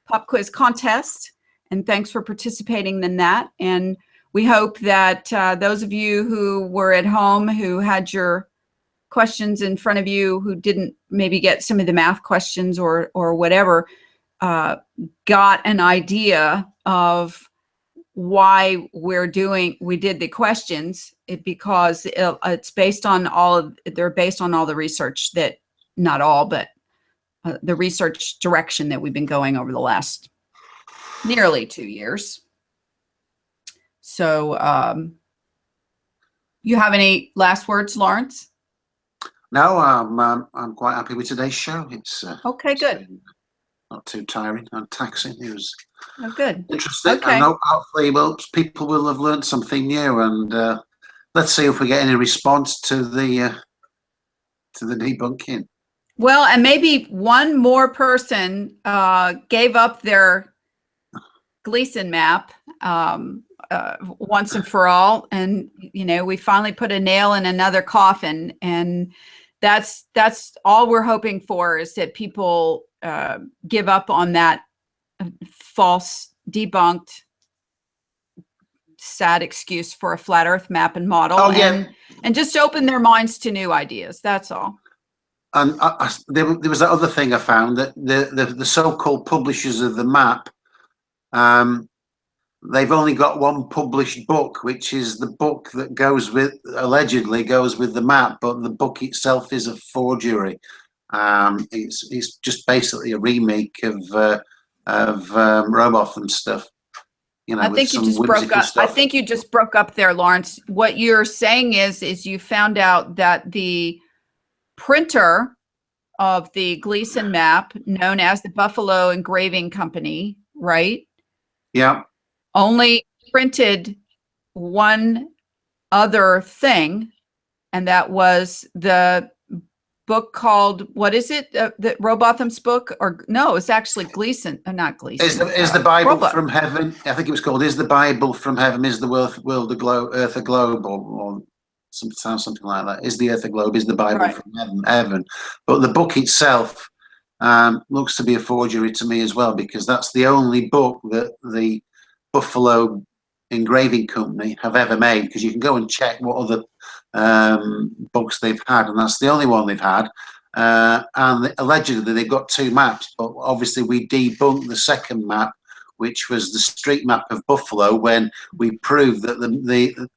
Speaker 1: pop quiz contest. And thanks for participating in that. And we hope that those of you who were at home, who had your questions in front of you, who didn't maybe get some of the math questions or whatever, got an idea of why we did the questions, because it's based on they're based on all the research that, not all, but the research direction that we've been going over the last nearly 2 years. So you have any last words, Lawrence?
Speaker 2: No, I'm quite happy with today's show. It's
Speaker 1: okay, good.
Speaker 2: Not too tiring and taxing. It was
Speaker 1: good.
Speaker 2: Interesting.
Speaker 1: Okay.
Speaker 2: And hopefully people will have learned something new, and let's see if we get any response to the debunking.
Speaker 1: Well, and maybe one more person gave up their Gleason map once and for all, and we finally put a nail in another coffin, and that's all we're hoping for, is that people give up on that false, debunked sad excuse for a flat Earth map and model,
Speaker 2: Oh, yeah.
Speaker 1: and just open their minds to new ideas. That's all.
Speaker 2: And there was that other thing I found, that the so-called publishers of the map, they've only got one published book, which is the book that allegedly goes with the map, but the book itself is a forgery. It's just basically a remake of Robotham stuff. You know,
Speaker 1: I think you just broke up. I think you just broke up there, Lawrence. What you're saying is you found out that the printer of the Gleason map, known as the Buffalo Engraving Company, right?
Speaker 2: Yeah.
Speaker 1: Only printed one other thing, and that was the book called, what is it? The Robotham's book? Or no, it's actually Gleason, not Gleason.
Speaker 2: Is the Bible
Speaker 1: Robot.
Speaker 2: from Heaven? I think it was called "Is the Bible from Heaven? Is the world a globe? Earth a globe?" Or something like that. Is the Earth a globe? Is the Bible
Speaker 1: Right.
Speaker 2: from heaven? But the book itself looks to be a forgery to me as well, because that's the only book that the Buffalo Engraving Company have ever made. Because you can go and check what other books they've had, and that's the only one they've had. And allegedly they've got two maps, but obviously we debunked the second map, which was the street map of Buffalo, when we proved that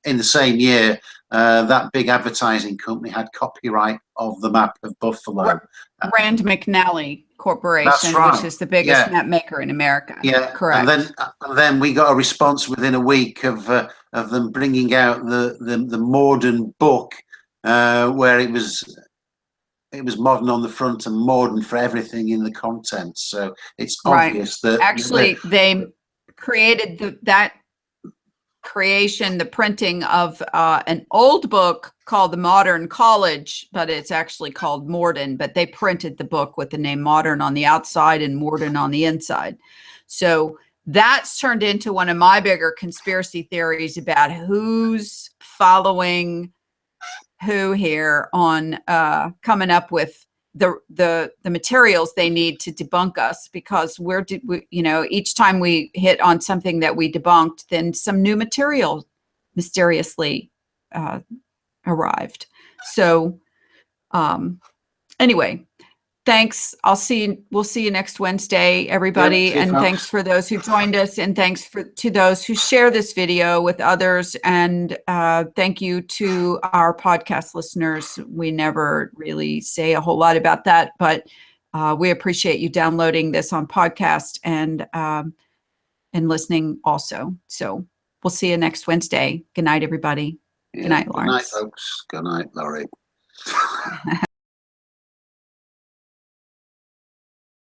Speaker 2: in the same year that big advertising company had copyright of the map of Buffalo.
Speaker 1: Rand McNally Corporation,
Speaker 2: That's right.
Speaker 1: which is the biggest map maker in America.
Speaker 2: Yeah,
Speaker 1: correct.
Speaker 2: And then we got a response within a week of them bringing out the modern book, where it was modern on the front and modern for everything in the content. So it's obvious that
Speaker 1: actually they created that creation, the printing of an old book called the Modern College, but it's actually called Morden, but they printed the book with the name Modern on the outside and Morden on the inside. So that's turned into one of my bigger conspiracy theories about who's following who here on coming up with the materials they need to debunk us, because each time we hit on something that we debunked, then some new material mysteriously arrived. So anyway, thanks. We'll see you next Wednesday, everybody.
Speaker 2: Yep,
Speaker 1: and thanks for those who joined us, and thanks to those who share this video with others. And thank you to our podcast listeners. We never really say a whole lot about that, but we appreciate you downloading this on podcast and listening also. So we'll see you next Wednesday. Good night, everybody.
Speaker 2: Yeah,
Speaker 1: good night, Lawrence.
Speaker 2: Good night, folks. Good night, Laurie.